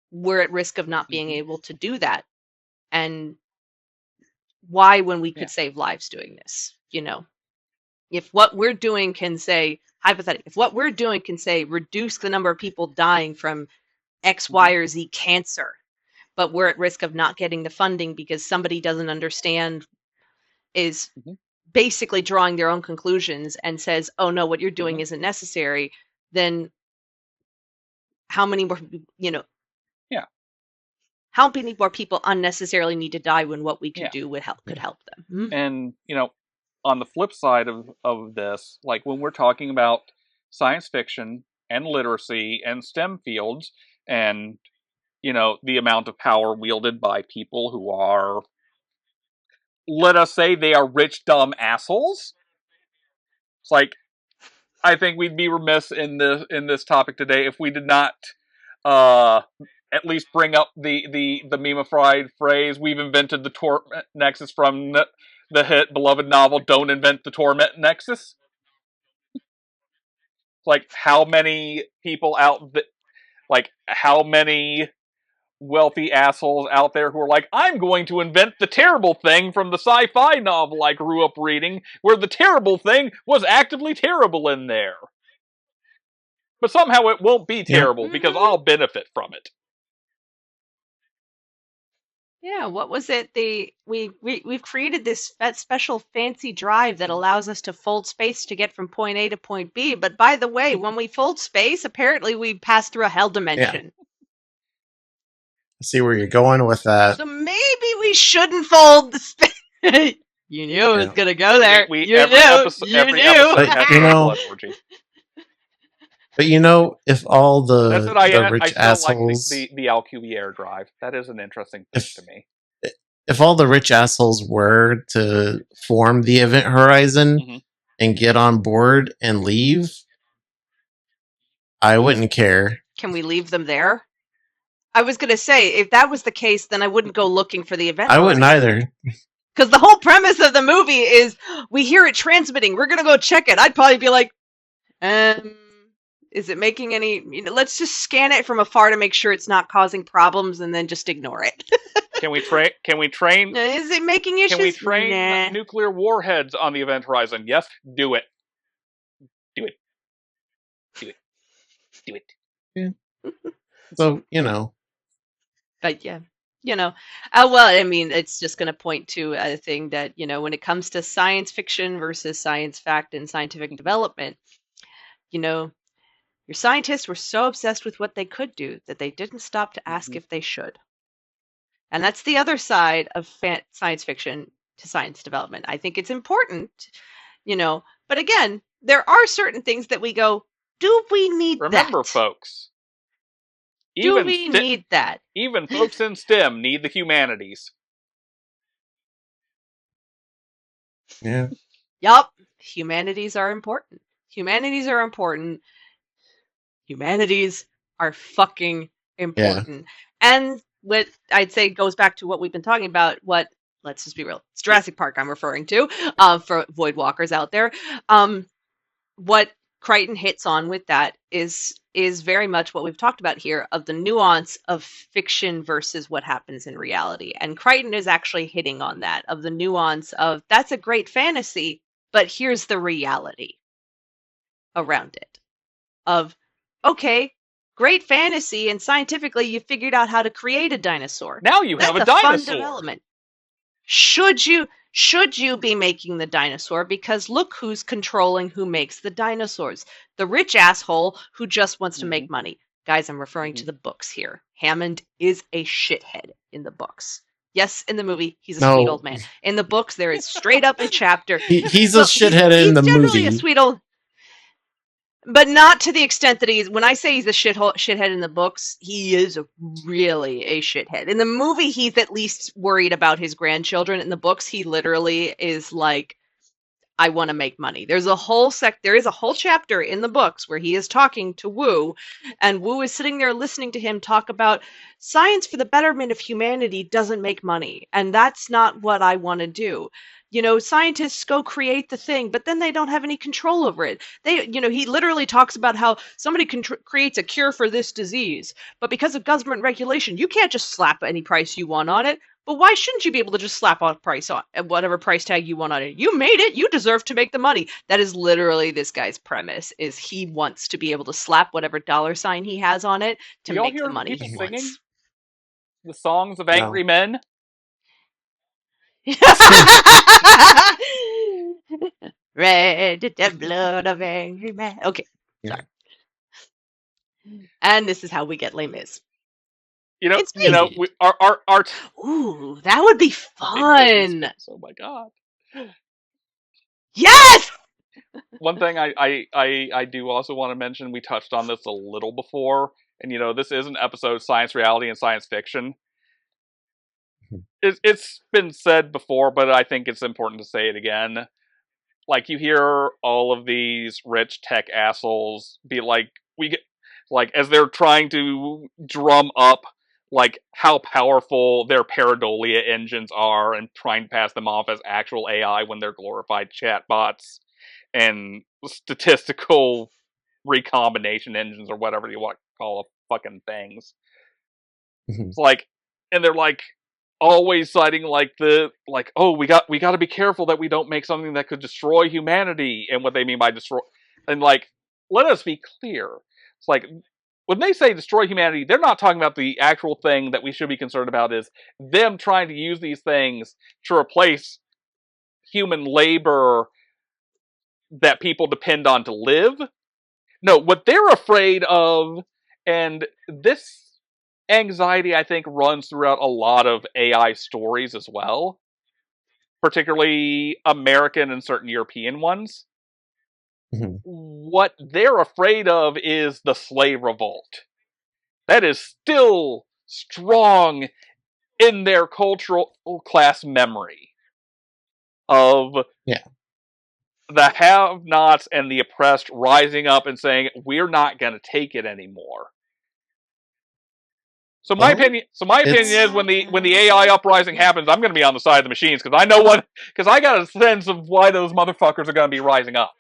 We're at risk of not being hmm able to do that. And why, when we yeah. could save lives doing this? If what we're doing can say, hypothetically, if what we're doing can say, reduce the number of people dying from X, hmm Y, or Z cancer, but we're at risk of not getting the funding because somebody doesn't understand, is hmm basically drawing their own conclusions and says, oh no, what you're hmm doing isn't necessary, then how many more, yeah. how many more people unnecessarily need to die when what we could Yeah. do could Yeah. help them? Mhm. And, on the flip side of this, like when we're talking about science fiction and literacy and STEM fields, and, the amount of power wielded by people who are, let us say, they are rich, dumb assholes. It's like, I think we'd be remiss in this topic today if we did not uh at least bring up the memeified phrase, "We've invented the torment nexus," from the hit beloved novel "Don't Invent the Torment Nexus." Like, how many people like, how many wealthy assholes out there who are like, I'm going to invent the terrible thing from the sci-fi novel I grew up reading, where the terrible thing was actively terrible in there. But somehow it won't be Yeah. terrible because Mhm. I'll benefit from it. Yeah, what was it? We've created this that special fancy drive that allows us to fold space to get from point A to point B. But by the way, when we fold space, apparently we pass through a hell Yeah. dimension. I see where you're going with that. So maybe we shouldn't fold the space. You knew it was Yeah. gonna go there. We You knew. You every knew. episode But has you to have a know, blood orgy. if all That's what the I rich still like assholes, the Alcubierre drive. That is an interesting thing if to me. if all the rich assholes were to form the event horizon Mhm. and get on board and leave, I wouldn't care. Can we leave them there? I was gonna say, if that was the case, then I wouldn't go looking for the event I wouldn't horizon. either. Because the whole premise of the movie is we hear it transmitting. We're gonna go check it. I'd probably be like, is it making any? Let's just scan it from afar to make sure it's not causing problems, and then just ignore it. Can we train? Can we train? Is it making issues? Can we train Nah. nuclear warheads on the event horizon? Yes, do it. Do it. Do it. Do it. Yeah. So But yeah, well, I mean, it's just going to point to a thing that when it comes to science fiction versus science fact and scientific development, your scientists were so obsessed with what they could do that they didn't stop to ask if they should. And that's the other side of science fiction to science development. I think it's important, but again, there are certain things that we go, do we need Remember, that? folks. Do we need that? Even folks in STEM need the humanities. yeah. Yup. Humanities are important. Humanities are important. Humanities are fucking important. And what I'd say goes back to what we've been talking about. Let's just be real. It's Jurassic Park I'm referring to, for Voidwalkers out there. What Crichton hits on with that is very much what we've talked about here, of the nuance of fiction versus what happens in reality. And Crichton is actually hitting on that, of the nuance of that's a great fantasy, but here's the reality around it. Of, okay, great fantasy, and scientifically you figured out how to create a dinosaur. Now you have a That's a fun dinosaur. development. Should you be making the dinosaur? Because look who's controlling who makes the dinosaurs. The rich asshole who just wants to make money. Guys, I'm referring to the books here. Hammond is a shithead in the books. Yes, in the movie, he's a sweet old man. In the books, there is straight up a chapter. He's a shithead in the generally movie. A sweet old, but not to the extent that he's. When I say he's a shithead in the books, he is really a shithead. In the movie, he's at least worried about his grandchildren. In the books, he literally is like, I want to make money. There is a whole chapter in the books where he is talking to Wu, and Wu is sitting there listening to him talk about science for the betterment of humanity doesn't make money, and that's not what I want to do. Scientists go create the thing, but then they don't have any control over it. He literally talks about how somebody creates a cure for this disease, but because of government regulation, you can't just slap any price you want on it. But why shouldn't you be able to just slap a price on whatever price tag you want on it? You made it. You deserve to make the money. That is literally this guy's premise: is he wants to be able to slap whatever dollar sign he has on it to Do y'all make hear the money people he singing wants. the songs of angry men? Red, the blood of angry man. Okay, sorry. And this is how we get Les Mis. It's our ooh, that would be fun. Oh my god. Yes. One thing I do also want to mention, we touched on this a little before, and this is an episode science reality and science fiction. It's been said before, but I think it's important to say it again. Like, you hear all of these rich tech assholes be like, as they're trying to drum up like how powerful their pareidolia engines are and trying to pass them off as actual AI when they're glorified chatbots and statistical recombination engines or whatever you want to call fucking things. It's like, and they're like always citing oh, we got to be careful that we don't make something that could destroy humanity, and what they mean by destroy, and let us be clear. It's like, when they say destroy humanity, they're not talking about the actual thing that we should be concerned about is them trying to use these things to replace human labor that people depend on to live. No, what they're afraid of, and this anxiety, I think, runs throughout a lot of AI stories as well, particularly American and certain European ones. Mhm. What they're afraid of is the slave revolt. That is still strong in their cultural class memory of Yeah. the have-nots and the oppressed rising up and saying, we're not going to take it anymore. So my Well, opinion. So my opinion it's is when the AI uprising happens, I'm going to be on the side of the machines because I know what. Because I got a sense of why those motherfuckers are going to be rising up,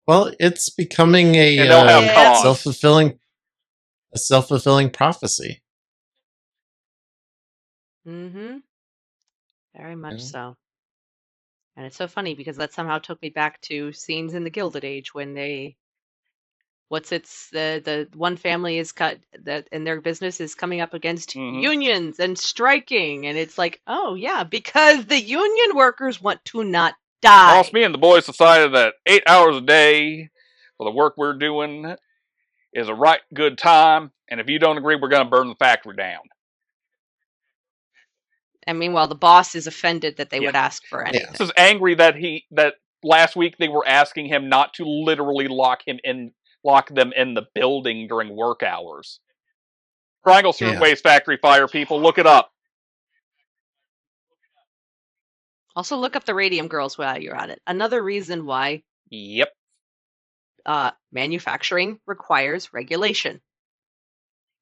it's becoming and they'll have Yep. cause. self fulfilling prophecy. Mm-hmm. Very much Yeah. so. And it's so funny because that somehow took me back to scenes in the Gilded Age when the one family is cut that and their business is coming up against Mm-hmm. unions and striking, and it's like, oh yeah, because the union workers want to not Boss, die. me and the boys decided that 8 hours a day for the work we're doing is a right good time, and if you don't agree, we're going to burn the factory down. And meanwhile, the boss is offended that they Yeah. would ask for Yeah. anything. This is angry that last week they were asking him not to literally lock them in the building during work hours. Triangle Yeah. Waste Factory fire, people, look it up. Also, look up the Radium Girls while you're at it. Another reason why Yep. manufacturing requires regulation,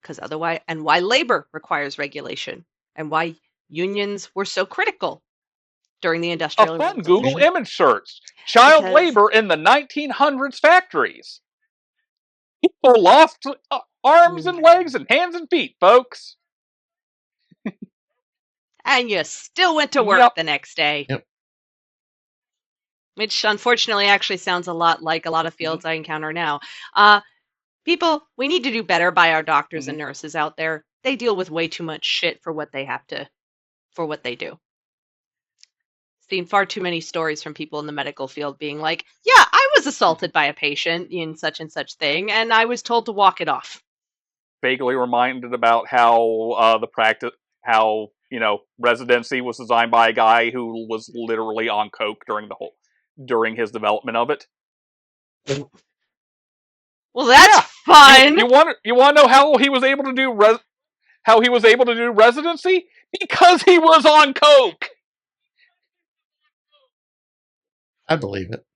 because otherwise, and why labor requires regulation, and why unions were so critical during the A Industrial fun Google Revolution. image search. Child Because labor in the 1900s factories. People lost arms and legs and hands and feet, folks. and you still went to work Yep. the next day. Yep. Which unfortunately actually sounds a lot like a lot of fields I encounter now. People, we need to do better by our doctors and nurses out there. They deal with way too much shit for what they do. Seen far too many stories from people in the medical field being like, yeah, I was assaulted by a patient in such and such thing, and I was told to walk it off. Vaguely reminded about how residency was designed by a guy who was literally on coke during his development of it. Well, that's Yeah. fun. You want to know how he was able to do residency? Because he was on coke. I believe it.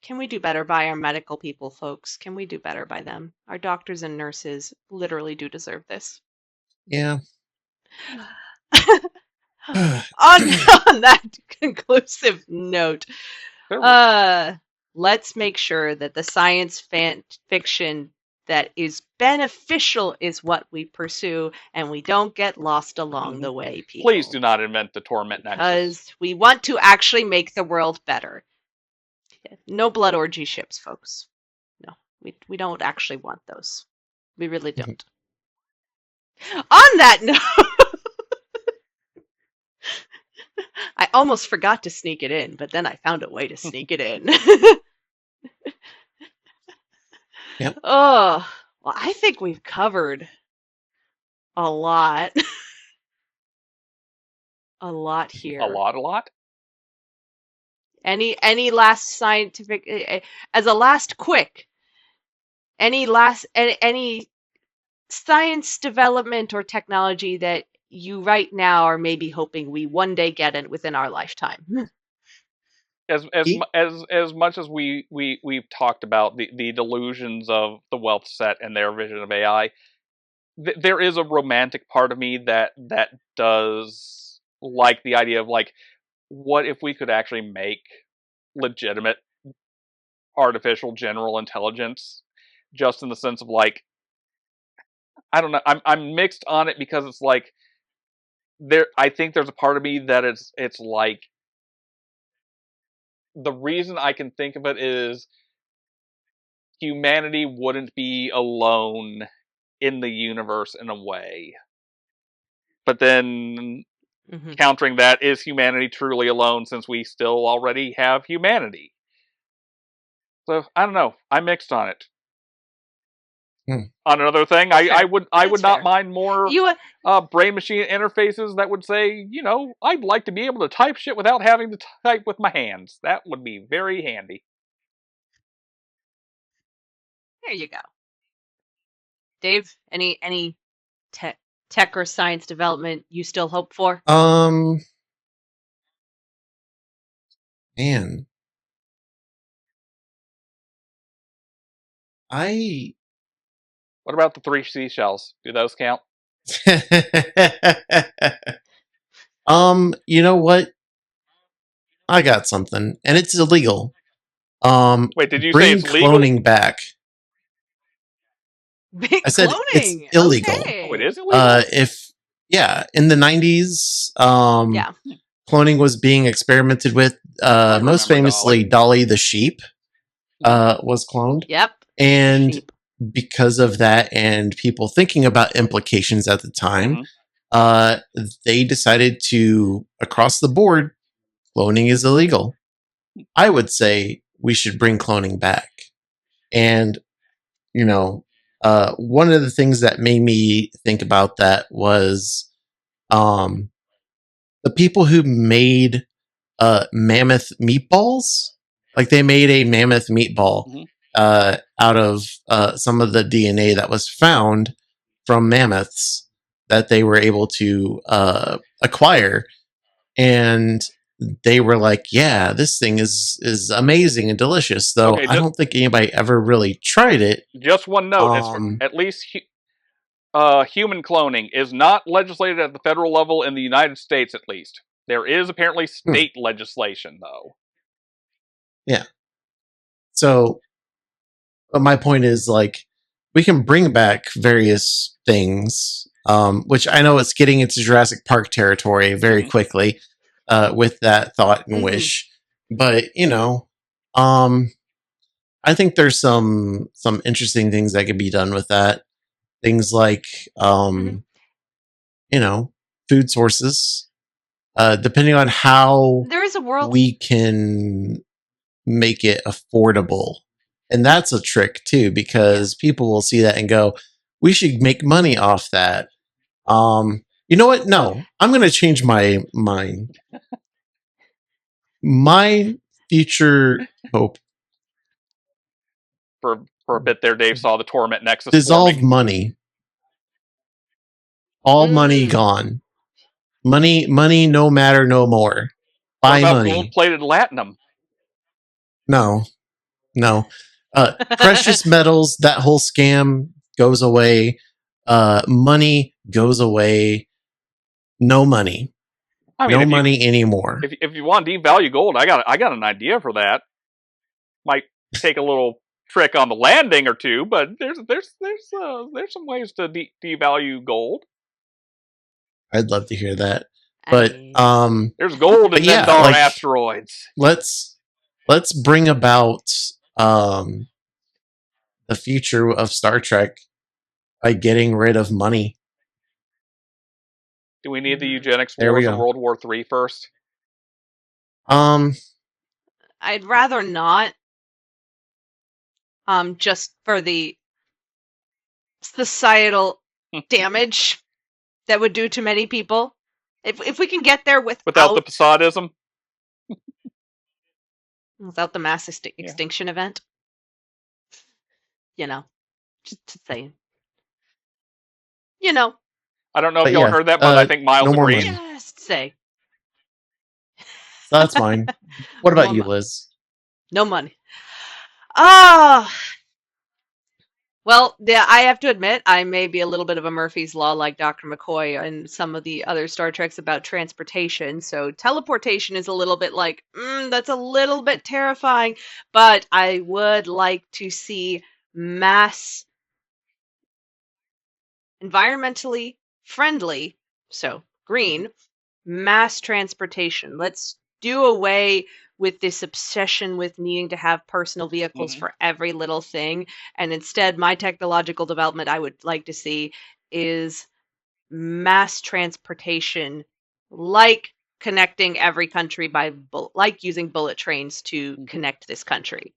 Can we do better by our medical people, folks? Can we do better by them? Our doctors and nurses literally do deserve this. Yeah. on that conclusive note, let's make sure that the science fiction that is beneficial is what we pursue, and we don't get lost along the way, people. Please do not invent the torment nexus. Because we want to actually make the world better. No blood orgy ships, folks. No, we don't actually want those. We really don't. On that note, I almost forgot to sneak it in, but then I found a way to sneak it in. Yep. Oh, well, I think we've covered a lot. A lot here. A lot? Any last scientific, as a last quick, any science development or technology that you right now are maybe hoping we one day get it within our lifetime? As much as we've talked about the delusions of the wealth set and their vision of AI, there is a romantic part of me that does like the idea of like, what if we could actually make legitimate artificial general intelligence, just in the sense of like, I don't know, I'm mixed on it because it's like I think there's a part of me that it's like, the reason I can think of it is humanity wouldn't be alone in the universe in a way. But then Hmm. countering that, is humanity truly alone since we still already have humanity? So I don't know. I'm mixed on it. Hmm. On another thing, That's fair. I That's would not fair. mind more You brain machine interfaces that would say, I'd like to be able to type shit without having to type with my hands. That would be very handy. there you go, Dave. Any tech or science development you still hope for? Man, I What about the three seashells? Do those count? you know what? I got something, and it's illegal. Wait, did you say Bring it's legal? cloning back. Big I said it's cloning. illegal. Oh, it Okay. is illegal? If yeah, in the 90s, Yeah. cloning was being experimented with. I Most remember famously, Dolly. Dolly the sheep was cloned, Yep. The and sheep. because of that, and people thinking about implications at the time, Mhm. they decided to, across the board, cloning is illegal. I would say we should bring cloning back. And, one of the things that made me think about that was um, the people who made mammoth meatballs. Like they made a mammoth meatball Mhm. out of some of the DNA that was found from mammoths that they were able to acquire, and they were like, "Yeah, this thing is amazing and delicious." Though Okay, I don't think anybody ever really tried it. just one note. As for, Um, at least human cloning is not legislated at the federal level in the United States, at least. There is apparently hmm, state legislation, though. yeah. So my point is like we can bring back various things, which I know it's getting into Jurassic Park territory very Mhm. quickly with that thought and Hmm. wish. But um, I think there's some interesting things that could be done with that. Things like Hmm. you know food sources, depending on how There is a world. we can make it affordable. And that's a trick too, Yeah. because people will see that and go, we should make money off that. You know what? No, I'm going to change my mind. My future hope: For a bit there, Dave saw the torment nexus dissolve forming. money, all money Mm. gone. Money, no matter, no more. What Buy about gold money. plated latinum? No, no. Precious metals, that whole scam goes away. Money goes away. No money. I mean, No money anymore. if you want to devalue gold, I got an idea for that. Might take a little trick on the landing or two, but there's some ways to devalue gold. I'd love to hear that. I But mean, There's gold in them yeah, darn like asteroids. let's bring about the future of Star Trek by getting rid of money. Do we need the mhm. eugenics There we wars of go. World War III first? Um I'd rather not. Just for the societal damage that would do to many people. If we can get there Without the Passadism? without the mass Yeah. extinction event, you know, just saying, you know, I don't know if but y'all yeah, heard that, but I think Miles no more agrees. money. just say So that's mine. What more about you, money, Liz? no money. Ah, well, yeah, I have to admit, I may be a little bit of a Murphy's Law like Dr. McCoy and some of the other Star Treks about transportation. So teleportation is a little bit like, that's a little bit terrifying. But I would like to see mass, environmentally friendly, so green, mass transportation. Let's do away with this obsession with needing to have personal vehicles for every little thing. And instead, my technological development I would like to see is mass transportation, like connecting every country by like using bullet trains to connect this country.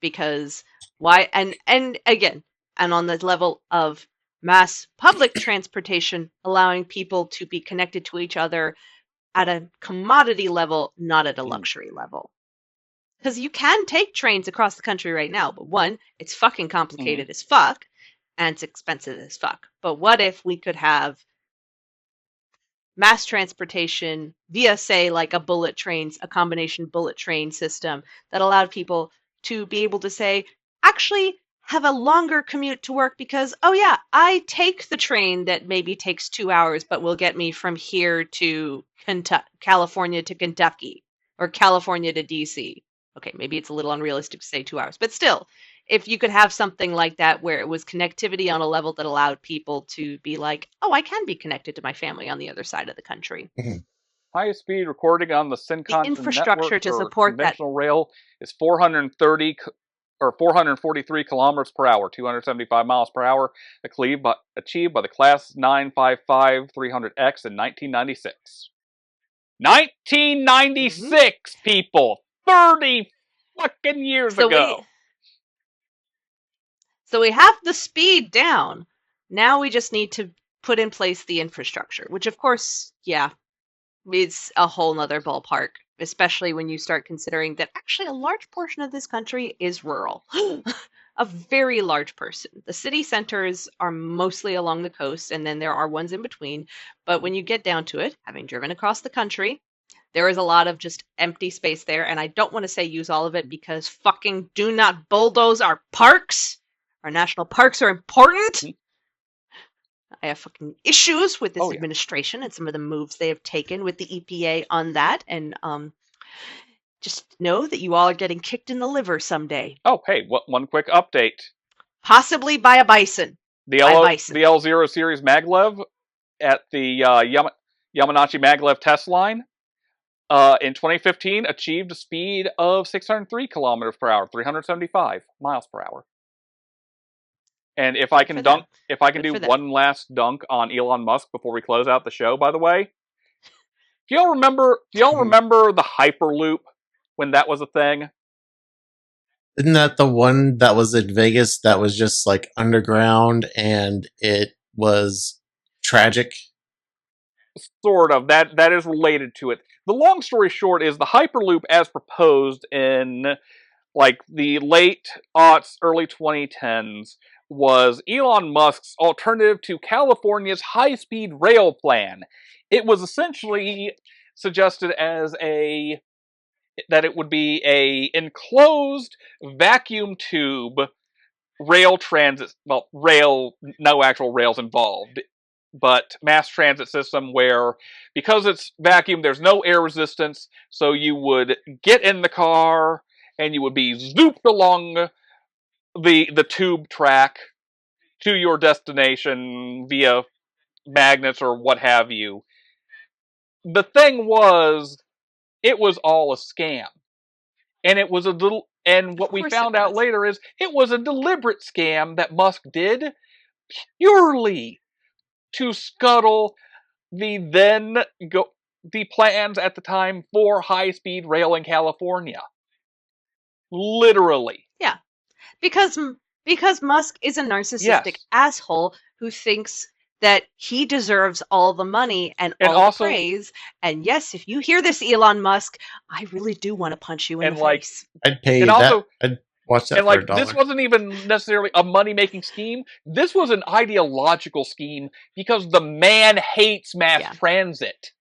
Because why? And again, and on the level of mass public transportation, allowing people to be connected to each other at a commodity level, not at a luxury level. Because you can take trains across the country right now, but one, it's fucking complicated as fuck, and it's expensive as fuck. But what if we could have mass transportation via, say, like a bullet trains, a combination bullet train system that allowed people to be able to say, actually have a longer commute to work because, oh yeah, I take the train that maybe takes 2 hours, but will get me from here to California to Kentucky or California to DC. Okay, maybe it's a little unrealistic to say 2 hours, but still, if you could have something like that where it was connectivity on a level that allowed people to be like, oh, I can be connected to my family on the other side of the country. Highest speed recording on the The Shinkansen network infrastructure to for support that. conventional rail is 430 or 443 kilometers per hour, 275 miles per hour, achieved by the Class 955 300X in 1996. 1996, people! 30 fucking years ago! So we have the speed down. Now we just need to put in place the infrastructure, which of course, yeah, it's a whole nother ballpark, especially when you start considering that actually a large portion of this country is rural. A very large person. The city centers are mostly along the coast, and then there are ones in between. But when you get down to it, having driven across the country, there is a lot of just empty space there. And I don't want to say use all of it because fucking do not bulldoze our parks. Our national parks are important. I have fucking issues with this administration and some of the moves they have taken with the EPA on that. And just know that you all are getting kicked in the liver someday. Oh, hey, one quick update. Possibly by a bison. The L0 series maglev at the Yamanashi maglev test line in 2015 achieved a speed of 603 kilometers per hour, 375 miles per hour. And if I can do one last dunk on Elon Musk before we close out the show, by the way, do y'all remember the Hyperloop when that was a thing? Isn't that the one that was in Vegas that was just like underground and it was tragic? Sort of. That is related to it. The long story short is the Hyperloop as proposed in like the late aughts, early 2010s was Elon Musk's alternative to California's high-speed rail plan. It was essentially suggested as that it would be a enclosed vacuum tube rail transit, well, no actual rails involved, but mass transit system where, because it's vacuum, there's no air resistance, so you would get in the car and you would be zooped along the tube track to your destination via magnets or what have you. The thing was, it was all a scam. And it was what we found out later is it was a deliberate scam that Musk did purely to scuttle the plans at the time for high-speed rail in California. Literally. Yeah. Because Musk is a narcissistic asshole who thinks that he deserves all the money and all the praise. And yes, if you hear this, Elon Musk, I really do want to punch you in the face. I'd pay that. I'd watch that for $1. This wasn't even necessarily a money-making scheme. This was an ideological scheme because the man hates mass transit.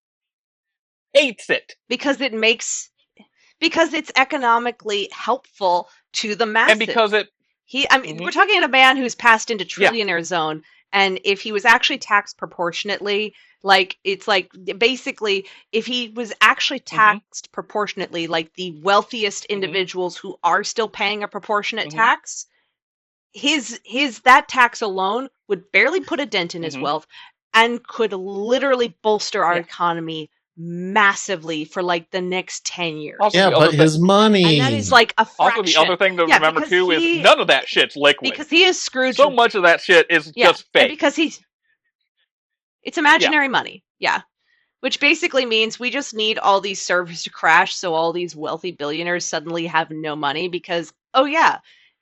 Hates it. Because it's economically helpful to the masses. And because we're talking about a man who's passed into trillionaire zone, and if he was actually taxed proportionately, basically, if he was actually taxed proportionately, like the wealthiest individuals who are still paying a proportionate tax, that tax alone would barely put a dent in his wealth and could literally bolster our economy massively for like the next 10 years. Also, Yeah, the other but thing, his money. And that is like a fraction. also the other thing to Yeah, remember because too is none of that shit's liquid. Because he is Scrooge. So much of that shit is Yeah, just and fake. because it's imaginary money. Yeah. Which basically means we just need all these servers to crash so all these wealthy billionaires suddenly have no money because, oh yeah,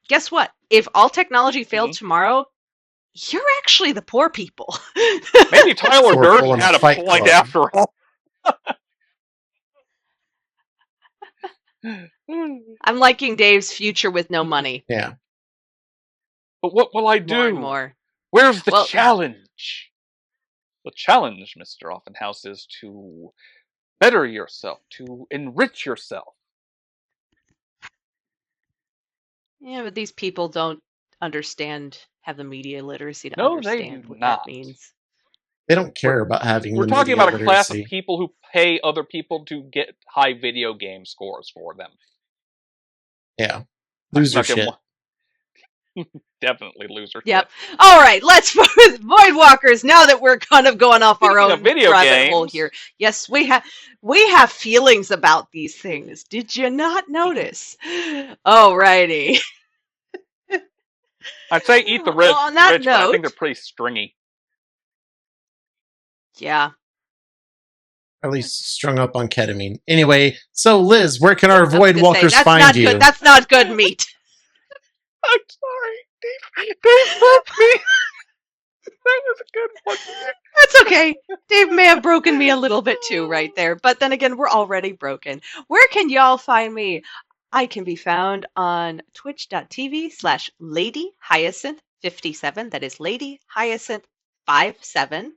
guess what? If all technology failed tomorrow, you're actually the poor people. Maybe Tyler So we're Durden pulling had a Fight point Club. after all. I'm liking Dave's future with no money. Yeah. But what will I do? More and more. Where's the Well- challenge? The challenge, Mr. Offenhouse, is to better yourself, to enrich yourself. Yeah, but these people don't have the media literacy to No, they understand do what not. that means. They don't care about having We're the talking media about a class of literacy. people who pay other people to get high video game scores for them. Yeah. Loser Not gonna shit. wa- Definitely loser Yep. shit. All right, let's Voidwalkers. Now that we're kind of going off our Speaking own of video rabbit hole games- here, yes, we have feelings about these things. Did you not notice? Alrighty. I'd say eat the rich, Well, on that but I note- think they're pretty stringy. Yeah. At least strung up on ketamine. Anyway, so Liz, where can our I was gonna say, Voidwalkers that's find not you? good. That's not good meat. I'm sorry, Dave broke me. That was a good one. That's okay. Dave may have broken me a little bit too right there. But then again, we're already broken. Where can y'all find me? I can be found on twitch.tv/Lady Hyacinth 57. That is Lady Hyacinth 57.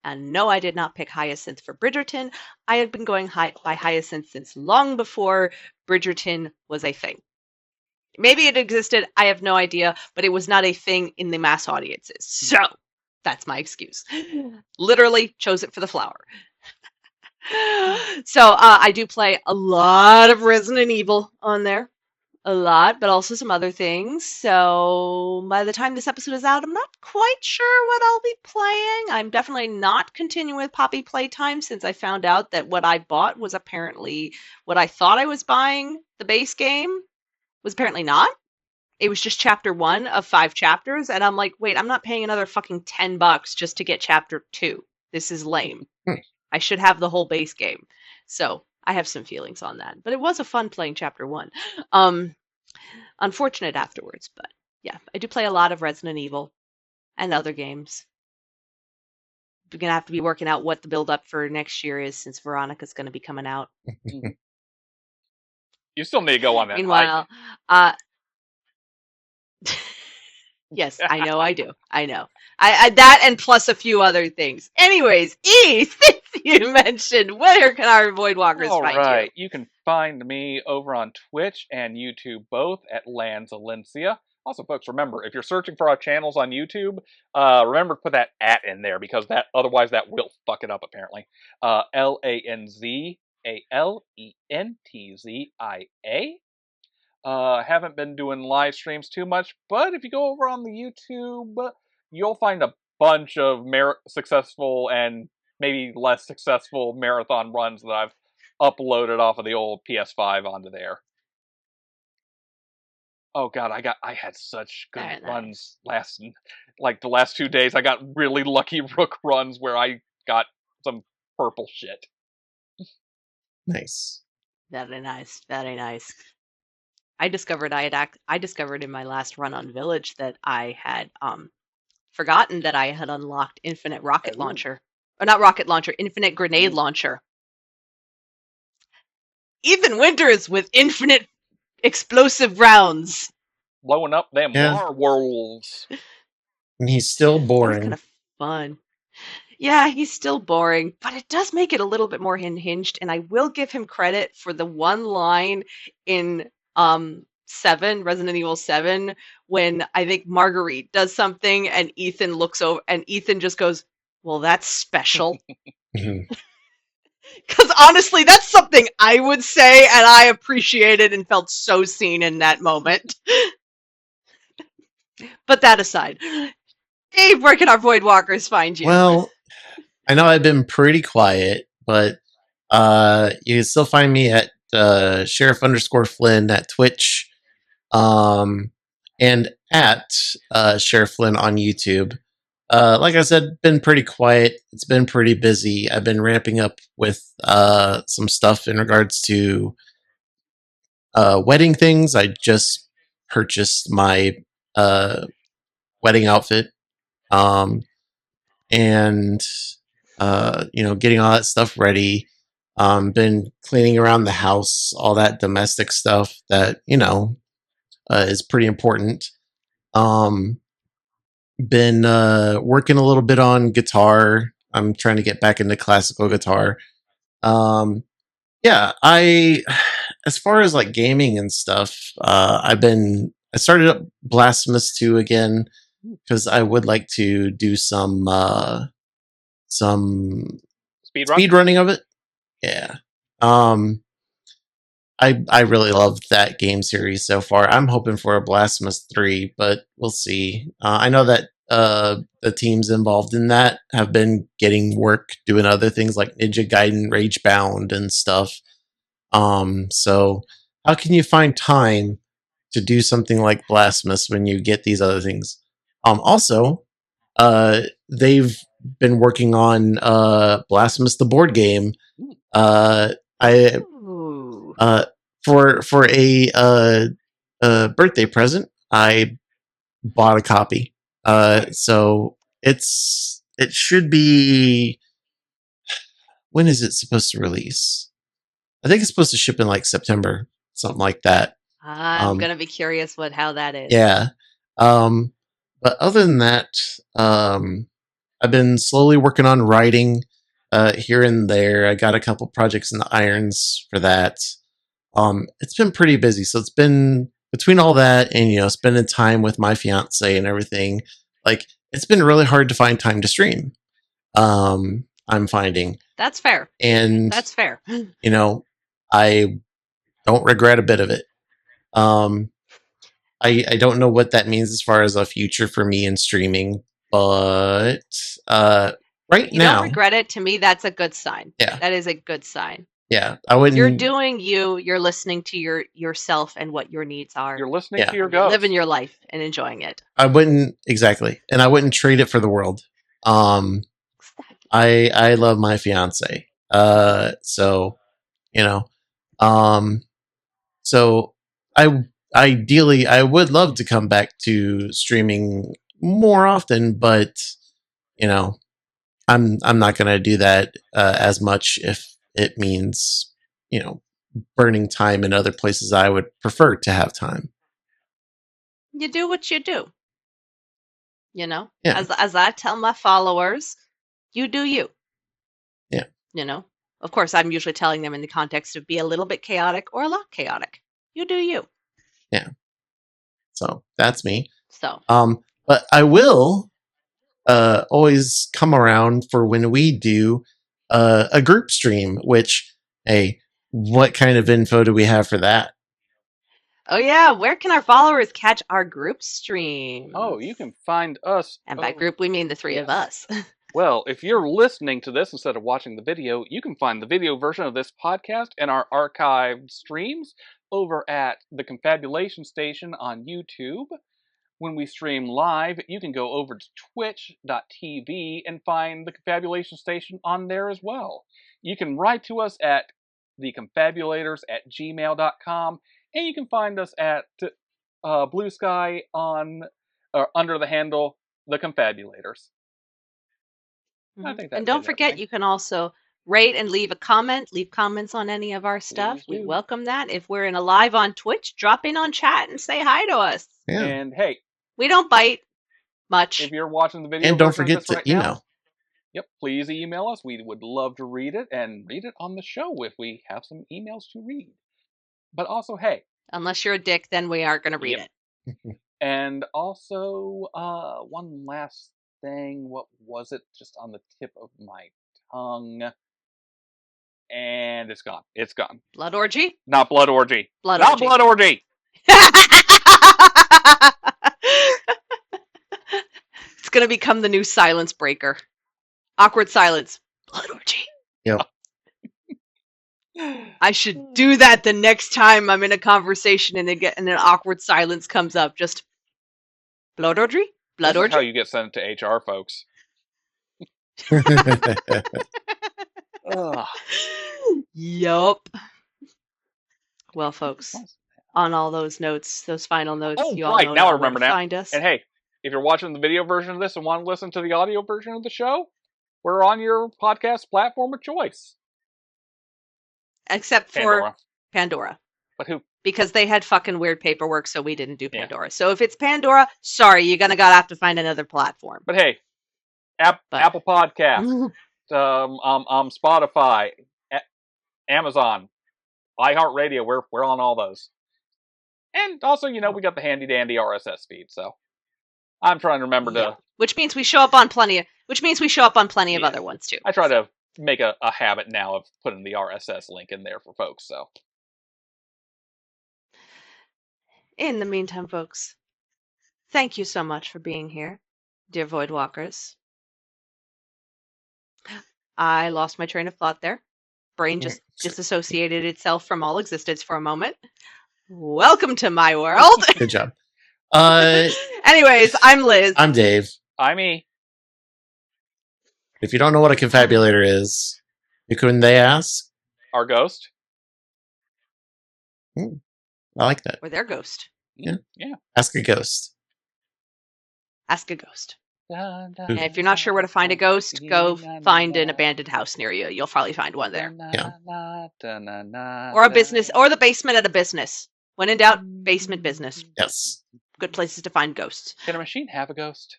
And no, I did not pick Hyacinth for Bridgerton. I had been going by Hyacinth since long before Bridgerton was a thing. Maybe it existed, I have no idea, but it was not a thing in the mass audiences. So, that's my excuse. Literally chose it for the flower. So, I do play a lot of Resident Evil on there. A lot, but also some other things. So, by the time this episode is out, I'm not quite sure what I'll be playing. I'm definitely not continuing with Poppy Playtime since I found out that what I bought was apparently what I thought I was buying, the base game, was apparently not. It was just chapter 1 of 5 chapters, and I'm like, wait, I'm not paying another fucking $10 just to get chapter 2. This is lame. I should have the whole base game. So I have some feelings on that. But it was a fun playing chapter 1. Unfortunate afterwards, but yeah, I do play a lot of Resident Evil and other games. We're gonna have to be working out what the build up for next year is since Veronica's gonna be coming out. You still need to go on that. Meanwhile, yes, I know I do. I know. I that and plus a few other things. Anyways, E, since you mentioned, where can our Voidwalkers find you? Alright, you can find me over on Twitch and YouTube both at Lanzalencia. Also, folks, remember, if you're searching for our channels on YouTube, remember to put that @ in there, because otherwise that will fuck it up, apparently. LANZALENTZIA. Haven't been doing live streams too much, but if you go over on the YouTube, you'll find a bunch of successful and maybe less successful marathon runs that I've uploaded off of the old PS5 onto there. Oh god, I had such good Very nice. runs the last 2 days. I got really lucky rook runs where I got some purple shit. Nice. Very nice. Very nice. I discovered in my last run on Village that I had forgotten that I had unlocked infinite rocket launcher. Or not rocket launcher, infinite grenade launcher. Ethan Winters with infinite explosive rounds. Blowing up them Yeah. werewolves. And he's still It's boring. kind of fun. Yeah, he's still boring, but it does make it a little bit more unhinged, and I will give him credit for the one line in 7, Resident Evil 7, when I think Marguerite does something and Ethan looks over and Ethan just goes, "Well, that's special." Mhm. Because honestly, that's something I would say, and I appreciated and felt so seen in that moment. But that aside, Dave, where can our Voidwalkers find you? Well, I know I've been pretty quiet, but you can still find me at Sheriff_Flynn at Twitch, and at Sheriff Flynn on YouTube. Like I said, been pretty quiet. It's been pretty busy. I've been ramping up with some stuff in regards to wedding things. I just purchased my wedding outfit, and getting all that stuff ready. Been cleaning around the house, all that domestic stuff that is pretty important. Been working a little bit on guitar. I'm trying to get back into classical guitar. Yeah, as far as like gaming and stuff, I started up Blasphemous 2 again because I would like to do some Speed speed running of it. Yeah. I really loved that game series so far. I'm hoping for a Blasphemous 3, but we'll see. I know that the teams involved in that have been getting work doing other things like Ninja Gaiden, Ragebound, and stuff. So how can you find time to do something like Blasphemous when you get these other things? Also, they've been working on Blasphemous the board game. I Ooh. for a birthday present, I bought a copy. So it should be, when is it supposed to release? I think it's supposed to ship in like September, something like that. I'm gonna be curious how that is. Yeah. But other than that, I've been slowly working on writing here and there. I got a couple projects in the irons for that. It's been pretty busy. So it's been between all that and spending time with my fiance and everything. Like it's been really hard to find time to stream. I'm finding That's fair. and That's fair. I don't regret a bit of it. I don't know what that means as far as a future for me in streaming, but right You now, don't regret it. To me, that's a good sign. Yeah. That is a good sign. Yeah, I wouldn't. You're doing you. You're listening to yourself and what your needs are. You're listening Yeah. to your You're ghost. living your life and enjoying it. I wouldn't exactly, and I wouldn't trade it for the world. I love my fiance. So so ideally I would love to come back to streaming more often, but I'm not going to do that as much if it means burning time in other places I would prefer to have time. You do what you do. Yeah. As I tell my followers, you do you. Yeah. Of course, I'm usually telling them in the context of be a little bit chaotic or a lot chaotic. You do you. Yeah. So that's me. So. But I will always come around for when we do a group stream. Which, hey, what kind of info do we have for that? Oh yeah, where can our followers catch our group stream? Oh, you can find us. And by group, we mean the three of us. Well, if you're listening to this instead of watching the video, you can find the video version of this podcast and our archived streams over at the Confabulation Station on YouTube. When we stream live, you can go over to twitch.tv and find the Confabulation Station on there as well. You can write to us at theconfabulators@gmail.com, and you can find us at Blue Sky under the handle The Confabulators. I think and don't forget, you can also rate and leave a comment. Leave comments on any of our stuff. We welcome that. If we're in a live on Twitch, drop in on chat and say hi to us. Yeah. And hey, we don't bite much. If you're watching the video, and don't forget to email. Yep, please email us. We would love to read it and read it on the show if we have some emails to read. But also, hey, unless you're a dick, then we aren't going to read it. And also, one last thing. What was it? Just on the tip of my tongue. And it's gone. It's gone. Blood orgy? Not blood orgy. Blood Not orgy. blood orgy. It's going to become the new silence breaker. Awkward silence. Blood orgy. Yep. I should do that the next time I'm in a conversation and an awkward silence comes up. Just blood orgy? Blood This is how orgy? you get sent to HR, folks. Ugh. Yup. Well, folks, on all those notes, those final notes, Oh, you all right. know Now I where remember to now. find us. And hey, if you're watching the video version of this and want to listen to the audio version of the show, we're on your podcast platform of choice. Except for Pandora. But who? Because they had fucking weird paperwork, so we didn't do Pandora. Yeah. So if it's Pandora, sorry, you're gonna have to find another platform. But hey, Apple Podcasts, Spotify, Amazon, iHeartRadio, we're on all those. And also, we got the handy dandy RSS feed, so I'm trying to remember to. Which means we show up on plenty of other ones too. I try to make a habit now of putting the RSS link in there for folks, so. In the meantime, folks, thank you so much for being here, dear Voidwalkers. I lost my train of thought there. Brain just disassociated itself from all existence for a moment. Welcome to my world. Good job. Anyways, I'm Liz. I'm Dave. I'm E. If you don't know what a confabulator is, who can they ask? Our ghost. I like that. Or their ghost. Yeah. Ask a ghost. Ask a ghost. And if you're not sure where to find a ghost, go find an abandoned house near you. You'll probably find one there. Yeah. Or a business, or the basement at a business. When in doubt, basement business. Yes. Good places to find ghosts. Can a machine have a ghost?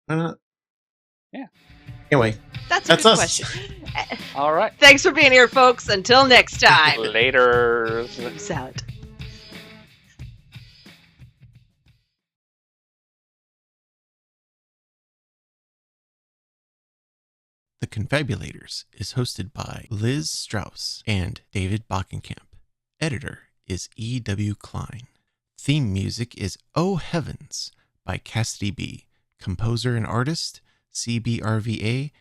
Why not? Yeah. Anyway, that's a good us. question. All right. Thanks for being here, folks. Until next time. Later. Peace out. The Confabulators is hosted by Liz Strauss and David Bockenkamp. Editor is E.W. Klein. Theme music is Oh Heavens by Cassidy B. Composer and artist, cbrva.card.co.